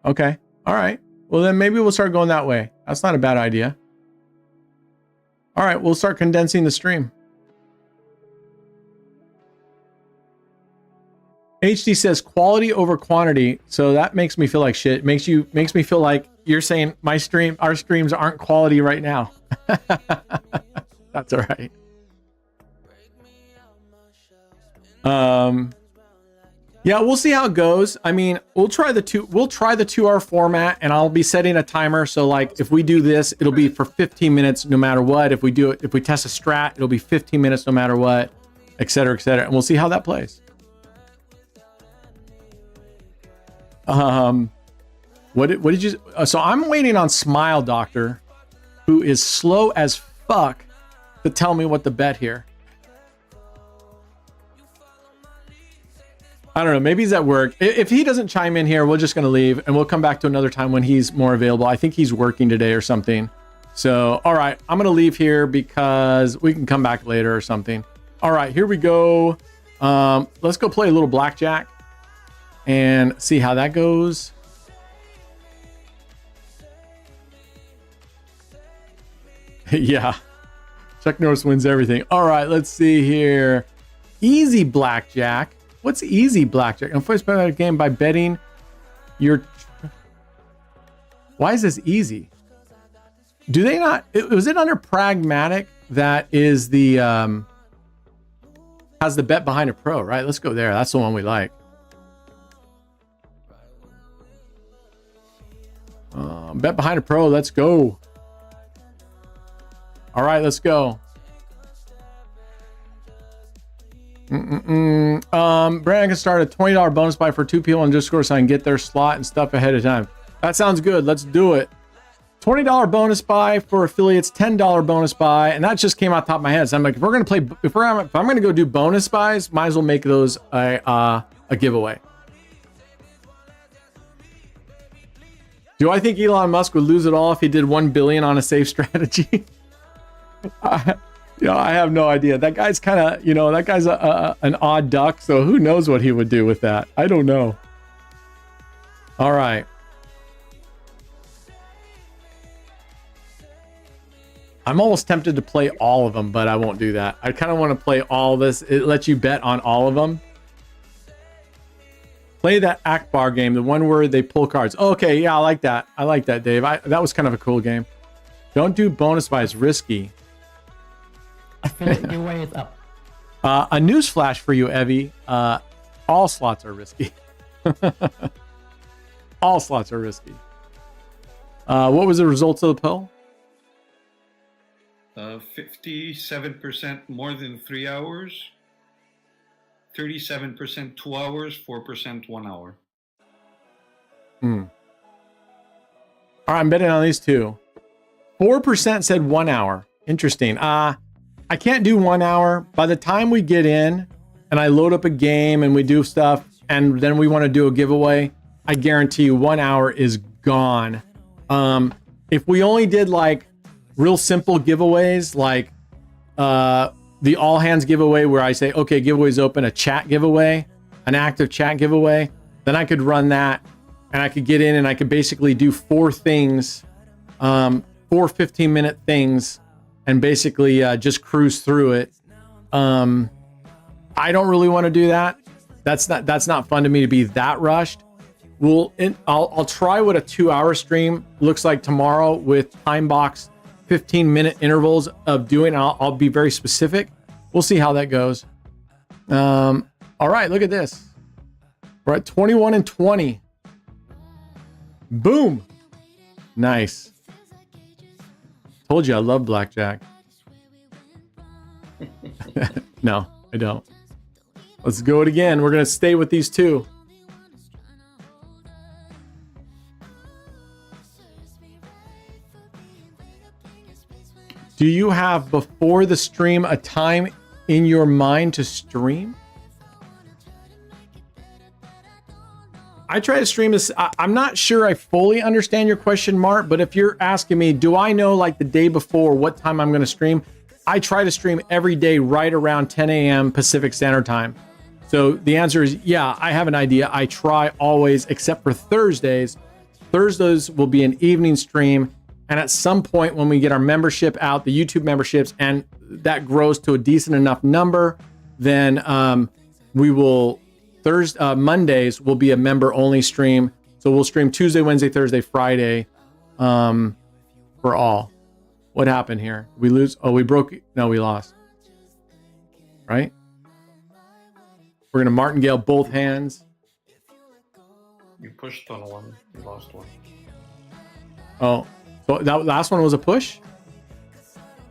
Okay. All right. Well, then maybe we'll start going that way. That's not a bad idea. All right. We'll start condensing the stream. HD says quality over quantity. So that makes me feel like shit. Makes me feel like you're saying our streams aren't quality right now. That's all right. Yeah, we'll see how it goes. I mean, we'll try the 2-hour format, and I'll be setting a timer. So like if we do this, it'll be for 15 minutes no matter what. If we test a strat, it'll be 15 minutes no matter what, et cetera, and we'll see how that plays. What did you so I'm waiting on Smile Doctor, who is slow as fuck, to tell me what the bet here. I don't know. Maybe he's at work. If he doesn't chime in here, we're just going to leave and we'll come back to another time when he's more available. I think he's working today or something. So, all right, I'm going to leave here because we can come back later or something. All right, here we go. Let's go play a little Blackjack and see how that goes. Yeah. Chuck Norris wins everything. All right, let's see here. Easy Blackjack. What's easy Blackjack? And first bet a game by betting your. Why is this easy? Do they not? Was it under pragmatic that is the has the bet behind a pro, right? Let's go there. That's the one we like. Bet behind a pro. Let's go. All right, let's go. Brandon can start a $20 bonus buy for 2 people on Discord so I can get their slot and stuff ahead of time. That sounds good. Let's do it. $20 bonus buy for affiliates, $10 bonus buy, and that just came out top of my head. So I'm like, if I'm gonna go do bonus buys, might as well make those a giveaway. Do I think Elon Musk would lose it all if he did 1 billion on a safe strategy? I have no idea. That guy's kind of, that guy's an odd duck. So who knows what he would do with that? I don't know. All right. I'm almost tempted to play all of them, but I won't do that. I kind of want to play all this. It lets you bet on all of them. Play that Akbar game, the one where they pull cards. Okay, yeah, I like that. I like that, Dave. That was kind of a cool game. Don't do bonus buys, risky.
Affiliate giveaway is up.
A news flash for you, Evie. All slots are risky. All slots are risky. What was the results of the poll?
57% more than 3 hours, 37% 2 hours, 4% 1 hour.
All right, I'm betting on these two. 4% said 1 hour. Interesting. I can't do 1 hour. By the time we get in and I load up a game and we do stuff and then we want to do a giveaway, I guarantee you 1 hour is gone. If we only did like real simple giveaways, like the all hands giveaway where I say, okay, giveaway's open, a chat giveaway, an active chat giveaway, then I could run that and I could get in and I could basically do 4 things, 4 15-minute things, and basically just cruise through it. I don't really want to do that. That's not fun to me to be that rushed. I'll try what a 2-hour stream looks like tomorrow with time box 15-minute intervals of doing. I'll be very specific. We'll see how that goes. All right, look at this. We're at 21 and 20. Boom. Nice. Told you I love Blackjack. No, I don't. Let's go it again. We're going to stay with these two. Do you have before the stream a time in your mind to stream? I try to stream this. I'm not sure I fully understand your question, Mark, but if you're asking me, do I know like the day before what time I'm going to stream? I try to stream every day right around 10 a.m. Pacific Standard Time. So the answer is, yeah, I have an idea. I try always, except for Thursdays. Thursdays will be an evening stream. And at some point when we get our membership out, the YouTube memberships, and that grows to a decent enough number, then we will, Mondays will be a member only stream. So we'll stream Tuesday, Wednesday, Thursday, Friday for all. What happened here? We lose? Oh, we broke. No, we lost. Right? We're going to martingale both hands.
You pushed on one, you lost one.
Oh. So that last one was a push?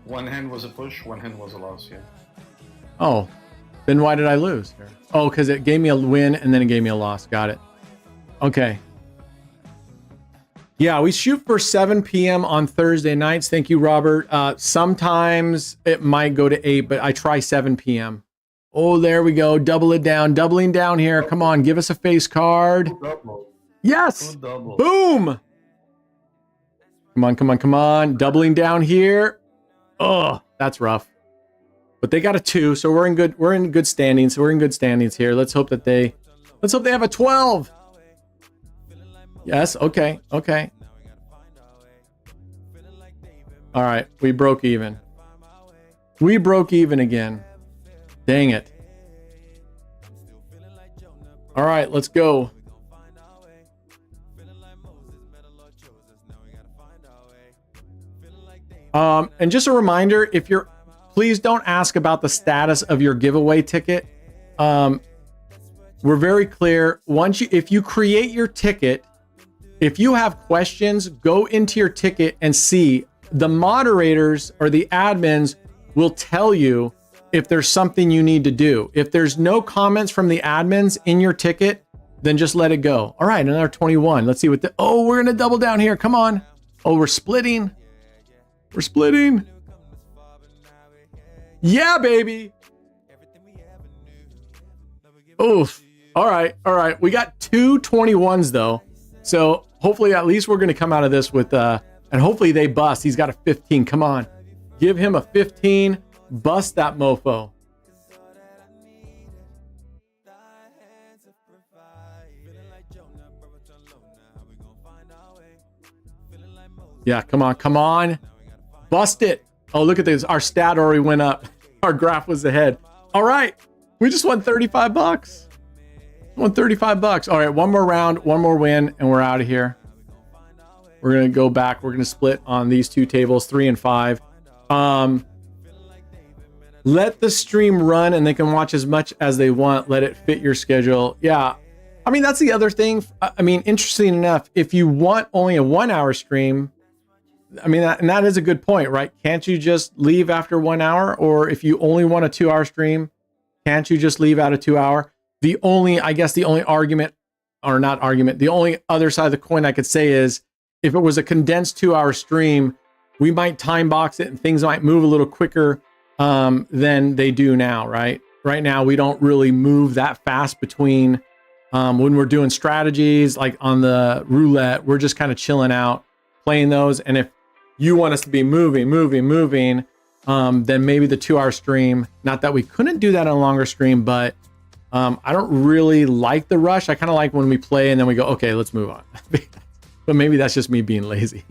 One hand was a push, one hand was a loss, yeah.
Oh, then why did I lose here? Oh, because it gave me a win and then it gave me a loss. Got it. Okay. Yeah, we shoot for 7 p.m. on Thursday nights. Thank you, Robert. Sometimes it might go to 8, but I try 7 p.m. Oh, there we go. Double it down. Doubling down here. Come on, give us a face card. Yes! Boom! Come on, come on, come on. Doubling down here. Oh, that's rough. But they got a 2, so we're in good standings. We're in good standings here. Let's hope they have a 12. Yes, okay, okay. All right, we broke even. We broke even again. Dang it. All right, let's go. And just a reminder, please don't ask about the status of your giveaway ticket. We're very clear. If you create your ticket, if you have questions, go into your ticket and see. The moderators or the admins will tell you if there's something you need to do. If there's no comments from the admins in your ticket, then just let it go. All right, another 21. Let's see what the, oh, we're gonna double down here. Come on. Oh, we're splitting. We're splitting. Yeah, baby. Oof. All right. All right. We got 2 21s though. So hopefully at least we're going to come out of this with, and hopefully they bust. He's got a 15. Come on. Give him a 15. Bust that mofo. Yeah, come on, come on. Bust it. Oh, look at this. Our stat already went up. Our graph was ahead. All right. We just won 35 bucks. Won 35 bucks. All right, one more round, one more win, and we're out of here. We're going to go back. We're going to split on these 2 tables, 3 and 5. Let the stream run and they can watch as much as they want. Let it fit your schedule. Yeah. I mean, that's the other thing. I mean, interesting enough, if you want only a 1 hour stream, I mean, that is a good point, right? Can't you just leave after 1 hour? Or if you only want a 2 hour stream, can't you just leave out a 2 hour? I guess the only argument, or not argument, the only other side of the coin I could say is if it was a condensed 2 hour stream, we might time box it and things might move a little quicker than they do now, right? Right now, we don't really move that fast between when we're doing strategies, like on the roulette, we're just kind of chilling out, playing those. And if you want us to be moving, then maybe the 2 hour stream, not that we couldn't do that on a longer stream, but I don't really like the rush. I kind of like when we play and then we go, okay, let's move on. But maybe that's just me being lazy.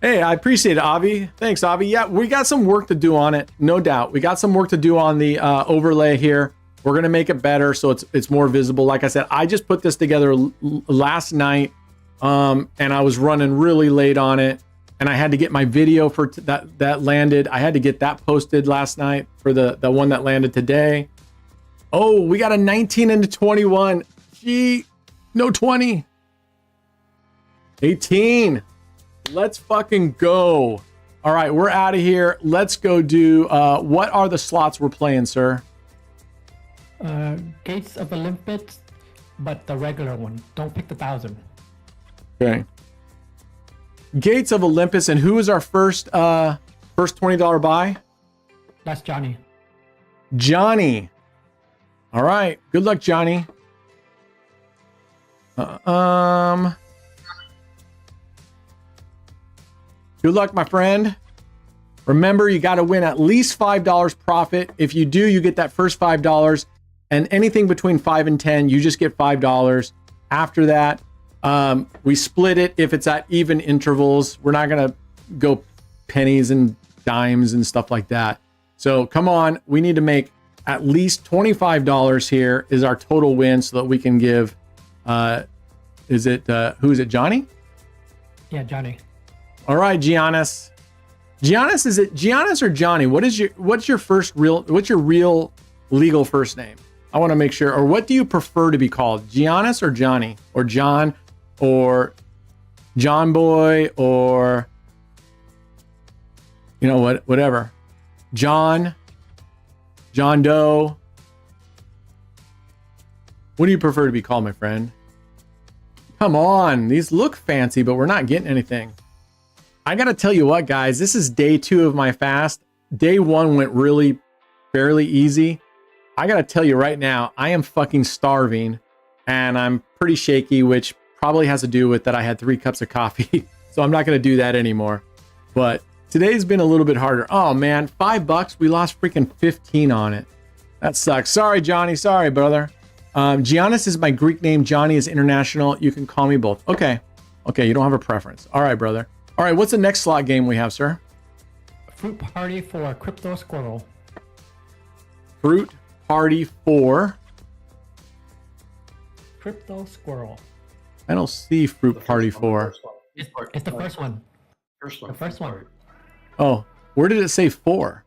Hey, I appreciate it, Avi. Thanks, Avi. Yeah, we got some work to do on it, no doubt. We got some work to do on the overlay here. We're gonna make it better so it's more visible. Like I said, I just put this together last night, and I was running really late on it, and I had to get my video for that landed. I had to get that posted last night for the one that landed today. Oh, we got a 19 into 21. Gee, no 20. 18. Let's fucking go. All right, we're out of here. Let's go do, what are the slots we're playing, sir?
Gates of Olympus, but the regular one. Don't pick the 1,000.
Okay. Gates of Olympus, and who is our first $20 buy?
That's Johnny.
Johnny. All right. Good luck, Johnny. Good luck, my friend. Remember, you got to win at least $5 profit. If you do, you get that first $5, and anything between 5 and 10, you just get $5. After that, we split it if it's at even intervals. We're not going to go pennies and dimes and stuff like that. So come on, we need to make at least $25 here is our total win so that we can give, who is it, Johnny?
Yeah, Johnny.
All right, Giannis. Giannis, is it Giannis or Johnny? What's your real legal first name? I want to make sure. Or what do you prefer to be called? Giannis or Johnny? Or John? Or John Boy? Or, you know what? Whatever. John Doe. What do you prefer to be called, my friend? Come on. These look fancy, but we're not getting anything. I got to tell you what, guys, this is day 2 of my fast. Day 1 went really fairly easy. I got to tell you right now, I am fucking starving and I'm pretty shaky, which probably has to do with that I had 3 cups of coffee. So I'm not going to do that anymore. But today's been a little bit harder. Oh man, $5. We lost freaking 15 on it. That sucks. Sorry, Johnny. Sorry, brother. Giannis is my Greek name. Johnny is international. You can call me both. Okay. Okay. You don't have a preference. All right, brother. All right, what's the next slot game we have, sir?
Fruit Party for Crypto Squirrel.
Fruit Party for
Crypto Squirrel.
I don't see Fruit Party for.
It's the first one.
First one.
The first one.
Oh, where did it say for?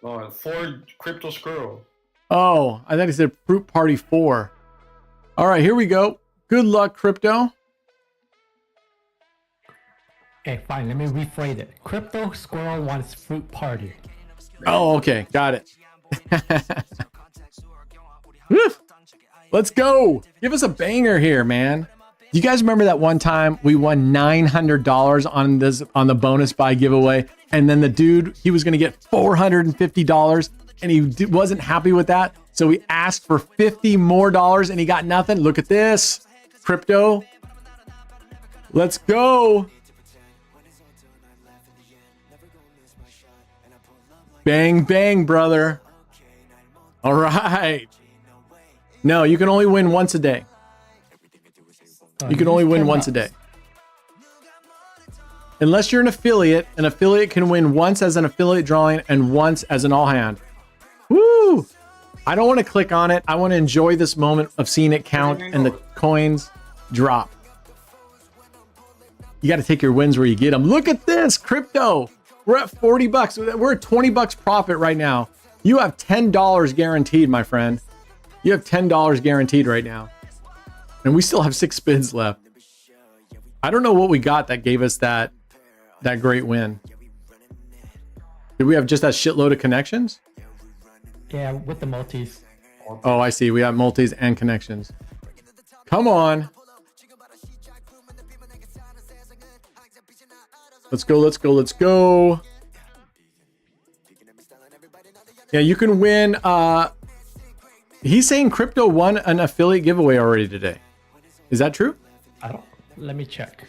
Oh, for Crypto Squirrel.
Oh, I thought he said Fruit Party 4. All right, here we go. Good luck, Crypto.
Okay, fine. Let me rephrase it. Crypto Squirrel wants fruit party.
Oh, okay. Got it. Woo. Let's go. Give us a banger here, man. Do you guys remember that one time we won $900 on the bonus buy giveaway? And then the dude, he was going to get $450 and he wasn't happy with that. So we asked for $50 more and he got nothing. Look at this. Crypto. Let's go. Bang, bang, brother. All right. No, you can only win once a day. You can only win once a day. Unless you're an affiliate can win once as an affiliate drawing and once as an all hand. Woo! I don't want to click on it. I want to enjoy this moment of seeing it count and the coins drop. You got to take your wins where you get them. Look at this, crypto. We're at 40 bucks. We're at 20 bucks profit right now. You have $10 guaranteed, my friend. You have $10 guaranteed right now. And we still have 6 spins left. I don't know what we got that gave us that great win. Did we have just that shitload of connections?
Yeah, with the multis.
Oh, I see. We have multis and connections. Come on. Let's go, let's go, let's go. Yeah, you can win. He's saying crypto won an affiliate giveaway already today. Is that true?
I don't. Let me check.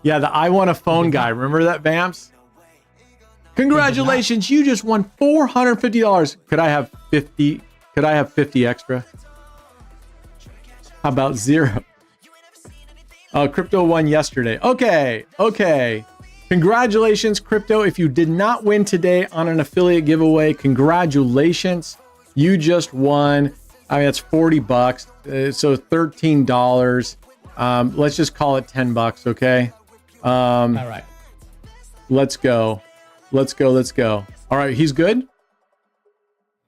Yeah, the I want a phone guy. Remember that, Vamps? Congratulations, you just won $450. Could I have 50? Could I have 50 extra? How about 0? Crypto won yesterday. Okay. Congratulations, Crypto. If you did not win today on an affiliate giveaway, congratulations. You just won. I mean, that's 40 bucks. So $13. Let's just call it 10 bucks, okay?
All right.
Let's go. Let's go. All right, he's good?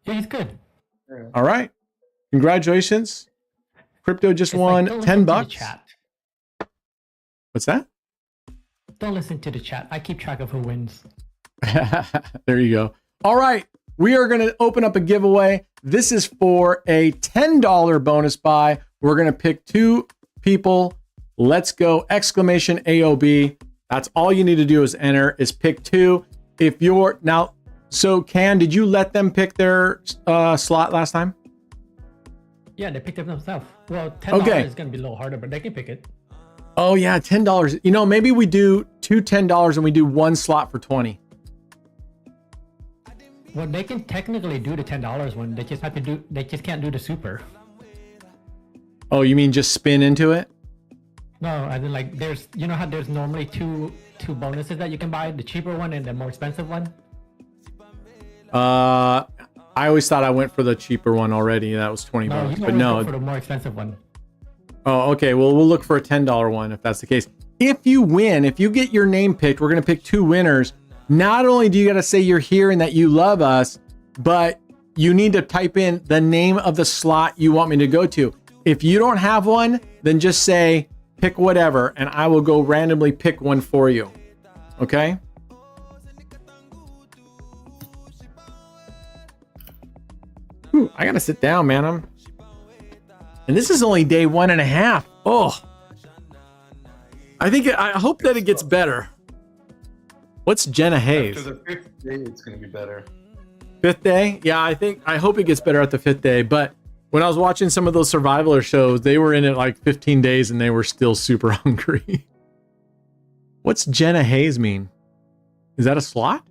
Yeah, he's good.
All right. Congratulations. Crypto just won
like,
10 bucks.
Chat.
What's that?
Don't listen to the chat. I keep track of who wins.
There you go. All right. We are going to open up a giveaway. This is for a $10 bonus buy. We're going to pick 2 people. Let's go! Exclamation AOB. That's all you need to do is enter, is pick 2. If you're now, so Can, did you let them pick their slot last time?
Yeah, they picked it themselves. Well, $10 is going to be a little harder, but they can pick it.
Oh yeah, $10. You know, maybe we do 2 $10 and we do 1 slot for 20.
Well, they can technically do the $10 one. They just have to do. They just can't do the super.
Oh, you mean just spin into it?
No, I mean like there's. You know how there's normally two bonuses that you can buy, the cheaper one and the more expensive one.
I always thought I went for the cheaper one already. That was 20 bucks,
You
but no.
go for the more expensive one.
Oh, okay. Well, we'll look for a $10 one if that's the case. If you win, if you get your name picked, we're going to pick 2 winners. Not only do you got to say you're here and that you love us, but you need to type in the name of the slot you want me to go to. If you don't have one, then just say pick whatever and I will go randomly pick one for you. Okay? Ooh, I got to sit down, man. And this is only day 1.5. Oh, I hope that it gets better. What's Jenna Hayes?
After the 5th day, it's going to be better.
5th day? Yeah, I hope it gets better at the 5th day. But when I was watching some of those survivaler shows, they were in it like 15 days and they were still super hungry. What's Jenna Hayes mean? Is that a slot?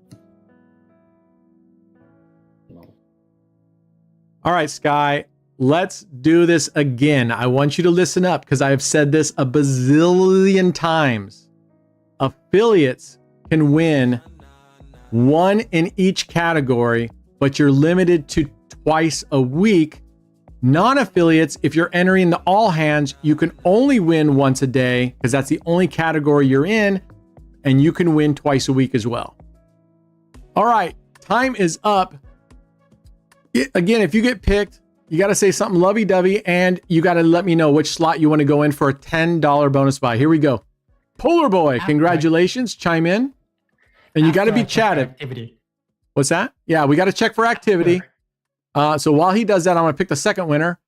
No.
All right, Sky. Let's do this again. I want you to listen up because I have said this a bazillion times. Affiliates can win 1 in each category, but you're limited to twice a week. Non-affiliates, if you're entering the all hands, you can only win once a day because that's the only category you're in, and you can win twice a week as well. All right, time is up. Again, if you get picked, You got to say something lovey-dovey, and you got to let me know which slot you want to go in for a $10 bonus buy. Here we go. Polar Boy, congratulations. Chime in. And you got to be chatted.
Activity.
What's that? Yeah, we got to check for activity. So while he does that, I'm going to pick the second winner.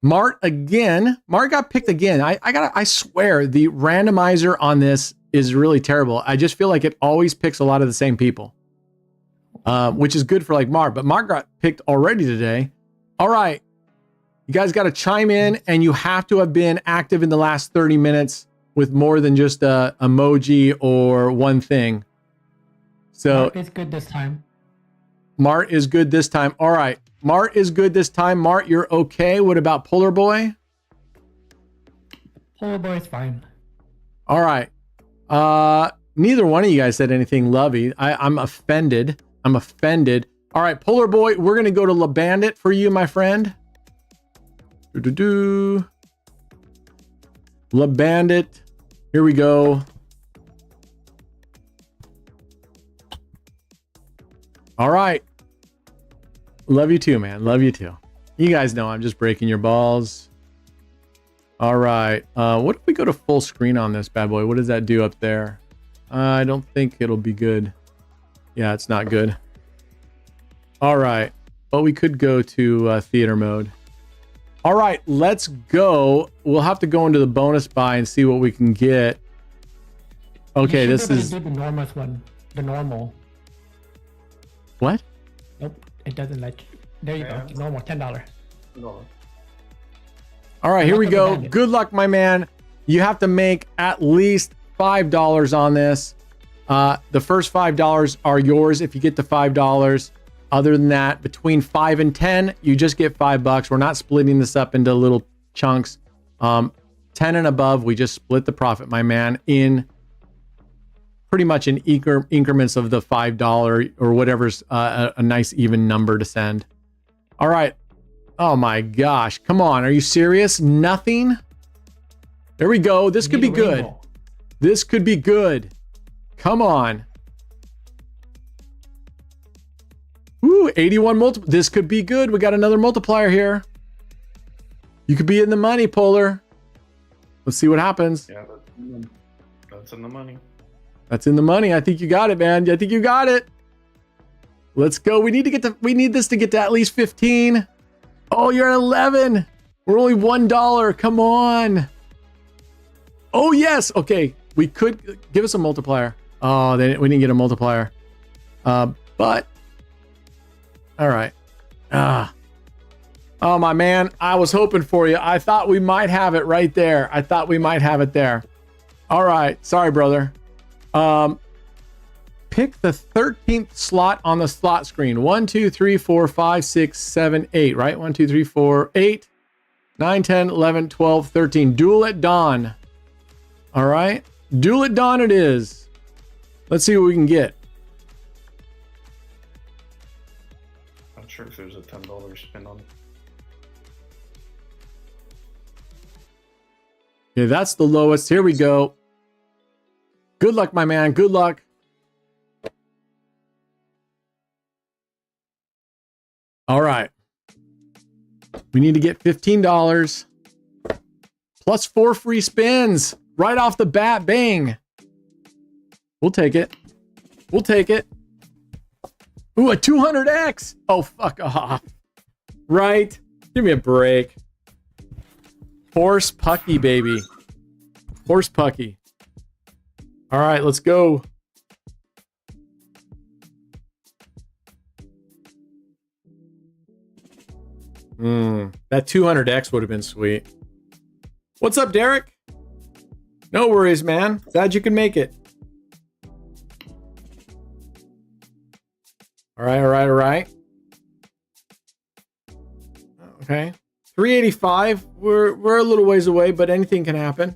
Mart again. Mart got picked again. I swear the randomizer on this is really terrible. I just feel like it always picks a lot of the same people. Which is good for like Mart, but Mart got picked already today. All right. You guys got to chime in, and you have to have been active in the last 30 minutes with more than just a emoji or one thing. So
Mart is good this time.
Mart is good this time. All right. Mart is good this time. Mart, you're okay. What about Polar Boy?
Polar Boy is fine.
All right. Neither one of you guys said anything lovey. I'm offended. I'm offended. All right, Polar Boy, we're going to go to La Bandit for you, my friend. La Bandit. Here we go. All right. Love you too, man. Love you too. You guys know I'm just breaking your balls. All right. What if we go to full screen on this bad boy? What does that do up there? I don't think it'll be good. Yeah, it's not good. All right. But we could go to theater mode. All right, let's go. We'll have to go into the bonus buy and see what we can get. Okay, this is
do the normal one. The normal.
What?
Nope, it doesn't let you. There you go. Normal, $10.
No.
All right, here we go. Good luck, my man. You have to make at least $5 on this. The first $5 are yours if you get to $5. Other than that, between 5 and 10, you just get $5. We're not splitting this up into little chunks. 10 and above, we just split the profit, my man, in pretty much in increments of the $5 or whatever's a nice even number to send. All right. Oh my gosh. Come on. Are you serious? Nothing? There we go. This could be good. This could be good. Come on. Ooh, 81 multiple. This could be good. We got another multiplier here. You could be in the money, Polar. Let's see what happens.
Yeah, that's in the money.
That's in the money. I think you got it, man. I think you got it. Let's go. We need this to get to at least 15. Oh, you're at 11. We're only $1. Come on. Oh, yes. Okay. We could give us a multiplier. Oh, we didn't get a multiplier. But all right. Oh, my man. I was hoping for you. I thought we might have it right there. I thought we might have it there. All right. Sorry, brother. Pick the 13th slot on the slot screen. 1, 2, 3, 4, 5, 6, 7, 8, right? 1, 2, 3, 4, 8, 9, 10, 11, 12, 13. Duel at dawn. All right. Duel at dawn it is. Let's see what we can get.
Not sure if there's a $10 spin on.
Yeah, that's the lowest. Here we go. Good luck, my man. Good luck. All right. We need to get $15 plus 4 free spins right off the bat. Bang. We'll take it. We'll take it. Ooh, a 200X. Oh, fuck off. Right. Give me a break. Horse Pucky, baby. Horse Pucky. All right, let's go. That 200X would have been sweet. What's up, Derek? No worries, man. Glad you can make it. All right, all right, all right. Okay. 385. We're a little ways away, but anything can happen.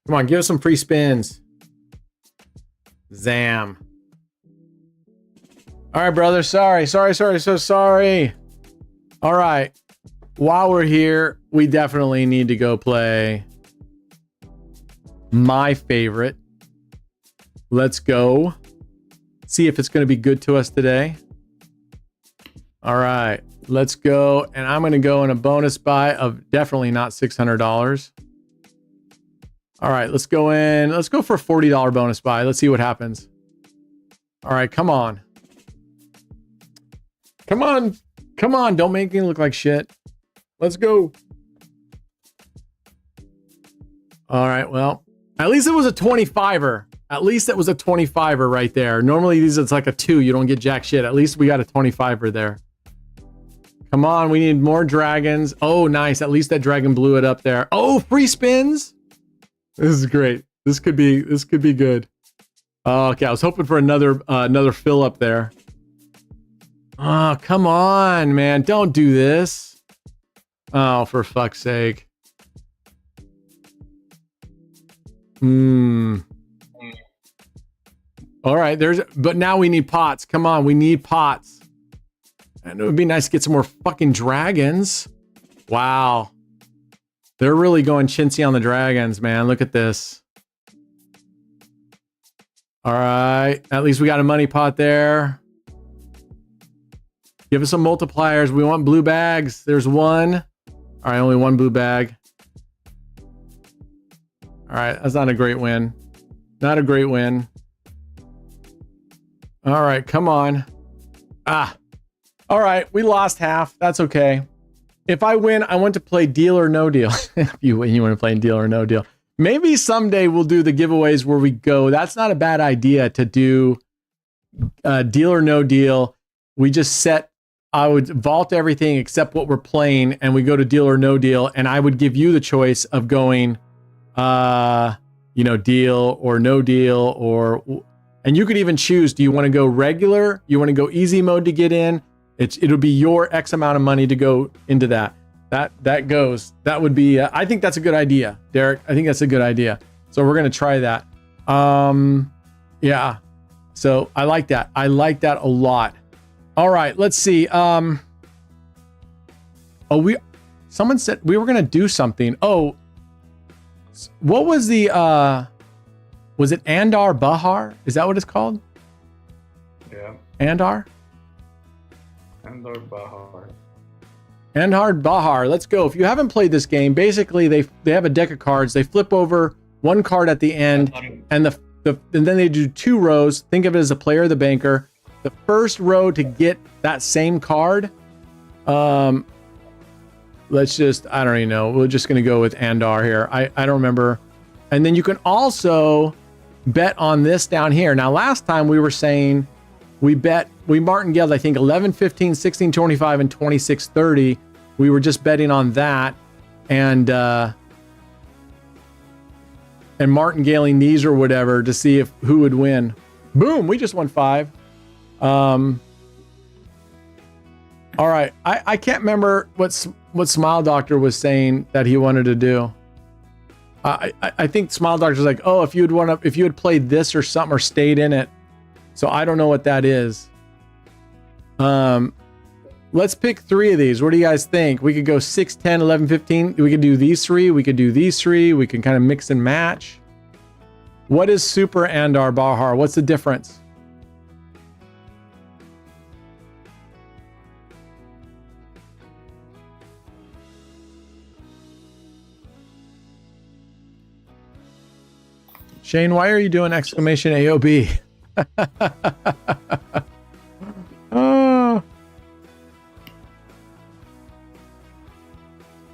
Come on, give us some free spins. Zam. All right, brother. Sorry. So sorry. All right. while we're here, we definitely need to go play my favorite. Let's go see if it's going to be good to us today. All right, let's go. And I'm going to go in a bonus buy of definitely not $600. All right, let's go in. Let's go for a $40 bonus buy. Let's see what happens. All right, come on. Come on. Come on. Don't make me look like shit. Let's go. All right, well, at least it was a 25er. At least it was a 25er right there. Normally these it's like a 2. You don't get jack shit. At least we got a 25er there. Come on, we need more dragons. Oh, nice. At least that dragon blew it up there. Oh, free spins. This is great. This could be good. Oh, okay, I was hoping for another fill up there. Oh, come on, man. Don't do this. Oh, for fuck's sake. All right, but now we need pots. Come on, we need pots. And it would be nice to get some more fucking dragons. Wow. They're really going chintzy on the dragons, man. Look at this. All right. At least we got a money pot there. Give us some multipliers. We want blue bags. There's one. All right, only one blue bag. All right, that's not a great win. Not a great win. All right, come on. Ah. All right, we lost half. That's okay. If I win, I want to play deal or no deal. If you win, you want to play deal or no deal. Maybe someday we'll do the giveaways where we go. That's not a bad idea to do deal or no deal. We just set, I would vault everything except what we're playing, and we go to deal or no deal, and I would give you the choice of going, deal or no deal, and you could even choose, do you want to go regular? You want to go easy mode to get in? It'll be your X amount of money to go into that. That goes. That would be. I think that's a good idea, Derek. I think that's a good idea. So we're gonna try that. Yeah. So I like that. I like that a lot. All right. Let's see. Someone said we were gonna do something. Oh, what was the? Was it Andar Bahar? Is that what it's called?
Yeah.
Andar
Bahar.
Andar Bahar. Let's go. If you haven't played this game, basically they have a deck of cards. They flip over one card at the end, and and then they do 2 rows. Think of it as a player, the banker. The first row to get that same card. Let's just, I don't even know. We're just gonna go with Andar here. I don't remember. And then you can also bet on this down here. Now, last time we were saying we martingaled, I think 11, 15, 16, 25, and 26, 30. We were just betting on that, and martingaling these or whatever to see who would win. Boom, we just won 5. All right, I can't remember what Smile Doctor was saying that he wanted to do. I think Smile Doctor's like, oh, if you had played this or something or stayed in it. So I don't know what that is. Let's pick 3 of these. What do you guys think? We could go 6, 10, 11, 15. We could do these 3. We could do these 3. We can kind of mix and match. What is Super Andar Bahar? What's the difference? Shane, why are you doing exclamation AOB? Oh.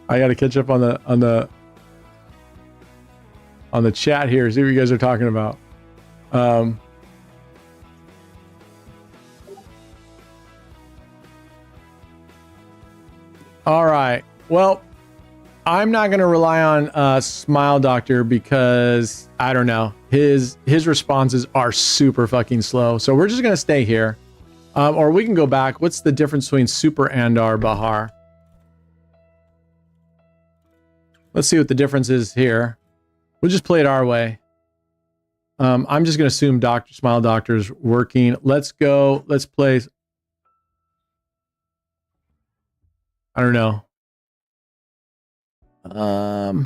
I got to catch up on the chat here. See what you guys are talking about. All right. Well, I'm not going to rely on Smile Doctor because I don't know. His responses are super fucking slow. So we're just going to stay here. Or we can go back. What's the difference between Super Andar Bahar? Let's see what the difference is here. We'll just play it our way. I'm just going to assume Smile Doctor's working. Let's go. Let's play. I don't know. All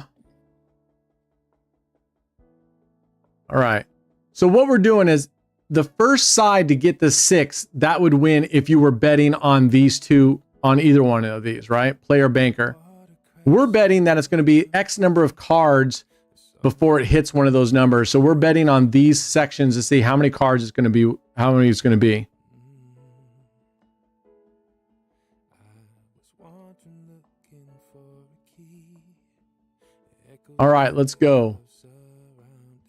right. So what we're doing is the first side to get the 6, that would win if you were betting on these two, on either one of these, right? Player banker. We're betting that it's going to be X number of cards before it hits one of those numbers. So we're betting on these sections to see how many cards it's going to be, how many it's going to be. All right, let's go.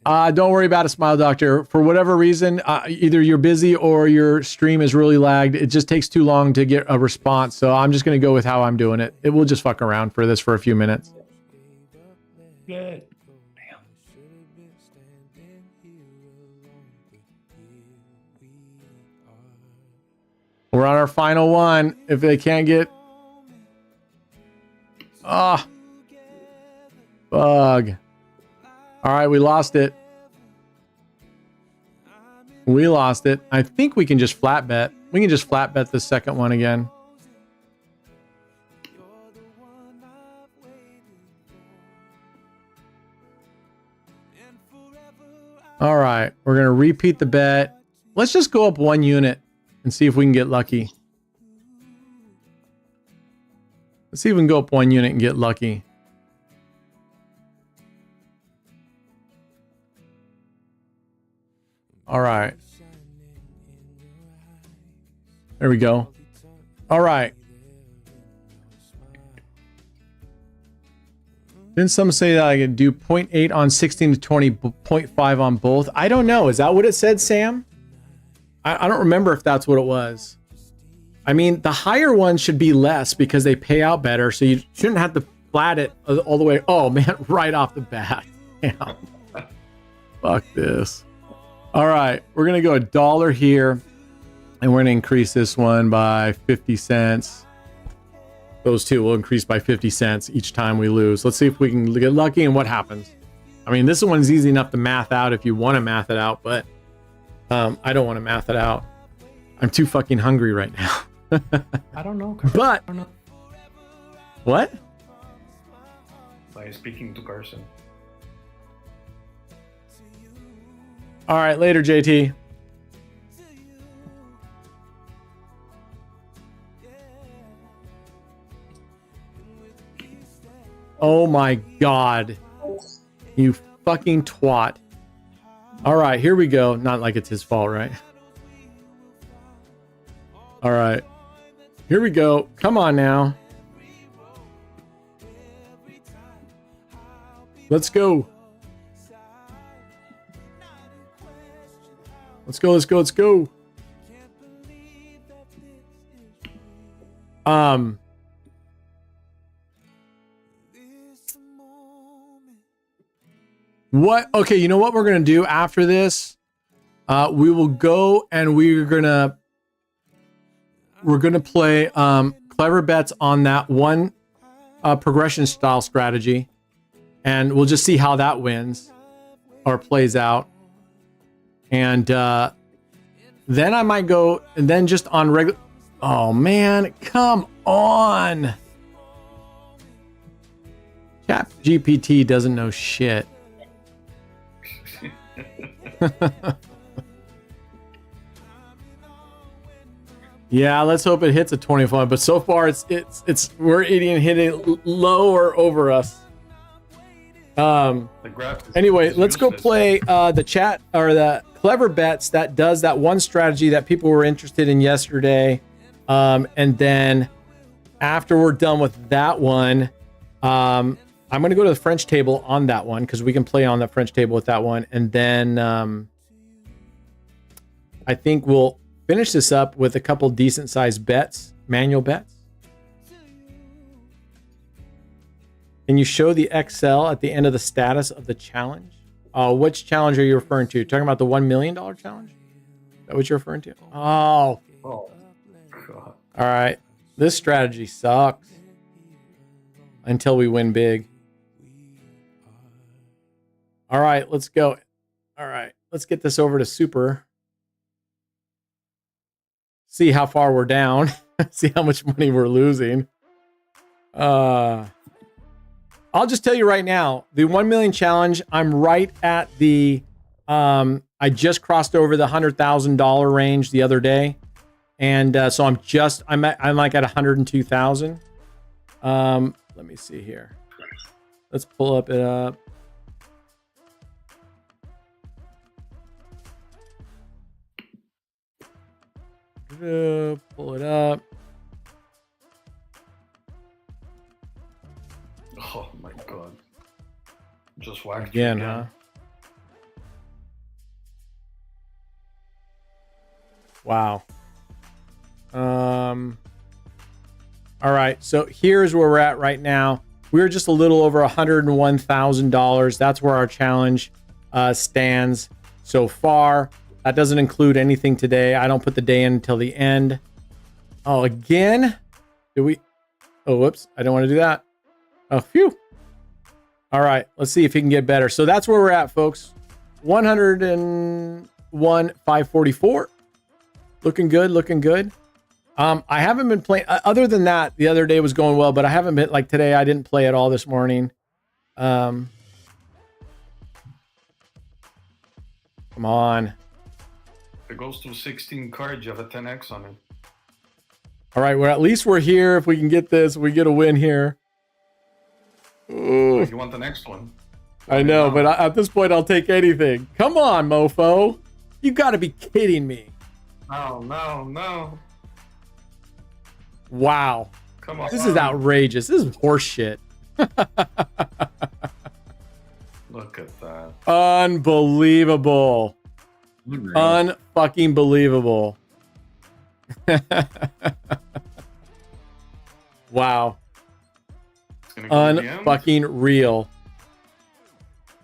Don't worry about it, Smile Doctor. For whatever reason, either you're busy or your stream is really lagged. It just takes too long to get a response. So I'm just going to go with how I'm doing it. It will just fuck around for this for a few minutes.
Good.
We're on our final one. If they can't get... Bug. All right, we lost it. We lost it. I think we can just flat bet. We can just flat bet the second one again. All right, we're going to repeat the bet. Let's just go up 1 unit and see if we can get lucky. Let's see if we can go up 1 unit and get lucky. All right. There we go. All right. Didn't some say that I could do 0.8 on 16 to 20, 0.5 on both? I don't know. Is that what it said, Sam? I don't remember if that's what it was. I mean, the higher ones should be less because they pay out better. So you shouldn't have to flat it all the way. Oh, man, right off the bat. Damn. Fuck this. All right, we're going to go $1 here, and we're going to increase this one by 50 cents. Those two will increase by 50 cents each time we lose. Let's see if we can get lucky and what happens. I mean, this one's easy enough to math out if you want to math it out, but I don't want to math it out. I'm too fucking hungry right now.
I don't know.
But,
I don't know.
What?
By speaking to Carson.
All right, later, JT. Oh my God. You fucking twat. All right, here we go. Not like it's his fault, right? All right. Here we go. Come on now. Let's go. Let's go, let's go, let's go. What? Okay, you know what we're going to do after this? We will go and we're going to play clever bets on that one progression style strategy. And we'll just see how that wins or plays out. And then I might go and then just on regular. Oh man, come on. Chat GPT doesn't know shit. Yeah, let's hope it hits a 25. But so far, it's we're hitting low or over us. Anyway, let's go play the chat or the clever bets that does that one strategy that people were interested in yesterday. And then after we're done with that one, I'm going to go to the French table on that one because we can play on the French table with that one. And then I think we'll finish this up with a couple decent sized bets, manual bets. Can you show the Excel at the end of the status of the challenge? Which challenge are you referring to? You're talking about the $1 million challenge? Is that what you're referring to? Oh.
Oh, God.
All right. This strategy sucks until we win big. All right, let's go. All right, let's get this over to super. See how far we're down. See how much money we're losing. I'll just tell you right now, the 1 million challenge, I'm right at the, I just crossed over the $100,000 range the other day. And so I'm like at 102,000. Let me see here. Let's pull it up. Pull it up.
Oh my god. Just whacked
Again, huh? Wow. All right. So here's where we're at right now. We're just a little over $101,000. That's where our challenge stands so far. That doesn't include anything today. I don't put the day in until the end. Oh, again? Oh, whoops. I don't want to do that. Oh, phew. All right. Let's see if he can get better. So that's where we're at, folks. 101,544. Looking good. Looking good. I haven't been playing. Other than that, the other day was going well, but I haven't been like today. I didn't play at all this morning. Come on.
If it goes to 16 cards, you have a 10x on it.
All right. Well, at least we're here. If we can get this, we get a win here. Ooh.
If you want the next one.
I know, but at this point, I'll take anything. Come on, mofo. You got to be kidding me.
No.
Wow.
Come on.
This is outrageous. This is horse shit.
Look at that.
Unbelievable. Unfucking believable. Wow. Unfucking real.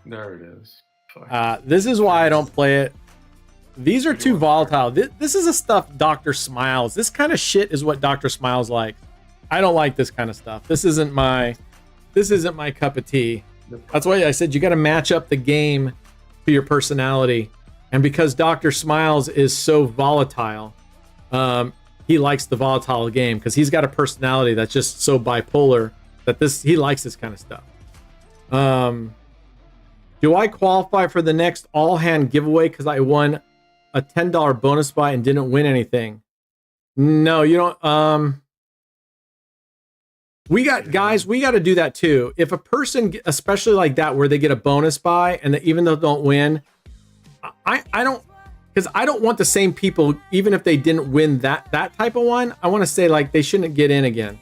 There it is.
This is why I don't play it. These are too volatile. This is the stuff Dr. Smiles. This kind of shit is what Dr. Smiles likes. I don't like this kind of stuff. This isn't my cup of tea. That's why I said you got to match up the game to your personality. And because Dr. Smiles is so volatile, he likes the volatile game because he's got a personality that's just so bipolar that he likes this kind of stuff. Do I qualify for the next all hand giveaway because I won a $10 bonus buy and didn't win anything? No, you don't. We got to do that too. If a person, especially like that, where they get a bonus buy and even though they don't win, I don't, because I don't want the same people, even if they didn't win that type of one. I want to say like they shouldn't get in again.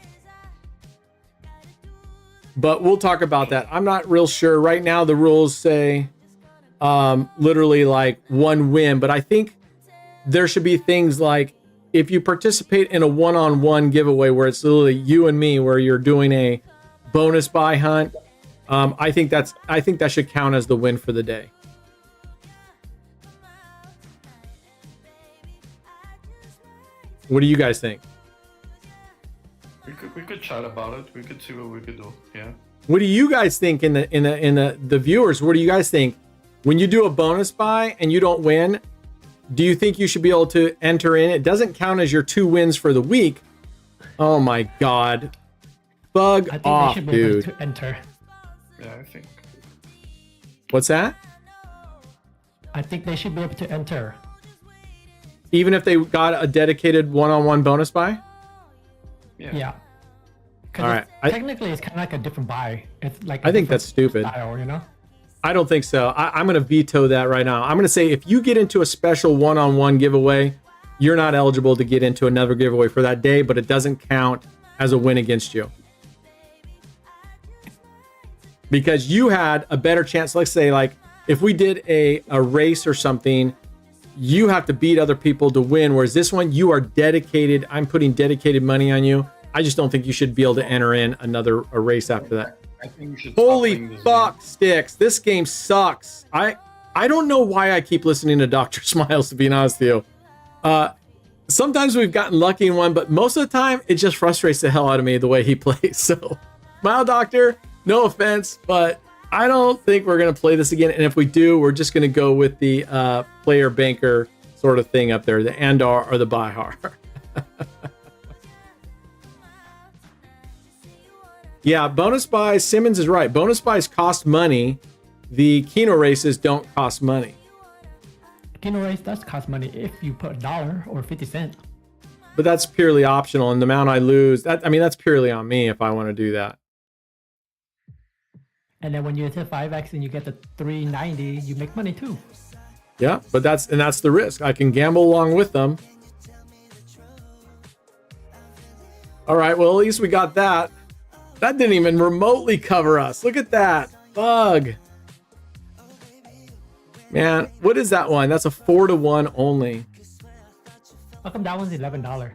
But we'll talk about that. I'm not real sure. Right now, the rules say literally like one win. But I think there should be things like if you participate in a one-on-one giveaway where it's literally you and me, where you're doing a bonus buy hunt. I think that should count as the win for the day. What do you guys think?
We could chat about it. We could see what we could do. Yeah.
What do you guys think in the viewers? What do you guys think when you do a bonus buy and you don't win? Do you think you should be able to enter in? It doesn't count as your 2 wins for the week. Oh my god, bug off, dude. I think they should be able
to enter.
Yeah, I think.
What's that?
I think they should be able to enter.
Even if they got a dedicated one-on-one bonus buy?
Yeah.
All right.
Technically, it's kind of like a different buy. It's like
I think that's stupid.
Style, you know?
I don't think so. I'm going to veto that right now. I'm going to say if you get into a special one-on-one giveaway, you're not eligible to get into another giveaway for that day, but it doesn't count as a win against you. Because you had a better chance. Let's say like if we did a race or something, you have to beat other people to win. Whereas this one, you are dedicated. I'm putting dedicated money on you. I just don't think you should be able to enter in a race after that.
I think you should.
Holy fuck, Sticks. This game sucks. I don't know why I keep listening to Dr. Smiles, to be honest with you. Sometimes we've gotten lucky in one, but most of the time it just frustrates the hell out of me the way he plays. So, Smile Doctor, no offense, but I don't think we're going to play this again. And if we do, we're just going to go with the player banker sort of thing up there, the Andar or the Bahar. Yeah, bonus buys, Simmons is right. Bonus buys cost money. The Keno races don't cost money.
Keno race does cost money if you put $1 or 50 cents.
But that's purely optional, and the amount I lose, that's purely on me if I want to do that.
And then when you hit 5x and you get the 390, you make money too.
Yeah, but that's the risk. I can gamble along with them. All right, well, at least we got that. That didn't even remotely cover us. Look at that. Bug. Man, what is that one? That's a 4-to-1 only.
How come that one's $11?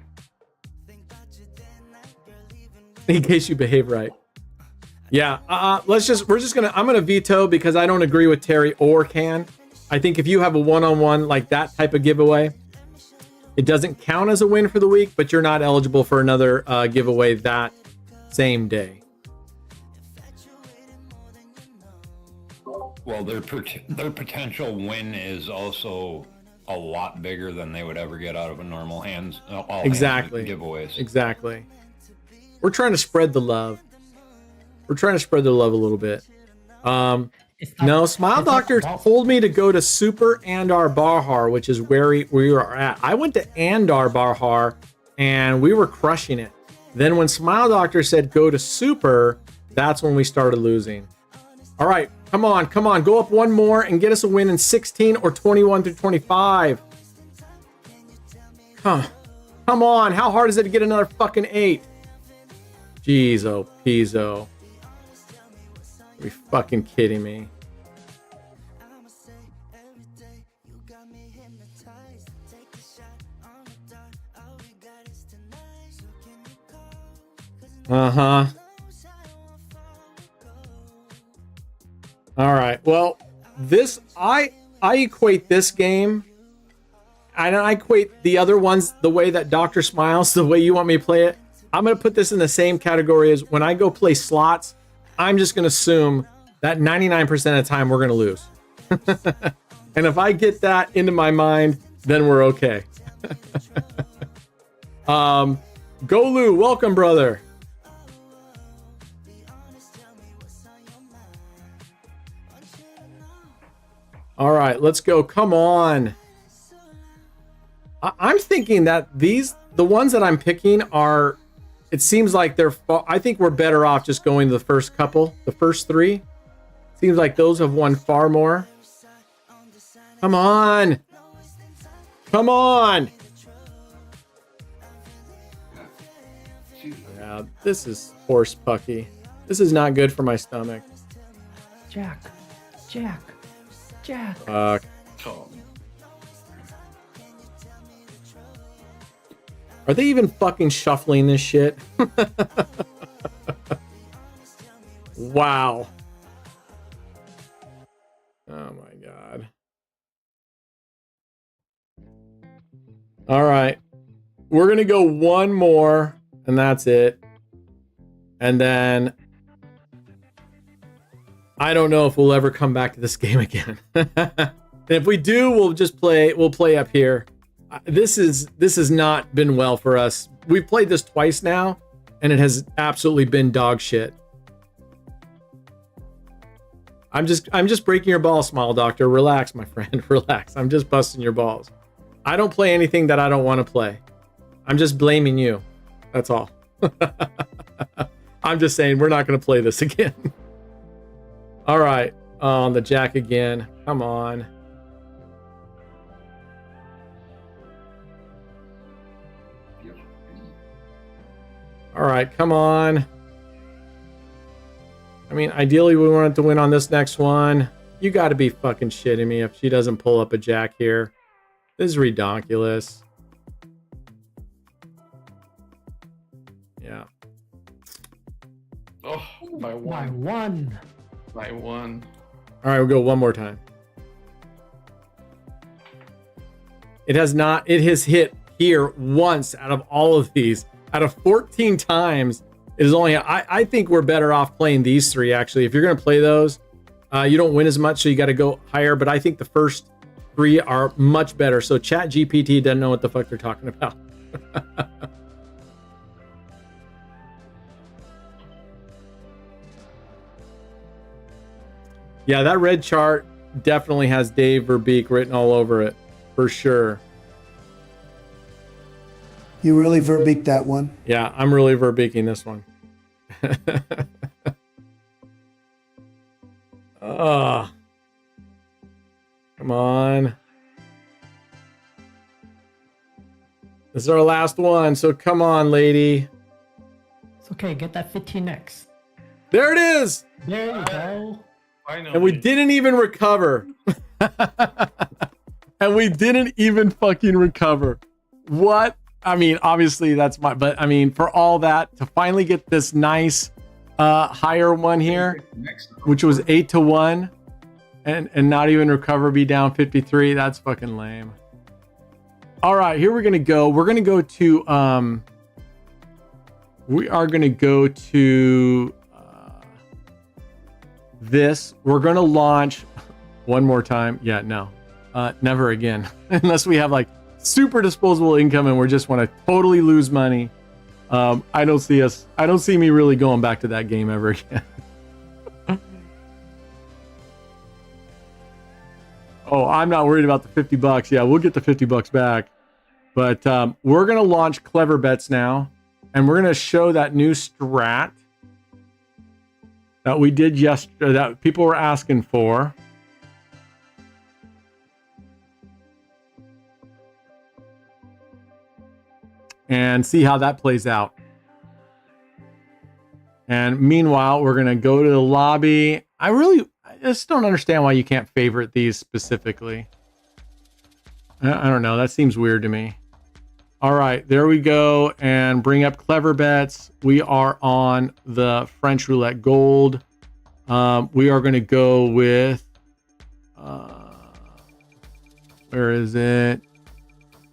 In case you behave right. Yeah, I'm gonna veto because I don't agree with Terry or Can. I think if you have a one-on-one like that type of giveaway, it doesn't count as a win for the week, but you're not eligible for another giveaway that same day.
Well, their potential win is also a lot bigger than they would ever get out of a normal hands.
Exactly.
Giveaways.
Exactly. We're trying to spread the love. We're trying to spread the love a little bit. No, Smile Doctor told me to go to Super Andar Bahar, which is where we are at. I went to Andar Bahar and we were crushing it. Then when Smile Doctor said go to Super, that's when we started losing. All right, come on. Go up one more and get us a win in 16 or 21 through 25. Come on. How hard is it to get another fucking 8? Jeez, oh, Pizzo. Are you fucking kidding me? Uh-huh. All right. Well, this I equate this game, and I equate the other ones the way that Dr. Smiles, the way you want me to play it. I'm going to put this in the same category as when I go play slots. I'm just going to assume that 99% of the time we're going to lose. And if I get that into my mind, then we're okay. Golu, welcome, brother. All right, let's go. Come on. I'm thinking that the ones that I'm picking are, it seems like I think we're better off just going to the first 3. Seems like those have won far more. Come on. Come on. Yeah, this is horse pucky. This is not good for my stomach.
Jack.
Fuck. Are they even fucking shuffling this shit? Wow. Oh my god. All right. We're going to go one more and that's it. And then I don't know if we'll ever come back to this game again. And if we do, we'll play up here. This has not been well for us. We've played this twice now, and it has absolutely been dog shit. I'm just breaking your balls, Smile Doctor. Relax, my friend. Relax. I'm just busting your balls. I don't play anything that I don't want to play. I'm just blaming you. That's all. I'm just saying we're not going to play this again. All right. On the jack again. Come on. All right, come on. I mean, ideally, we wanted to win on this next one. You got to be fucking shitting me if she doesn't pull up a jack here. This is redonkulous. Yeah.
Oh, by
By
one.
one.
By one.
All right, we'll go one more time. It has hit here once out of all of these. Out of 14 times, it is only. I think we're better off playing these 3. Actually, if you're going to play those, you don't win as much, so you got to go higher. But I think the first 3 are much better. So Chat GPT doesn't know what the fuck they're talking about. Yeah, that red chart definitely has Dave Verbeek written all over it, for sure.
You really Verbeek that one.
Yeah, I'm really Verbeeking this one. Oh, come on. This is our last one, so come on, lady.
It's okay. Get that 15x.
There it is.
There you go.
And we didn't even recover. And we didn't even fucking recover. What? I mean, obviously that's but I mean, for all that, to finally get this nice higher one here, which was 8-1, and not even recover, be down 53, that's fucking lame. All right, here we're gonna go. We're gonna go to we are gonna go to this. We're gonna launch one more time. Yeah, no, never again. Unless we have like super disposable income and we just want to totally lose money. I don't see me really going back to that game ever again. Oh, I'm not worried about the $50. Yeah, we'll get the $50 back. But we're going to launch Clever Bets now. And we're going to show that new strat that we did yesterday, that people were asking for. And see how that plays out. And meanwhile, we're going to go to the lobby. I just don't understand why you can't favorite these specifically. I don't know. That seems weird to me. All right, there we go. And bring up Clever Bets. We are on the French Roulette Gold. We are going to go with, where is it?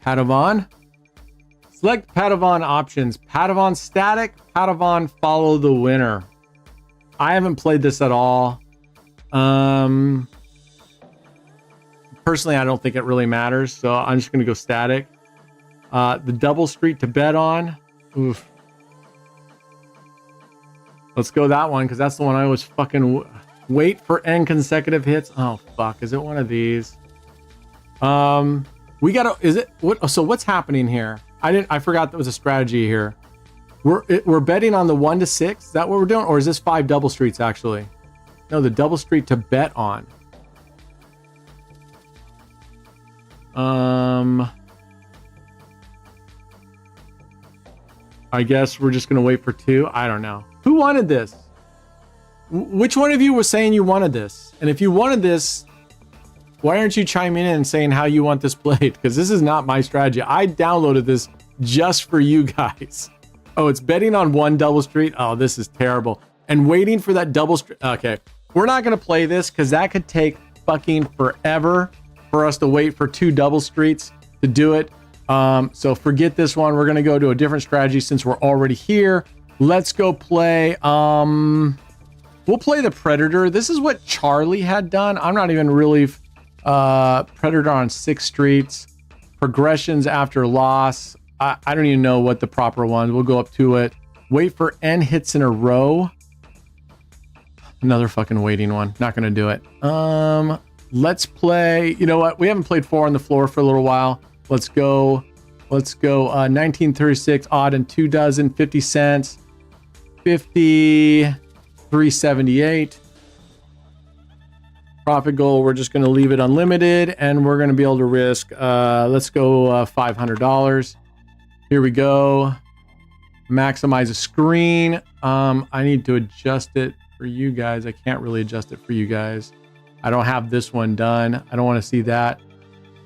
Padavon. Select Padavon options. Padavon static, Padavon follow the winner. I haven't played this at all. Personally, I don't think it really matters, so I'm just going to go static. The double street to bet on. Oof. Let's go that one, because that's the one I always fucking wait for n consecutive hits. Oh, fuck. Is it one of these? We gotta, is it, what? So what's happening here? I forgot there was a strategy here. We're betting on the 1 to 6. Is that what we're doing? Or is this 5 double streets actually? No, the double street to bet on. I guess we're just gonna wait for 2. I don't know. Who wanted this? Which one of you was saying you wanted this? And if you wanted this, why aren't you chiming in and saying how you want this played? Because this is not my strategy. I downloaded this just for you guys. Oh, it's betting on 1 double street. Oh, this is terrible. And waiting for that double street. Okay, we're not going to play this because that could take fucking forever for us to wait for 2 double streets to do it. So forget this one. We're going to go to a different strategy since we're already here. Let's go play. We'll play the Predator. This is what Charlie had done. I'm not even really... Predator on 6 streets, progressions after loss. I don't even know what the proper ones. We'll go up to it. Wait for n hits in a row. Another fucking waiting one. Not gonna do it. Let's play. You know what? We haven't played 4 on the floor for a little while. Let's go. 1936 odd and 2 dozen, 50 cents, 53.78. Profit goal, we're just going to leave it unlimited, and we're going to be able to risk, let's go $500. Here we go. Maximize a screen. I need to adjust it for you guys. I can't really adjust it for you guys. I don't have this one done. I don't want to see that.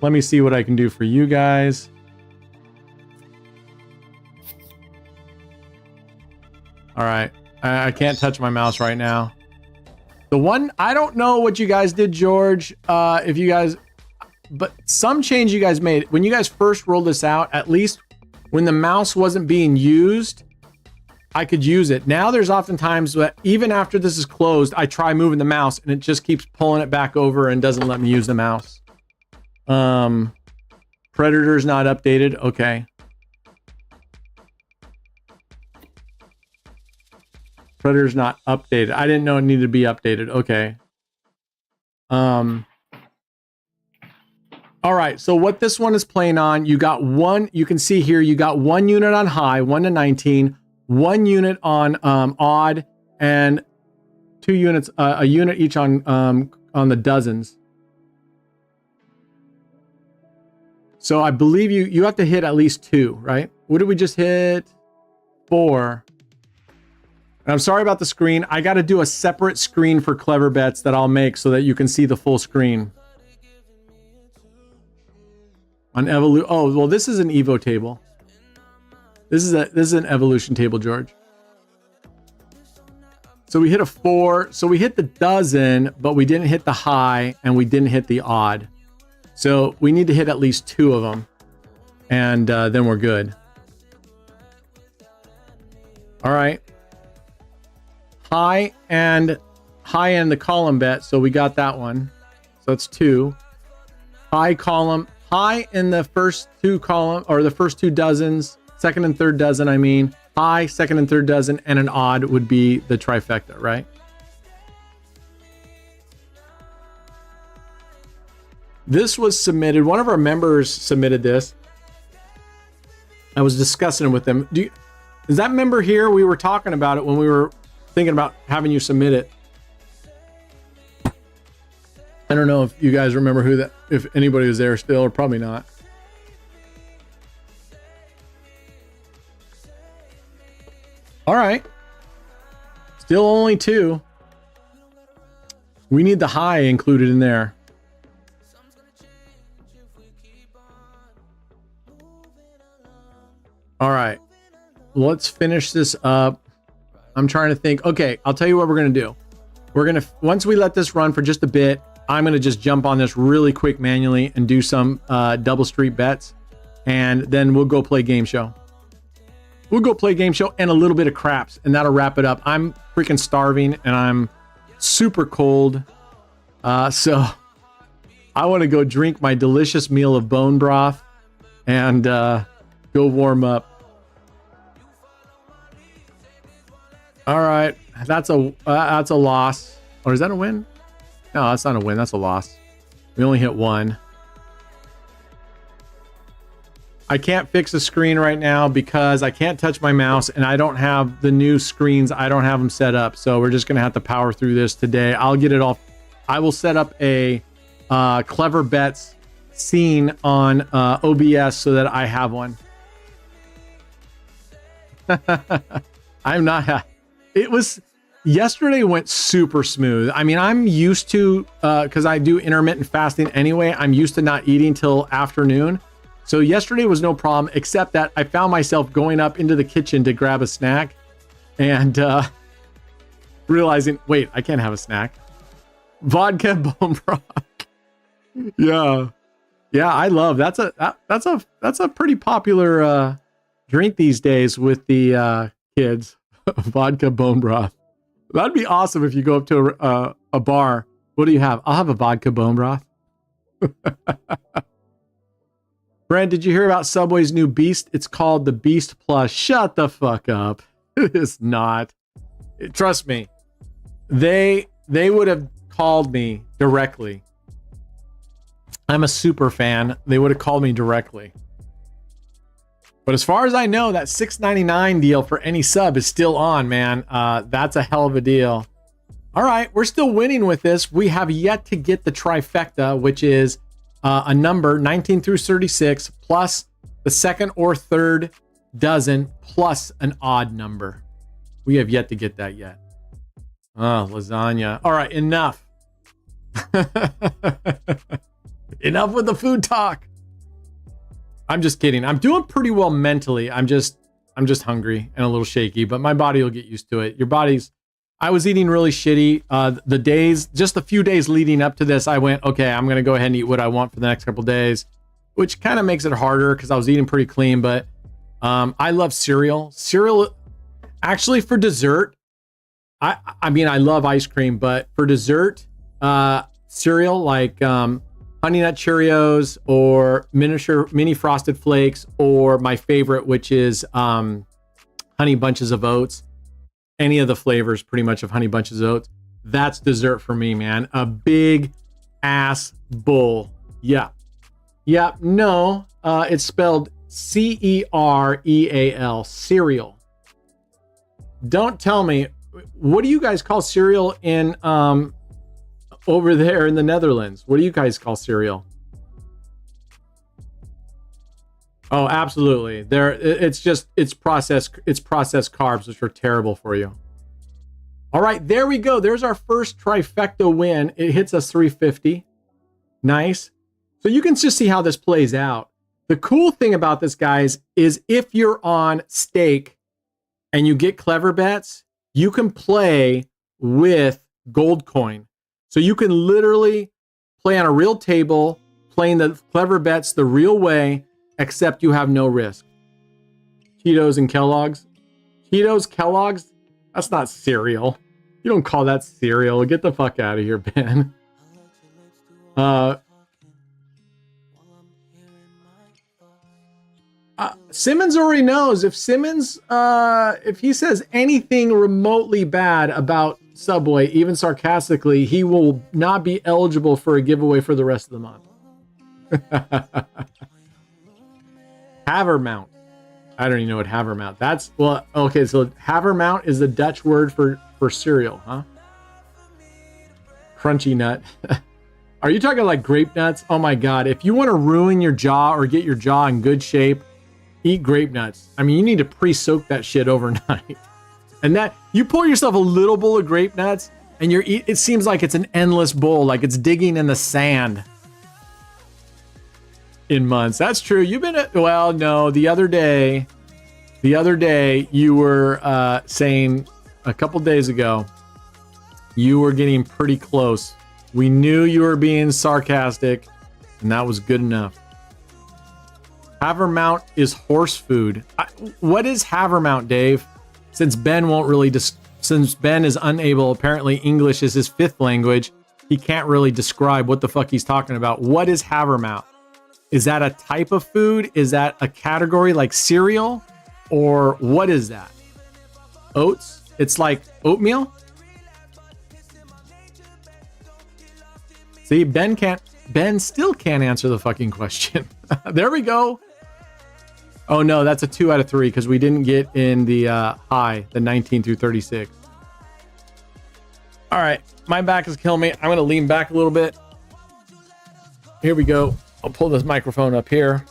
Let me see what I can do for you guys. All right. I can't touch my mouse right now. The one, I don't know what you guys did, George, if you guys, but some change you guys made. When you guys first rolled this out, at least when the mouse wasn't being used, I could use it. Now there's oftentimes that even after this is closed, I try moving the mouse and it just keeps pulling it back over and doesn't let me use the mouse. Predator's not updated. Okay. Predator's not updated. I didn't know it needed to be updated. Okay. All right, so what this one is playing on, you got one, you can see here, you got 1 unit on high, 1 to 19, 1 unit on odd, and 2 units, a unit each on the dozens. So I believe you have to hit at least 2, right? What did we just hit? 4. And I'm sorry about the screen. I got to do a separate screen for clever bets that I'll make so that you can see the full screen. On evolution. Oh, well, this is an Evo table. This is an evolution table, George. So we hit a 4. So we hit the dozen, but we didn't hit the high and we didn't hit the odd. So we need to hit at least 2 of them, and then we're good. All right. High and the column bet. So we got that one. So that's 2. High column. High in the first 2 column, or the first 2 dozens, second and third dozen, I mean. High, second and third dozen, and an odd would be the trifecta, right? This was submitted. One of our members submitted this. I was discussing it with them. Is that member here? We were talking about it when we were thinking about having you submit it. I don't know if you guys remember who that, if anybody was there still, or probably not. All right. Still only 2. We need the high included in there. All right. Let's finish this up. I'm trying to think. Okay, I'll tell you what we're going to do. We're going to, once we let this run for just a bit, I'm going to just jump on this really quick manually and do some double street bets. And then we'll go play game show. We'll go play game show and a little bit of craps, and that'll wrap it up. I'm freaking starving and I'm super cold. So I want to go drink my delicious meal of bone broth and go warm up. All right. That's a loss. Or is that a win? No, that's not a win. That's a loss. We only hit 1. I can't fix the screen right now because I can't touch my mouse and I don't have the new screens. I don't have them set up. So we're just going to have to power through this today. I'll get it all. I will set up a clever bets scene on OBS so that I have one. I'm not. It was. Yesterday went super smooth. I mean, I'm used to, because I do intermittent fasting anyway, I'm used to not eating till afternoon. So yesterday was no problem, except that I found myself going up into the kitchen to grab a snack and realizing, wait, I can't have a snack. Vodka bone broth. Yeah. Yeah, I love, that's a pretty popular drink these days with the kids. Vodka bone broth. That'd be awesome if you go up to a bar. What do you have? I'll have a vodka bone broth. Brent, did you hear about Subway's new Beast? It's called the Beast Plus. Shut the fuck up. It is not. Trust me. They would have called me directly. I'm a super fan. They would have called me directly. But as far as I know, that $6.99 deal for any sub is still on, man. That's a hell of a deal. All right, we're still winning with this. We have yet to get the trifecta, which is a number 19 through 36 plus the second or third dozen plus an odd number. We have yet to get that yet. Oh, lasagna. All right, enough. Enough with the food talk. I'm just kidding. I'm doing pretty well mentally. I'm just hungry and a little shaky, but my body will get used to it. I was eating really shitty. Just a few days leading up to this, I went, okay, I'm going to go ahead and eat what I want for the next couple of days, which kind of makes it harder because I was eating pretty clean, but I love cereal. Cereal, actually for dessert, I mean, I love ice cream, but for dessert, cereal like Honey Nut Cheerios or mini Frosted Flakes, or my favorite, which is Honey Bunches of Oats. Any of the flavors pretty much of Honey Bunches of Oats. That's dessert for me, man. A big ass bull. Yeah. Yeah. No, it's spelled Cereal. Cereal. Don't tell me. What do you guys call cereal in over there in the Netherlands? What do you guys call cereal? Oh, absolutely. It's processed carbs, which are terrible for you. All right, there we go. There's our first trifecta win. It hits us 350. Nice. So you can just see how this plays out. The cool thing about this, guys, is if you're on stake and you get clever bets, you can play with gold coin. So you can literally play on a real table, playing the clever bets the real way, except you have no risk. Cheetos and Kellogg's. Cheetos, Kellogg's, that's not cereal. You don't call that cereal. Get the fuck out of here, Ben. Simmons already knows. If Simmons, if he says anything remotely bad about Subway, even sarcastically, he will not be eligible for a giveaway for the rest of the month. Havermount. I don't even know what Havermount. That's, well, okay, so Havermount is the Dutch word for cereal, huh? Crunchy nut. Are you talking like grape nuts? Oh my God. If you want to ruin your jaw or get your jaw in good shape, eat grape nuts. I mean, you need to pre-soak that shit overnight. And that, you pour yourself a little bowl of grape nuts and it seems like it's an endless bowl, like it's digging in the sand in months. That's true. You've been, well, no, the other day you were saying a couple days ago, you were getting pretty close. We knew you were being sarcastic, and that was good enough. Havermount is horse food. What is Havermount, Dave? Since Ben won't really, since Ben is unable, apparently English is his fifth language, he can't really describe what the fuck he's talking about. What is Havermount? Is that a type of food? Is that a category like cereal? Or what is that? Oats? It's like oatmeal? See, Ben still can't answer the fucking question. There we go. Oh no, that's a 2 out of 3 because we didn't get in the high, the 19 through 36. All right, my back is killing me. I'm gonna lean back a little bit. Here we go. I'll pull this microphone up here.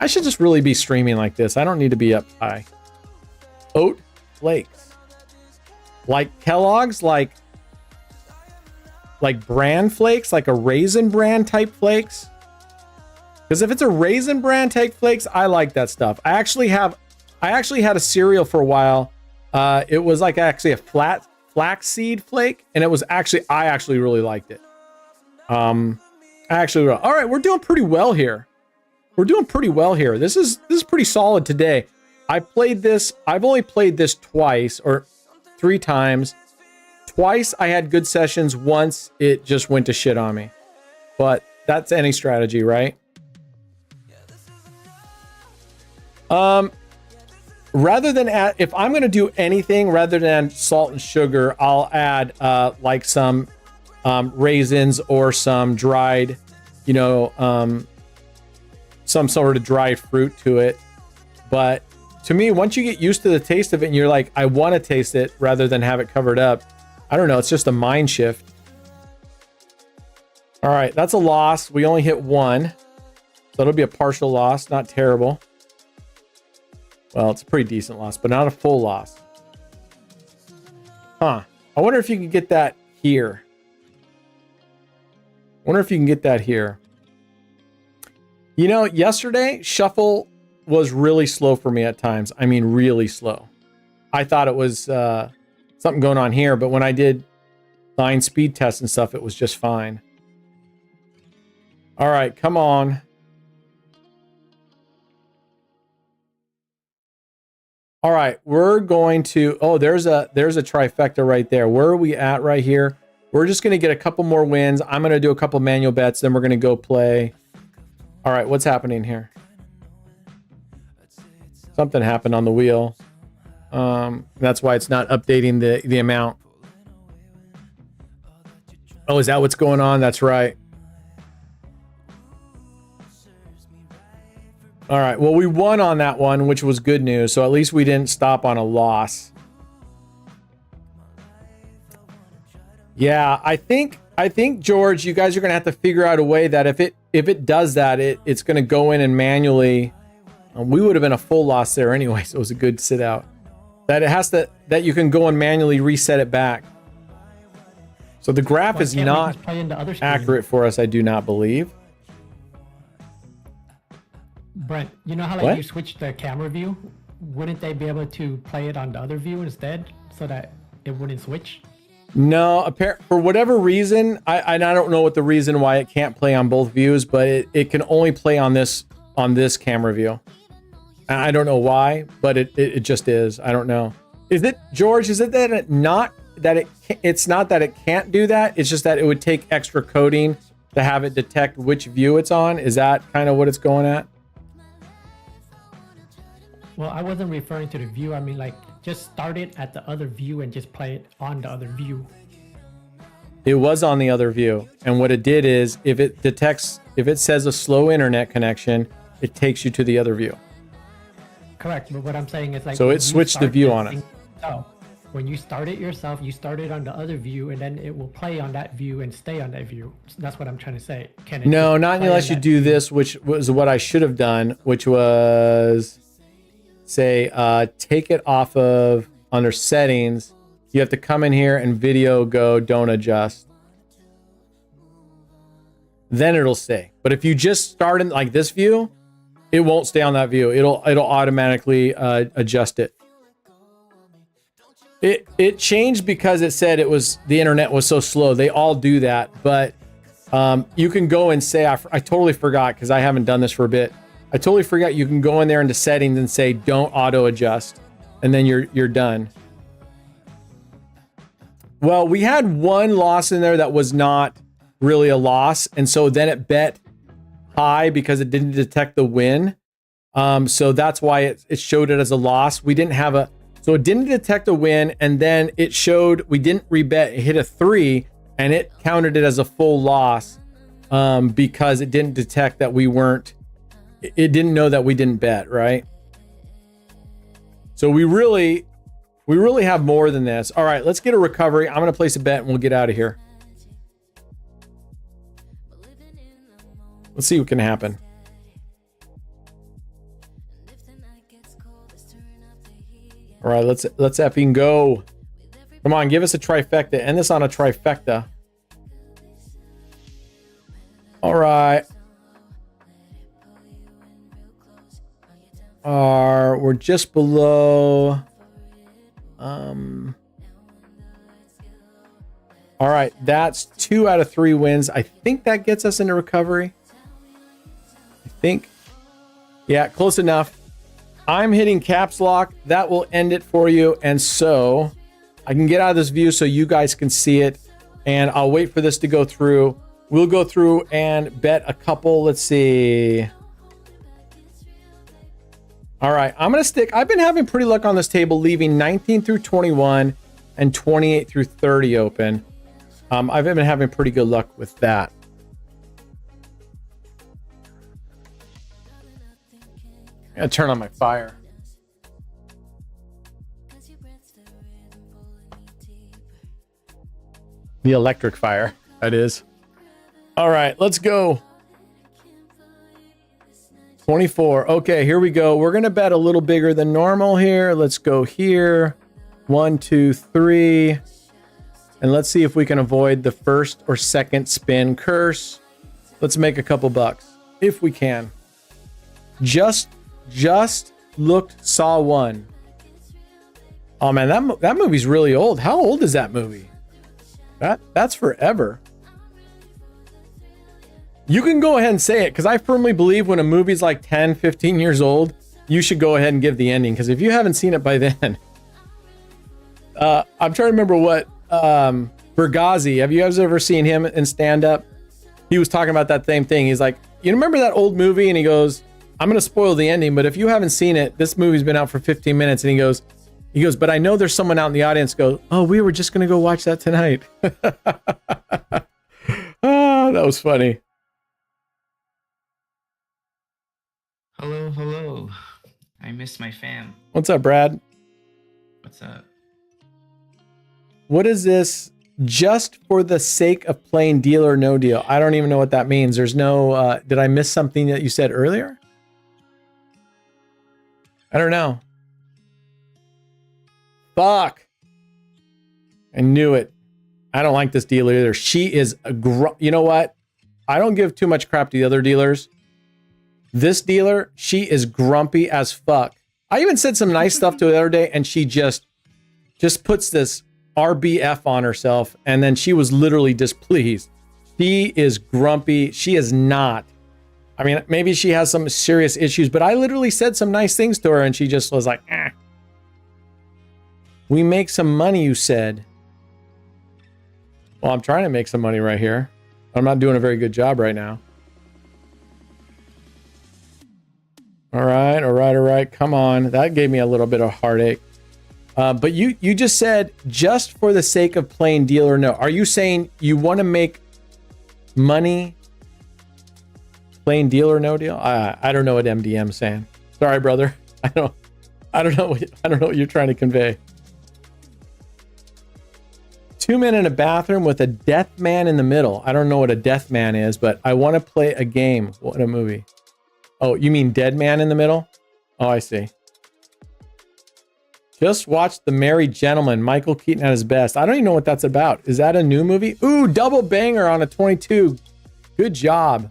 I should just really be streaming like this. I don't need to be up high. Oat flakes. Like Kellogg's, like bran flakes, like a Raisin Bran type flakes. Because if it's a Raisin Bran type flakes, I like that stuff. I actually had a cereal for a while. It was like actually a flaxseed flake, and I actually really liked it. All right, we're doing pretty well here. This is pretty solid today. I've only played this twice or 3 times. Twice I had good sessions. Once it just went to shit on me. But that's any strategy, right? Rather than if I'm going to do anything rather than salt and sugar, I'll add like some raisins or some dried, some sort of dried fruit to it. But to me, once you get used to the taste of it and you're like, I want to taste it rather than have it covered up, I don't know. It's just a mind shift. All right, that's a loss. We only hit 1. So it'll be a partial loss. Not terrible. Well, it's a pretty decent loss, but not a full loss. Huh. I wonder if you can get that here. Yesterday, shuffle was really slow for me at times. I mean, really slow. I thought it was something going on here, but when I did line speed tests and stuff, it was just fine. All right, come on. All right, we're going to, there's a trifecta right there. Where are we at right here? We're just going to get a couple more wins. I'm going to do a couple manual bets, then we're going to go play. All right, what's happening here? Something happened on the wheel. That's why it's not updating the amount. Oh, is that what's going on? That's right. All right. Well, we won on that one, which was good news. So at least we didn't stop on a loss. Yeah, I think George, you guys are gonna have to figure out a way that if it does that, it's gonna go in and manually. We would have been a full loss there anyway, so it was a good sit out. That you can go and manually reset it back. So the graph is not accurate for us, I do not believe.
Brent, you know how like you switch the camera view? Wouldn't they be able to play it on the other view instead so that it wouldn't switch?
No, for whatever reason, I don't know what the reason why it can't play on both views, but it can only play on this camera view. I don't know why, but it just is. I don't know. Is it, George? Is it that it's not that it can't do that? It's just that it would take extra coding to have it detect which view it's on. Is that kind of what it's going at?
Well, I wasn't referring to the view. I mean, like, just start it at the other view and just play it on the other view.
It was on the other view. And what it did is, if it says a slow internet connection, it takes you to the other view.
Correct. But what I'm saying is like...
So it switched the view on it.
So when you start it yourself, you start it on the other view, and then it will play on that view and stay on that view. So that's what I'm trying to say. Can it
no, not unless you do this, which was what I should have done, which was... say take it off of under settings. You have to come in here and video go don't adjust, then it'll stay. But if you just start in like this view, it won't stay on that view. It'll automatically adjust it. It changed because it said the internet was so slow. They all do that, but you can go and say I totally forgot because I haven't done this for a bit. I totally forgot you can go in there into settings and say don't auto adjust, and then you're done. Well, we had one loss in there that was not really a loss, and so then it bet high because it didn't detect the win. So that's why it showed it as a loss. We didn't have so it didn't detect a win, and then it showed we didn't rebet. It hit a 3, and it counted it as a full loss because it didn't detect that we weren't. It didn't know that we didn't bet, right? So we really have more than this. All right, let's get a recovery. I'm going to place a bet and we'll get out of here. Let's see what can happen. All right, let's effing go. Come on, give us a trifecta. End this on a trifecta. All right. We're just below. All right, that's 2 out of 3 wins. I think that gets us into recovery. I think. Yeah, close enough. I'm hitting caps lock. That will end it for you. And so I can get out of this view so you guys can see it. And I'll wait for this to go through. We'll go through and bet a couple. Let's see. All right, I'm going to stick. I've been having pretty luck on this table, leaving 19 through 21 and 28 through 30 open. I've been having pretty good luck with that. I'm going to turn on my fire. The electric fire, that is. All right, let's go. 24. Okay, here we go. We're going to bet a little bigger than normal here. Let's go here. 1, 2, 3. And let's see if we can avoid the first or second spin curse. Let's make a couple bucks if we can. Just saw one. Oh man, that movie's really old. How old is that movie? That's forever. You can go ahead and say it, because I firmly believe when a movie's like 10, 15 years old, you should go ahead and give the ending, because if you haven't seen it by then... I'm trying to remember what... Bergazzi, have you guys ever seen him in stand-up? He was talking about that same thing. He's like, you remember that old movie? And he goes, I'm going to spoil the ending, but if you haven't seen it, this movie's been out for 15 minutes. And he goes, but I know there's someone out in the audience go, oh, we were just going to go watch that tonight. Oh, that was funny.
Hello, hello. I miss my fam.
What's up, Brad?
What's up?
What is this? Just for the sake of playing Deal or No Deal. I don't even know what that means. There's no, did I miss something that you said earlier? I don't know. Fuck. I knew it. I don't like this dealer either. She is you know what? I don't give too much crap to the other dealers. This dealer, she is grumpy as fuck. I even said some nice stuff to her the other day, and she just puts this RBF on herself, and then she was literally displeased. She is grumpy. She is not. I mean, maybe she has some serious issues, but I literally said some nice things to her, and she just was like, eh. We make some money, you said. Well, I'm trying to make some money right here. I'm not doing a very good job right now. All right. Come on. That gave me a little bit of heartache. But you just said just for the sake of playing Deal or No. Are you saying you want to make money playing Deal or No Deal? I don't know what MDM's saying. Sorry, brother. I don't know what you're trying to convey. 2 men in a bathroom with a death man in the middle. I don't know what a death man is, but I want to play a game. What a movie. Oh, you mean dead man in the middle? Oh, I see. Just watched The Merry Gentleman, Michael Keaton at his best. I don't even know what that's about. Is that a new movie? Ooh, double banger on a 22. Good job.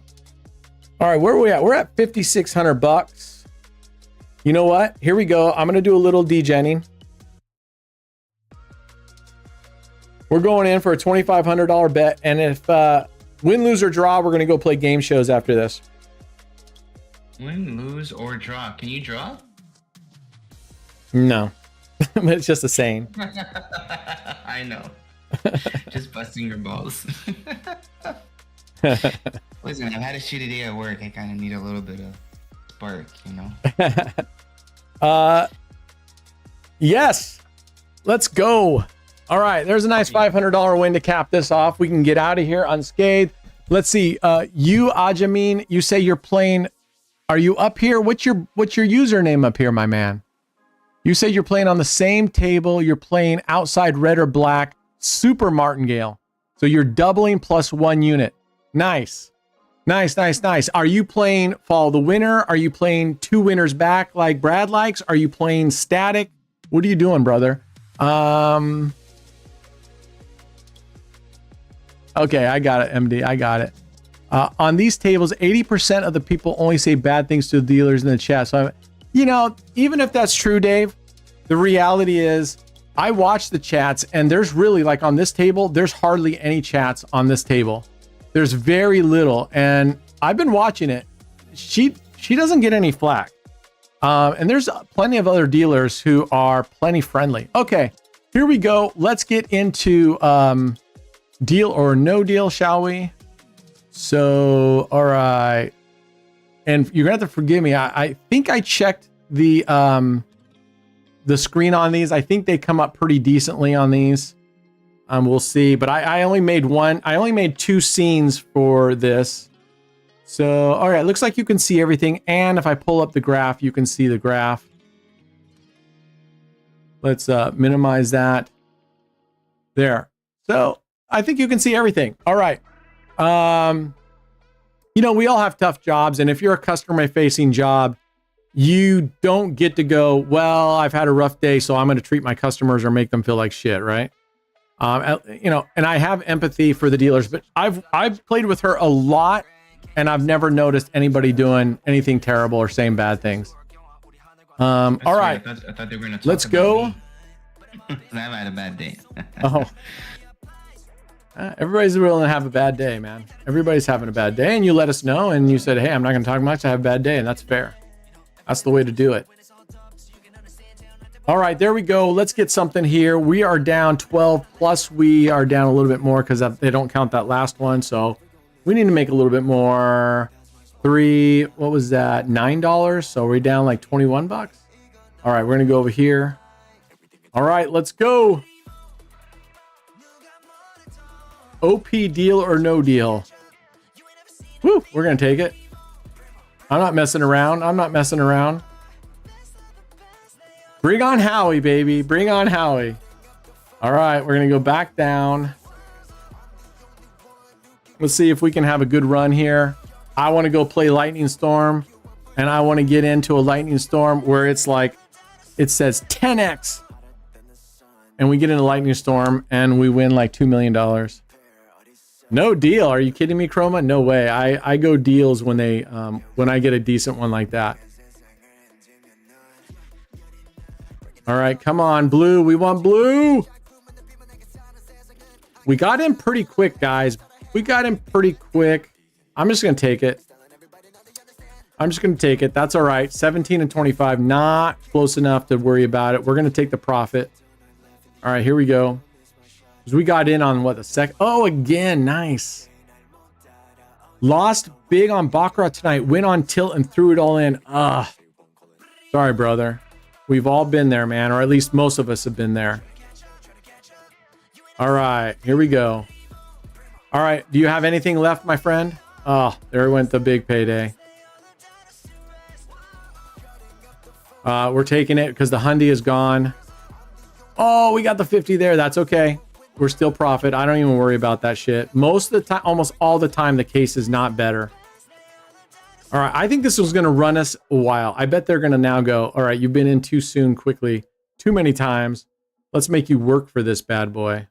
All right, where are we at? We're at $5,600. You know what? Here we go. I'm going to do a little degenning. We're going in for a $2,500 bet. And if win, lose, or draw, we're going to go play game shows after this.
Win, lose, or draw. Can you draw?
No. But it's just a saying.
I know. Just busting your balls. Listen, I've had a shitty day at work. I kind of need a little bit of spark, you know?
Yes. Let's go. All right. There's a nice $500 win to cap this off. We can get out of here unscathed. Let's see. You, Ajamin, you say you're playing. Are you up here? What's your username up here, my man? You say you're playing on the same table. You're playing outside red or black, super martingale. So you're doubling plus 1 unit. Nice. Are you playing follow the winner? Are you playing 2 winners back like Brad likes? Are you playing static? What are you doing, brother? Okay, I got it, MD. I got it. On these tables, 80% of the people only say bad things to the dealers in the chat. So, you know, even if that's true, Dave, the reality is I watch the chats, and there's really, like on this table, there's hardly any chats on this table. There's very little, and I've been watching it. She doesn't get any flack. And there's plenty of other dealers who are plenty friendly. Okay, here we go. Let's get into deal or no deal, shall we? So, all right. And you're gonna have to forgive me. I think I checked the screen on these. I think they come up pretty decently on these. We'll see. But I only made one. I only made 2 scenes for this. So, all right. Looks like you can see everything. And if I pull up the graph, you can see the graph. Let's minimize that. There. So I think you can see everything. All right. You know, we all have tough jobs, and if you're a customer-facing job, you don't get to go, well, I've had a rough day, so I'm going to treat my customers or make them feel like shit, right? You know, and I have empathy for the dealers, but I've played with her a lot, and I've never noticed anybody doing anything terrible or saying bad things. All right,
I thought they were going to.
Let's go.
I've had a bad day.
Oh. Everybody's willing to have a bad day, man. Everybody's having a bad day, and you let us know, and you said, hey, I'm not going to talk much. I have a bad day, and that's fair. That's the way to do it. All right, there we go. Let's get something here. We are down 12, plus we are down a little bit more because they don't count that last one, so we need to make a little bit more. What was that? $9, so we're down like 21 bucks. All right, we're going to go over here. All right, let's go. OP deal or no deal? Woo, we're going to take it. I'm not messing around. I'm not messing around. Bring on Howie, baby. Bring on Howie. All right, we're going to go back down. Let's see if we can have a good run here. I want to go play Lightning Storm, and I want to get into a Lightning Storm where it's like, it says 10x. And we get into Lightning Storm, and we win like $2 million. No deal. Are you kidding me, Chroma? No way. I go deals when they when I get a decent one like that. All right, come on, blue. We want blue. We got in pretty quick, guys. We got in pretty quick. I'm just going to take it. I'm just going to take it. That's all right. 17 and 25. Not close enough to worry about it. We're going to take the profit. All right, here we go. Because we got in on what, the second? Oh, again. Nice. Lost big on Baccarat tonight. Went on tilt and threw it all in. Sorry, brother. We've all been there, man. Or at least most of us have been there. All right, here we go. All right, do you have anything left, my friend? Oh, there went the big payday. We're taking it because the Hyundai is gone. Oh, we got the 50 there. That's okay. We're still profit. I don't even worry about that shit. Most of the time, almost all the time, the case is not better. All right, I think this was going to run us a while. I bet they're going to now go, all right, you've been in too soon, quickly, too many times. Let's make you work for this bad boy.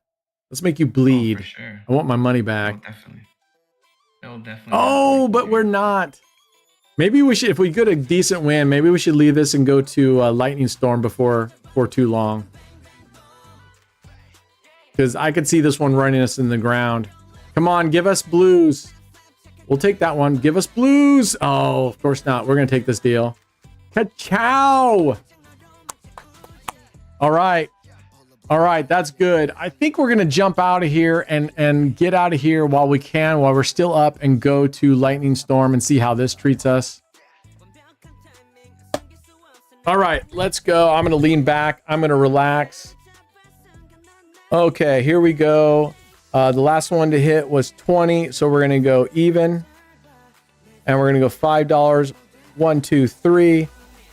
Let's make you bleed.
Oh, for sure.
I want my money back.
Oh, definitely. It'll definitely.
Oh, but we're not. Maybe we should, if we get a decent win, maybe we should leave this and go to Lightning Storm before too long. Because I could see this one running us in the ground. Come on, give us blues. We'll take that one. Give us blues. Oh, of course not. We're going to take this deal. Ka-chow! All right. All right, that's good. I think we're going to jump out of here and get out of here while we can, while we're still up, and go to Lightning Storm and see how this treats us. All right, let's go. I'm going to lean back. I'm going to relax. Okay, here we go. The last one to hit was 20, so we're going to go even. And we're going to go $5. 1, 2, 3.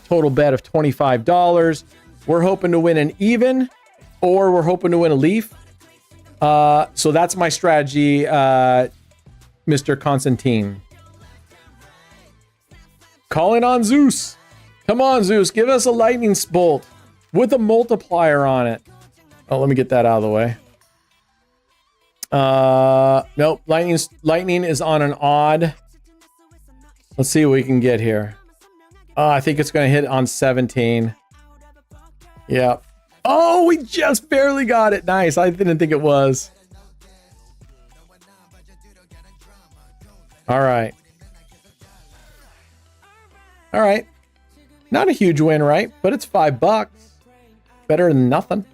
Total bet of $25. We're hoping to win an even, or we're hoping to win a leaf. So that's my strategy, Mr. Constantine. Calling on Zeus. Come on, Zeus. Give us a lightning bolt with a multiplier on it. Oh, let me get that out of the way. Nope. Lightning is on an odd. Let's see what we can get here. I think it's going to hit on 17. Yeah. Oh, we just barely got it. Nice. I didn't think it was. All right. All right. Not a huge win, right? But it's $5. Better than nothing.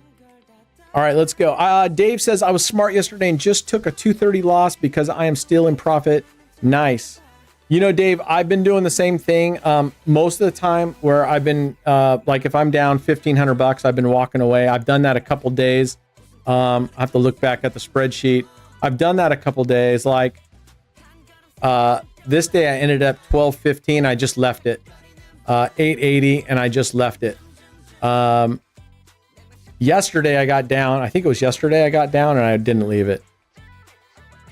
All right, let's go. Dave says, I was smart yesterday and just took a 230 loss because I am still in profit. Nice. You know, Dave, I've been doing the same thing most of the time where I've been, like if I'm down $1,500, I've been walking away. I've done that a couple days. I have to look back at the spreadsheet. I've done that a couple days. Like this day I ended up 12.15. I just left it. 8.80 and I just left it. Yesterday I got down. I think it was yesterday I got down and I didn't leave it.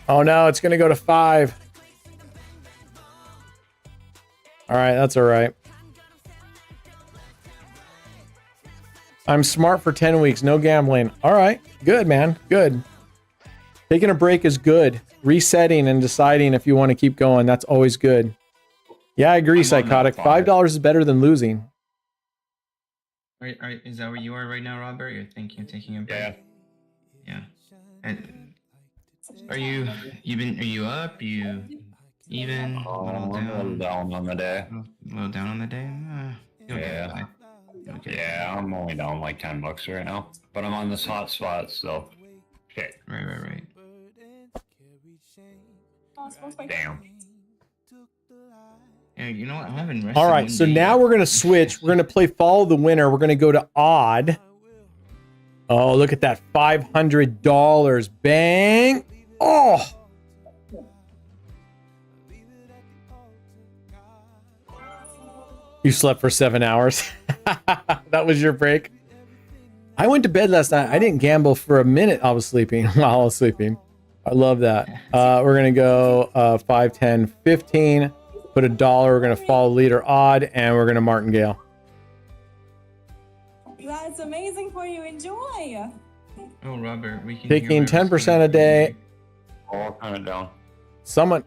Oh no, it's going to go to 5. All right, that's all right. I'm smart for 10 weeks. No gambling. All right, good, man. Good. Taking a break is good. Resetting and deciding if you want to keep going. That's always good. Yeah, I agree, Psychotic. $5 is better than losing.
Is that where you are right now, Robert? You're thinking of taking a break?
Yeah.
Yeah. And are you up? You even?
A little down on the day.
A little down on the day?
Yeah.
Okay.
Yeah, I'm only down like $10 right now. But I'm on this hot spot, so shit.
Right.
Damn.
Yeah, you know what? I haven't rested.
All right, so now we're going to switch. We're going to play Follow the Winner. We're going to go to Odd. Oh, look at that. $500. Bang. Oh. You slept for 7 hours. That was your break. I went to bed last night. I didn't gamble for a minute. I was sleeping while I was sleeping. I love that. We're going to go 5, 10, 15. Put $1. We're going to follow leader odd, and we're going to martingale.
That's amazing for you. Enjoy.
Oh, Robert, we can
Taking 10% a day.
All kind of down.
Someone.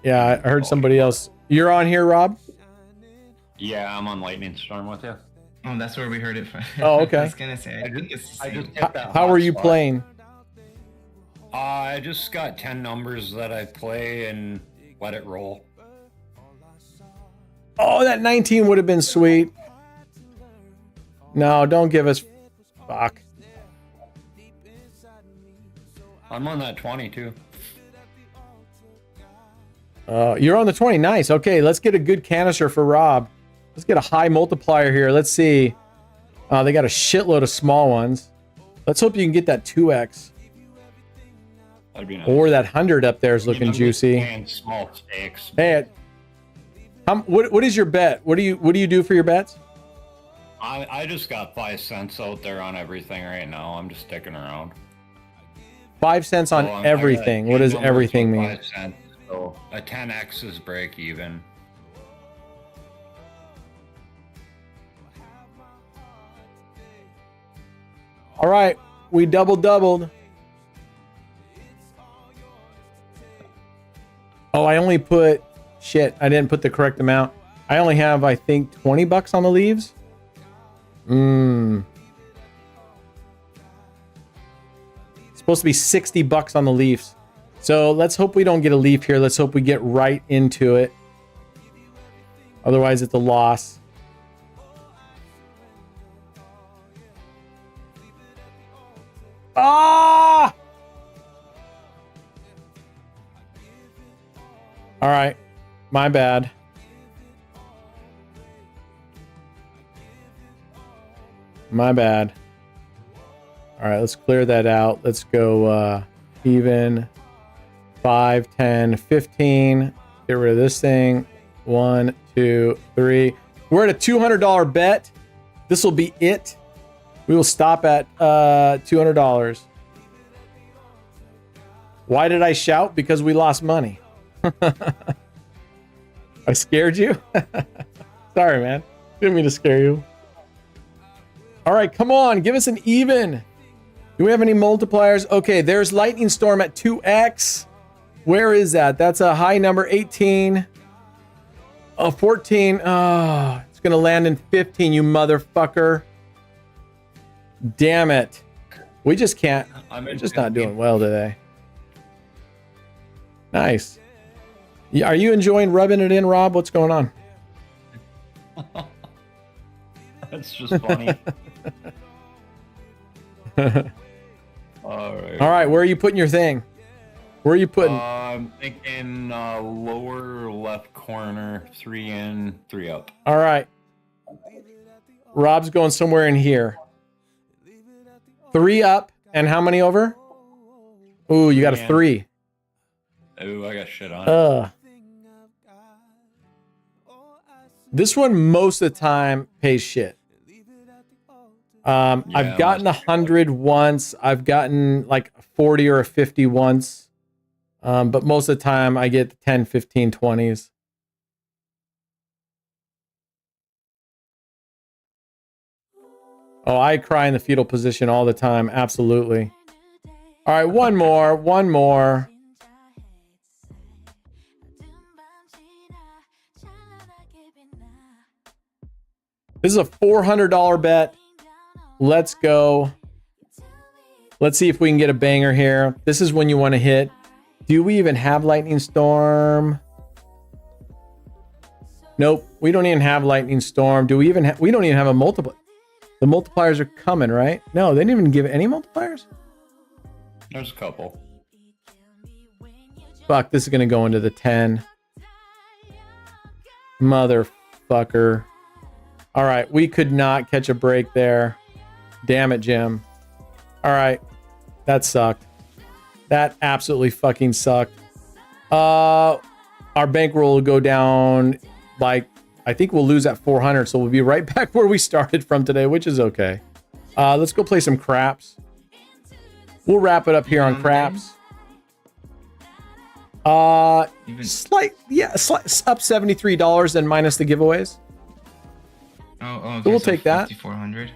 Yeah, I heard somebody else. You're on here, Rob?
Yeah, I'm on Lightning Storm with you.
Oh, that's where we heard it from.
Oh, okay.
I was gonna say, I think it's the same.
How are you playing?
I just got 10 numbers that I play and let it roll.
Oh, that 19 would have been sweet. No, don't give us... Fuck.
I'm on that 20 too.
You're on the 20. Nice. Okay, let's get a good canister for Rob. Let's get a high multiplier here. Let's see. They got a shitload of small ones. Let's hope you can get that 2x.
That'd be nice.
Or that 100 up there is looking juicy.
And small stakes.
Hey, what is your bet? What do you do for your bets?
I just got 5 cents out there on everything right now. I'm just sticking around.
5 cents on everything. What does everything mean?
5 cents. So a 10x is break even.
All right, we doubled. Oh, I only put shit. I didn't put the correct amount. I only have, I think, $20 on the leaves. It's supposed to be $60 on the leaves. So let's hope we don't get a leaf here. Let's hope we get right into it. Otherwise, it's a loss. Ah! All right. My bad. My bad. All right, let's clear that out. Let's go even 5, 10, 15. Get rid of this thing. 1, 2, 3. We're at a $200 bet. This will be it. We will stop at $200. Why did I shout? Because we lost money. I scared you? Sorry, man. Didn't mean to scare you. All right, come on. Give us an even. Do we have any multipliers? Okay, there's Lightning Storm at 2x. Where is that? That's a high number, 18. Oh, 14. Oh, it's going to land in 15, you motherfucker. Damn it. We just can't. We're just not doing well today. Nice. Are you enjoying rubbing it in, Rob? What's going on?
That's just funny. All
right. Where are you putting your thing? Where are you putting?
I'm thinking lower left corner, 3 in, 3 out.
All right. Rob's going somewhere in here. 3 up and how many over? Ooh, you got a 3.
Ooh, I got shit on it.
This one most of the time pays shit. I've gotten 100 once. I've gotten like 40 or a 50 once. But most of the time I get 10, 15, 20s. Oh, I cry in the fetal position all the time. Absolutely. All right, one more. This is a $400 bet. Let's go. Let's see if we can get a banger here. This is when you want to hit. Do we even have Lightning Storm? Nope. We don't even have Lightning Storm. Do we even have... We don't even have a multiplier. The multipliers are coming, right? No, they didn't even give any multipliers?
There's a couple.
Fuck, this is going to go into the 10. Motherfucker. All right, we could not catch a break there. Damn it, Jim. All right, that sucked. That absolutely fucking sucked. Our bankroll will go down like I think we'll lose at 400, so we'll be right back where we started from today, which is okay. Let's go play some craps. We'll wrap it up here on craps. Up $73 and minus the giveaways.
Okay,
so we'll take that.
5,400.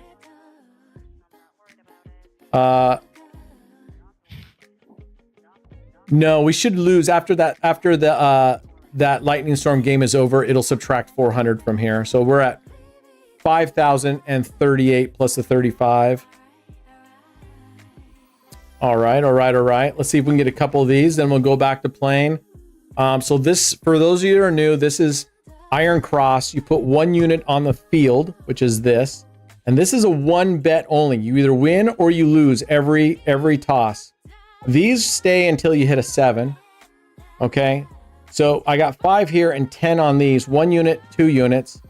No, we should lose after that. After the that lightning storm game is over, it'll subtract 400 from here. So we're at 5,038 plus the 35. All right. Let's see if we can get a couple of these. Then we'll go back to playing. So this, for those of you that are new, this is Iron Cross. You put 1 unit on the field, which is this, and this is a 1 bet only. You either win or you lose every toss. These stay until you hit a 7. Okay. So I got 5 here and 10 on these. 1 unit, 2 units.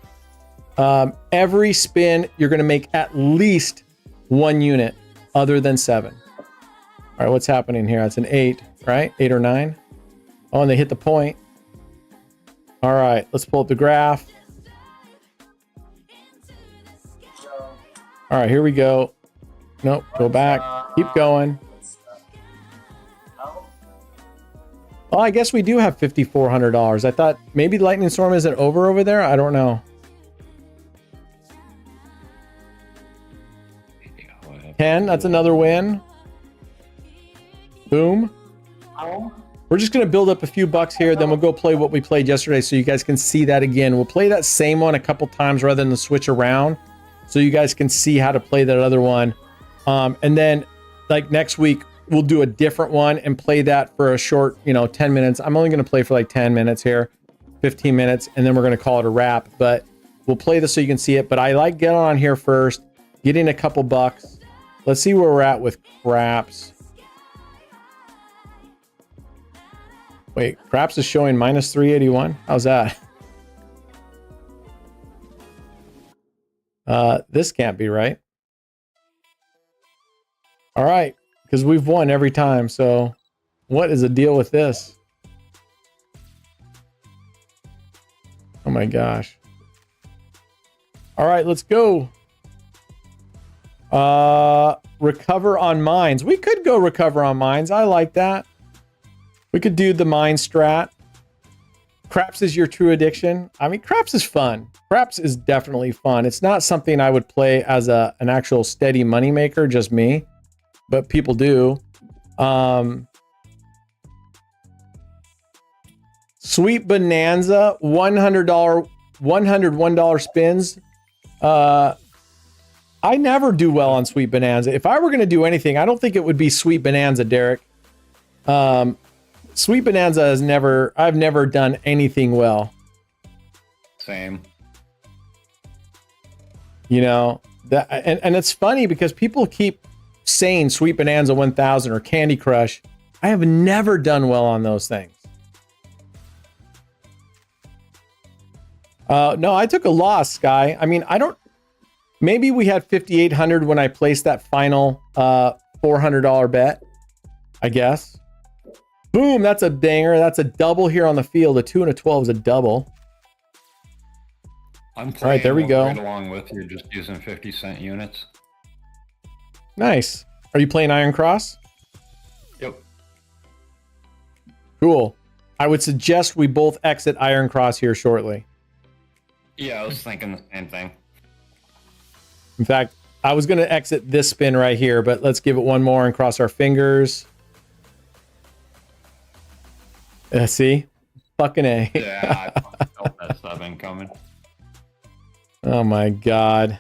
Every spin, you're going to make at least 1 unit other than 7. All right, what's happening here? That's an 8, right? 8 or 9. Oh, and they hit the point. All right, let's pull up the graph. All right, here we go. Nope, go back. Keep going. Well, I guess we do have $5,400. I thought maybe the lightning storm isn't over there. I don't know. 10, that's another win. Boom. We're just going to build up a few bucks here. Then we'll go play what we played yesterday so you guys can see that again. We'll play that same one a couple times rather than switch around so you guys can see how to play that other one. And then like next week, we'll do a different one and play that for a short, 10 minutes. I'm only going to play for like 10 minutes here, 15 minutes, and then we're going to call it a wrap. But we'll play this so you can see it. But I like getting on here first, getting a couple bucks. Let's see where we're at with craps. Wait, craps is showing minus 381. How's that? This can't be right. All right, because we've won every time. So what is the deal with this? Oh my gosh. All right, let's go. Recover on mines. We could go recover on mines. I like that. We could do the mine strat. Craps is your true addiction. I mean, craps is fun. Craps is definitely fun. It's not something I would play as an actual steady moneymaker, just me, but people do. Sweet Bonanza, $100, $101 spins. I never do well on Sweet Bonanza. If I were going to do anything, I don't think it would be Sweet Bonanza, Derek. Sweet Bonanza I've never done anything well.
Same.
That, and it's funny because people keep saying Sweet Bonanza 1000 or Candy Crush. I have never done well on those things. No, I took a loss, Sky. I mean, maybe we had 5,800 when I placed that final $400 bet, I guess. Boom, that's a banger. That's a double here on the field. A 2 and a 12 is a double.
I'm playing
all right, there we go.
Right along with you, just using 50-cent units.
Nice. Are you playing Iron Cross?
Yep.
Cool. I would suggest we both exit Iron Cross here shortly.
Yeah, I was thinking the same thing.
In fact, I was going to exit this spin right here, but let's give it one more and cross our fingers. See? Fucking A.
Yeah, I felt that stuff incoming.
Oh my God.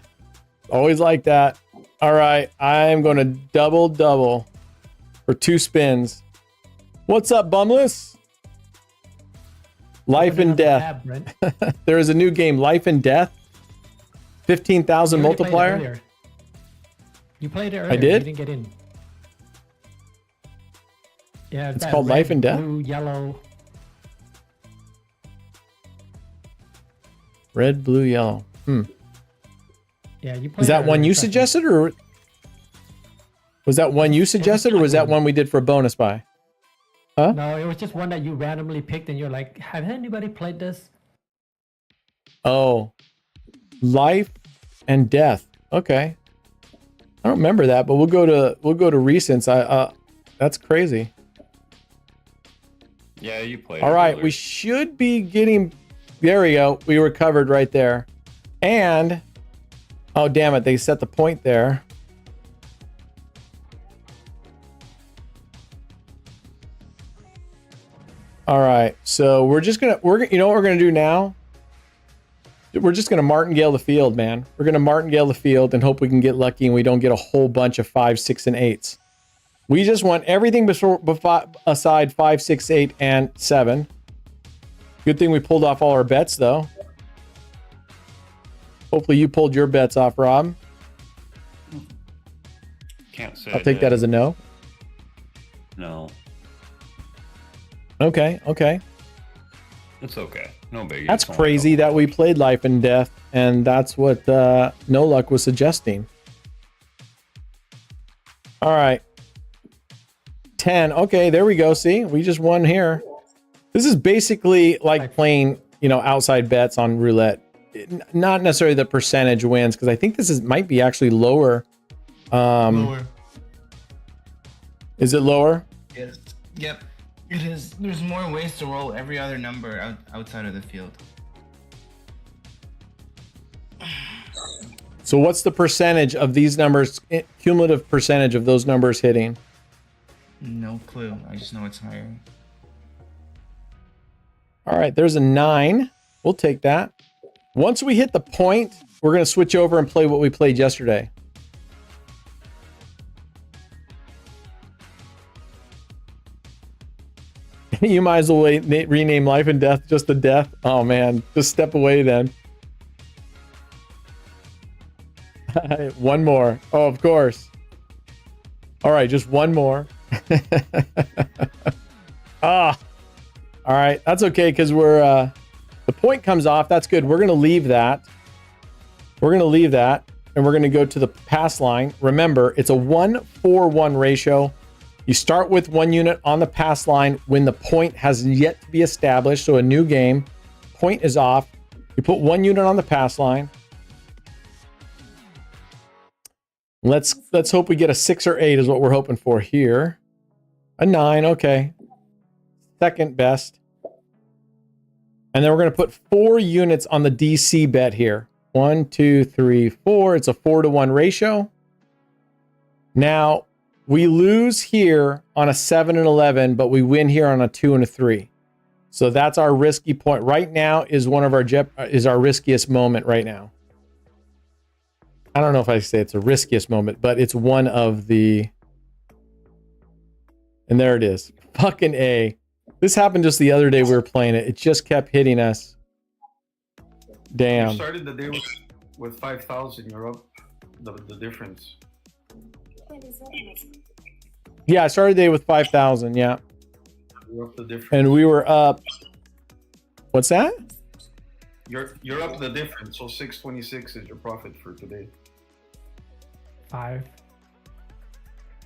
Always like that. All right. I'm going to double for 2 spins. What's up, Bumless? Life and Death. There is a new game, Life and Death. 15,000 multiplier.
You played it earlier.
I did?
You didn't get in. Yeah,
it's called Life and Death.
Blue, yellow.
Red, blue, yellow.
Yeah, you played.
Is that one you suggested, or was that one you suggested, or was that one we did for a bonus buy? Huh?
No, it was just one that you randomly picked, and you're like, "Have anybody played this?"
Oh, life and death. Okay. I don't remember that, but we'll go to recents. That's crazy.
Yeah, you played.
All right, we should be getting. There we go. We recovered right there, and oh damn it, they set the point there. All right, so you know what we're gonna do now? We're just gonna martingale the field, man. We're gonna martingale the field and hope we can get lucky and we don't get a whole bunch of 5, 6, and 8s. We just want everything aside 5, 6, 8, and 7. Good thing we pulled off all our bets, though. Hopefully you pulled your bets off, Rob.
Can't say.
I'll take that as a no.
No.
Okay.
It's okay. No biggie.
That's crazy that we played life and death, and that's what No Luck was suggesting. All right. 10. Okay, there we go. See, we just won here. This is basically like playing, outside bets on roulette. Not necessarily the percentage wins, because I think this might be actually lower.
Lower.
Is it lower?
Yes. Yep. It is. There's more ways to roll every other number outside of the field.
So what's the percentage of these numbers, cumulative percentage of those numbers hitting?
No clue. I just know it's higher.
All right, there's a 9. We'll take that. Once we hit the point, we're going to switch over and play what we played yesterday. You might as well rename life and death just to death. Oh man, just step away then. One more. Oh, of course. All right, just one more. All right, that's okay because we're the point comes off. That's good. We're gonna leave that. And we're gonna go to the pass line. Remember, it's a 1-4-1 ratio. You start with 1 unit on the pass line when the point has yet to be established. So a new game, point is off. You put 1 unit on the pass line. Let's hope we get a 6 or 8 is what we're hoping for here. A 9, okay. Second best. And then we're going to put 4 units on the DC bet here. 1, 2, 3, 4. It's a 4-to-1 ratio. Now, we lose here on a 7 and 11, but we win here on a 2 and a 3. So that's our risky point. Right now is one of our riskiest moment right now. I don't know if I say it's a riskiest moment, but it's one of the... And there it is. Fucking A. This happened just the other day we were playing it. It just kept hitting us. Damn.
You started the day with 5,000. You're up the difference.
Yeah, I started the day with 5,000. Yeah.
You're up the difference.
And we were up. What's that?
You're up the difference. So 626 is your profit for today.
5.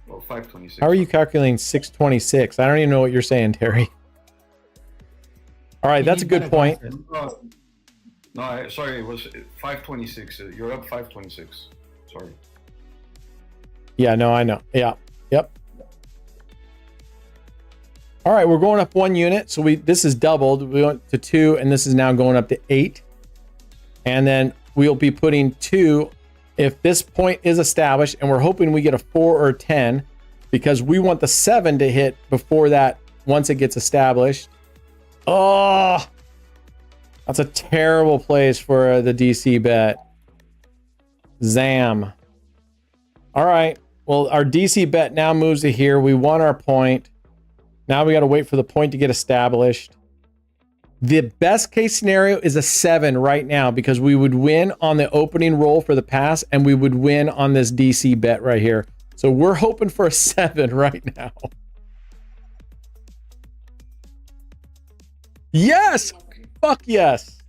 Well, 526.
How are you calculating 626? I don't even know what you're saying, Terry. All right, that's a good point.
No, sorry, it was 526. You're up 526. Sorry.
Yeah, no, I know. Yeah. Yep. All right, we're going up 1 unit. So this is doubled. We went to 2, and this is now going up to 8. And then we'll be putting 2 if this point is established, and we're hoping we get a 4 or a 10 because we want the 7 to hit before that once it gets established. Oh, that's a terrible place for the DC bet. Zam. All right. Well, our DC bet now moves to here. We won our point. Now we got to wait for the point to get established. The best case scenario is a 7 right now because we would win on the opening roll for the pass and we would win on this DC bet right here. So we're hoping for a 7 right now. Yes! Fuck yes!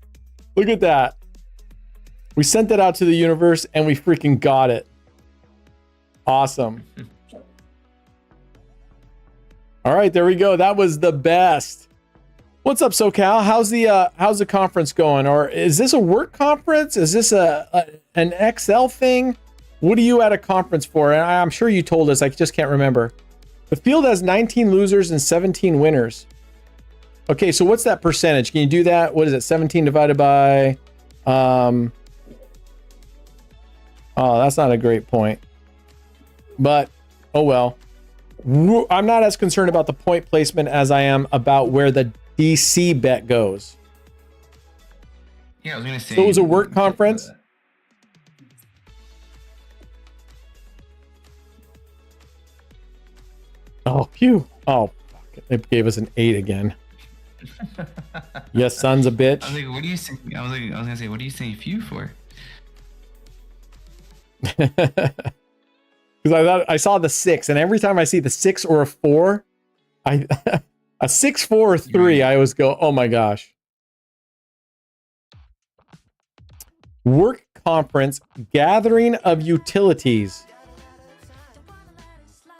Look at that. We sent that out to the universe and we freaking got it. Awesome. All right, there we go. That was the best. What's up, SoCal? How's the conference going? Or is this a work conference? Is this an Excel thing? What are you at a conference for? And I'm sure you told us. I just can't remember. The field has 19 losers and 17 winners. Okay, so what's that percentage? Can you do that? What is it? 17 divided by... Oh, that's not a great point. But, oh well. I'm not as concerned about the point placement as I am about where the DC bet goes.
Yeah, I was gonna say.
So it was a work conference. Oh, phew. Oh, fuck. It gave us an 8 again. Yes, son's a bitch.
I was like, what do you say? I was gonna say, what do you say few for?
Because I thought I saw the 6, and every time I see the 6 or a 4, a 6, 4, or 3, I always go, oh my gosh. Work conference, gathering of utilities.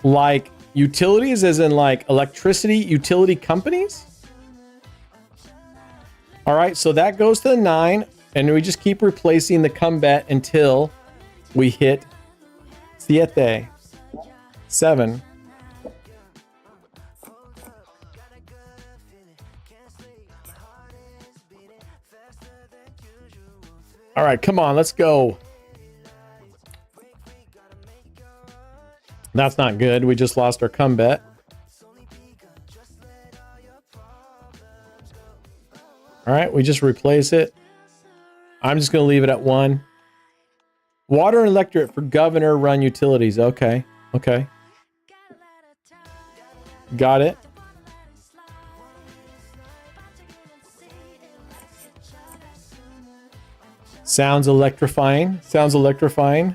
Like utilities as in like electricity utility companies? All right, so that goes to the 9, and we just keep replacing the comeback until we hit 7. All right, come on, let's go. That's not good. We just lost our comeback. All right, we just replace it. I'm just going to leave it at 1. Water and electric for governor run utilities. Okay. Okay. Got it. Sounds electrifying. Sounds electrifying.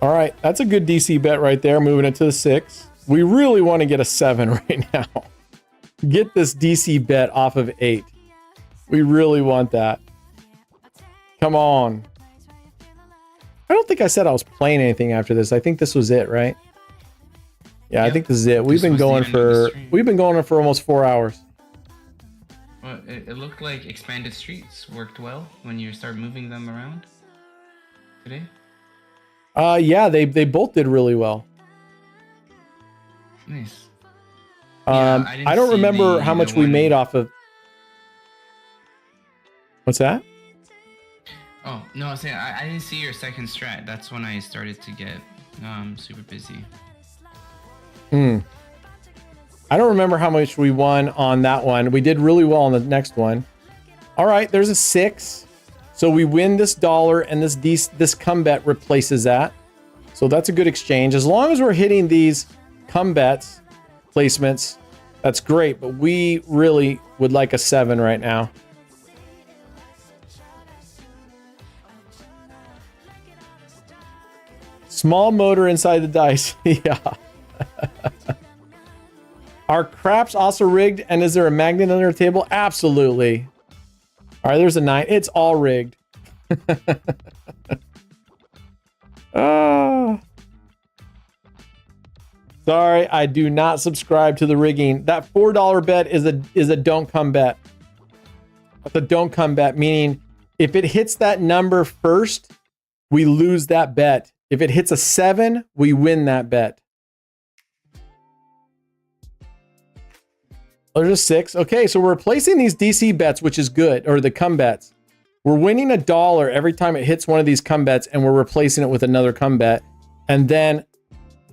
All right. That's a good DC bet right there. Moving it to the 6. We really want to get a 7 right now. Get this DC bet off of 8. We really want that. Come on. I don't think I said I was playing anything after this. I think this was it, right? Yeah, yep. I think this is it. We've been going for almost 4 hours.
Well, it looked like expanded streets worked well when you start moving them around today.
Yeah, they both did really well.
Nice.
I don't remember how much we made off of. What's that?
Oh, no, I was saying I didn't see your second strat. That's when I started to get super busy.
I don't remember how much we won on that one. We did really well on the next one. All right, there's a 6. So we win this dollar, and this comeback replaces that. So that's a good exchange. As long as we're hitting these comebacks placements, that's great. But we really would like a 7 right now. Small motor inside the dice. Yeah. Are craps also rigged? And is there a magnet under the table? Absolutely. All right, there's a 9. It's all rigged. Oh. Sorry, I do not subscribe to the rigging. That $4 bet is a don't come bet. That's a don't come bet, meaning if it hits that number first, we lose that bet. If it hits a 7, we win that bet. There's a 6. Okay, so we're replacing these DC bets, which is good, or the come bets. We're winning $1 every time it hits one of these come bets, and we're replacing it with another come bet. And then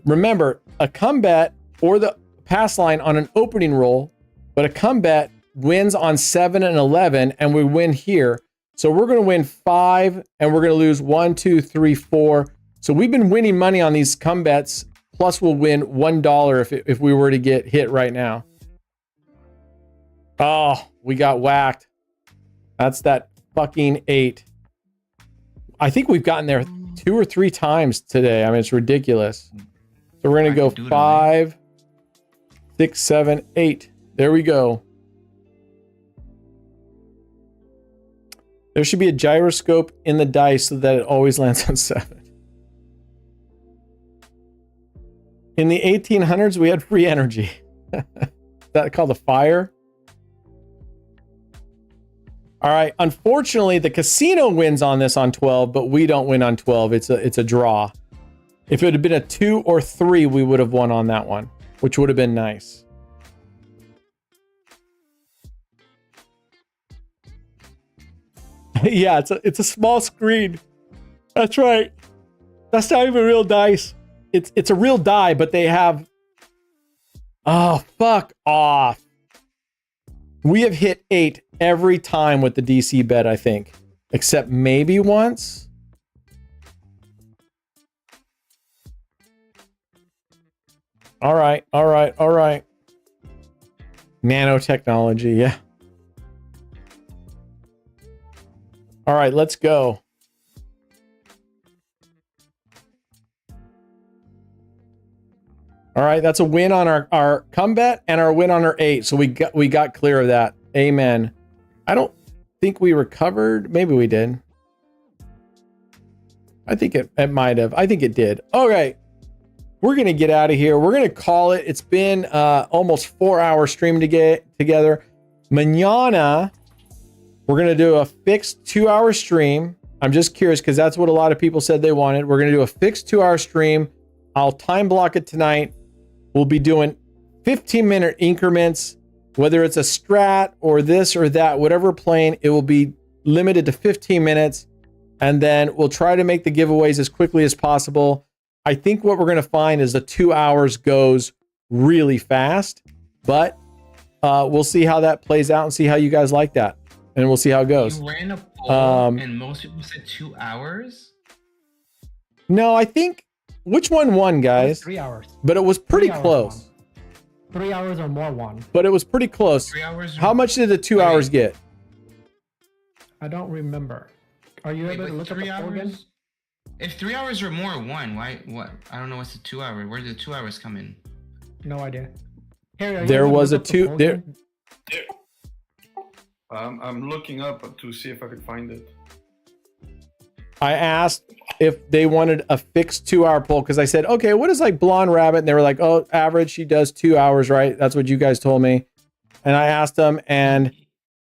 remember, a come bet or the pass line on an opening roll, but a come bet wins on 7 and 11, and we win here. So we're going to win 5, and we're going to lose 1, 2, 3, 4. So we've been winning money on these come bets, plus we'll win $1 if we were to get hit right now. Oh, we got whacked. That's that fucking 8. I think we've gotten there 2 or 3 times today. I mean, it's ridiculous. So we're going to go 5, 6, 7, 8. There we go. There should be a gyroscope in the dice so that it always lands on 7. In the 1800s, we had free energy. that called a fire? All right. Unfortunately, the casino wins on this on 12, but we don't win on 12. It's a draw. If it had been a 2 or 3, we would have won on that one, which would have been nice. Yeah, it's a small screen. That's right. That's not even real dice. It's a real die, but they have. Oh, fuck off. We have hit 8 every time with the DC bet, I think, except maybe once. All right. Nanotechnology, yeah. All right, let's go. All right, that's a win on our come bet and our win on our 8. So we got clear of that. Amen. I don't think we recovered. Maybe we did. I think it might have. I think it did. Okay. We're going to get out of here. We're going to call it. It's been almost 4-hour stream to get together. Mañana, we're going to do a fixed 2-hour stream. I'm just curious because that's what a lot of people said they wanted. We're going to do a fixed 2-hour stream. I'll time block it tonight. We'll be doing 15-minute increments, whether it's a strat or this or that, whatever plane, it will be limited to 15 minutes. And then we'll try to make the giveaways as quickly as possible. I think what we're going to find is the 2 hours goes really fast, but we'll see how that plays out and see how you guys like that. And we'll see how it goes.
You ran a poll and most people said 2 hours?
No, I think, which one won, guys?
3 hours.
But it was pretty close.
3 hours or more won.
But it was pretty close.
3 hours.
How much did the 2 hours get?
I don't remember. Are you able to look up the poll again?
If 3 hours or more won, why? What? I don't know what's the 2 hour. Where did the 2 hours come in?
No idea. Harry,
there was a 2 there.
I'm looking up to see if I can find it.
I asked if they wanted a fixed 2-hour poll because I said, okay, what is like Blonde Rabbit? And they were like, oh, average, she does 2 hours, right? That's what you guys told me. And I asked them, and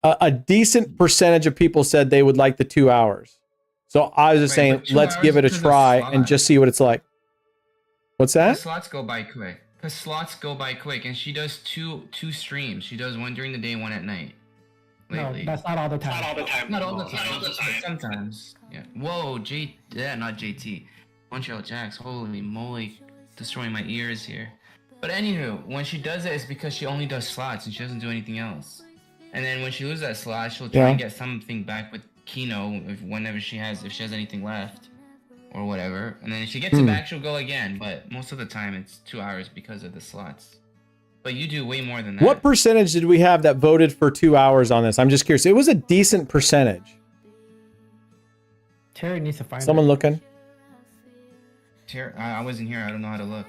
a decent percentage of people said they would like the 2 hours. So I was just saying, let's give it a try and just see what it's like. What's that?
The slots go by quick. And she does two streams. She does one during the day, one at night. Lately.
No, that's not all the time.
Not all the time. But sometimes. Yeah. Whoa, not JT. Montreal Jacks. Holy moly, destroying my ears here. But anywho, when she does it, it's because she only does slots and she doesn't do anything else. And then when she loses that slot, she'll try and get something back with Keno if she has anything left or whatever. And then if she gets it back, she'll go again. But most of the time, it's 2 hours because of the slots. But you do way more than that.
What percentage did we have that voted for 2 hours on this? I'm just curious. It was a decent percentage.
Terry needs to find
someone looking.
Terry, I wasn't here. I don't know how to look.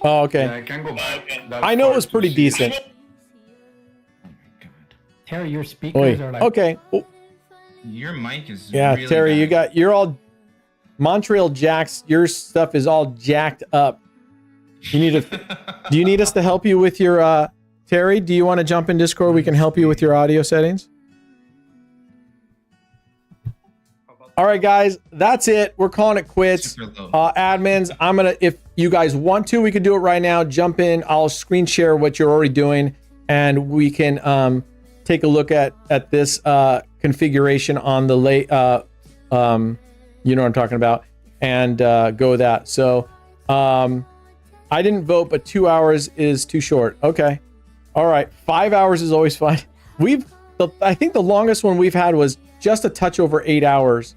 Oh, okay.
Yeah, I can go back.
I know it was pretty decent.
Oh my god.
Terry, your speakers are like.
Okay.
Your mic is.
Yeah,
really
Terry,
bad.
you're all Montreal Jacks. Your stuff is all jacked up. You need to. Do you need us to help you with your Terry? Do you want to jump in Discord? We can help you with your audio settings. All right, guys, that's it. We're calling it quits. Admins, if you guys want to, we could do it right now. Jump in. I'll screen share what you're already doing, and we can take a look at this configuration on the late. You know what I'm talking about, and go with that. So, I didn't vote, but 2 hours is too short. Okay, all right. 5 hours is always fine. I think the longest one we've had was just a touch over 8 hours.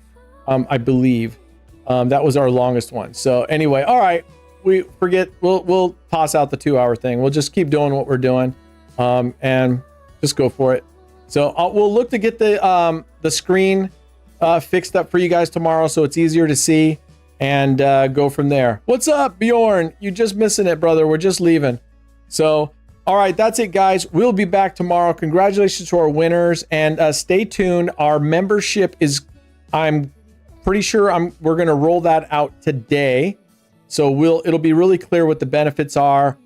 I believe that was our longest one. So anyway, all right, we'll toss out the 2 hour thing. We'll just keep doing what we're doing, and just go for it. So we'll look to get the screen fixed up for you guys tomorrow, so it's easier to see, and go from there. What's up, Bjorn? You just missing it, brother. We're just leaving. So all right, that's it, guys. We'll be back tomorrow. Congratulations to our winners, and stay tuned. Our membership is, I'm pretty sure we're going to roll that out today. So it'll be really clear what the benefits are.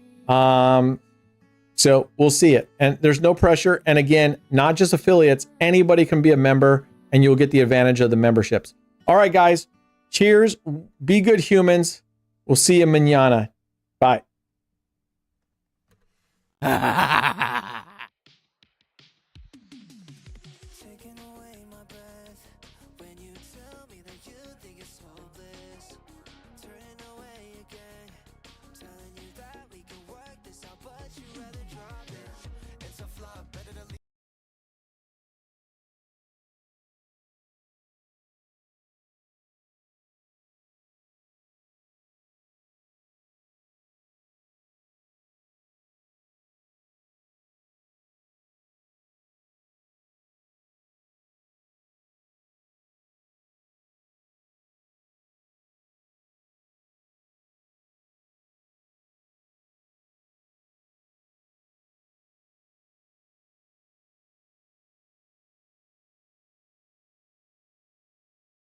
So we'll see it. And there's no pressure. And again, not just affiliates, anybody can be a member and you'll get the advantage of the memberships. All right, guys. Cheers. Be good humans. We'll see you mañana. Bye.
Taking away my breath when you tell me that you think it's hopeless.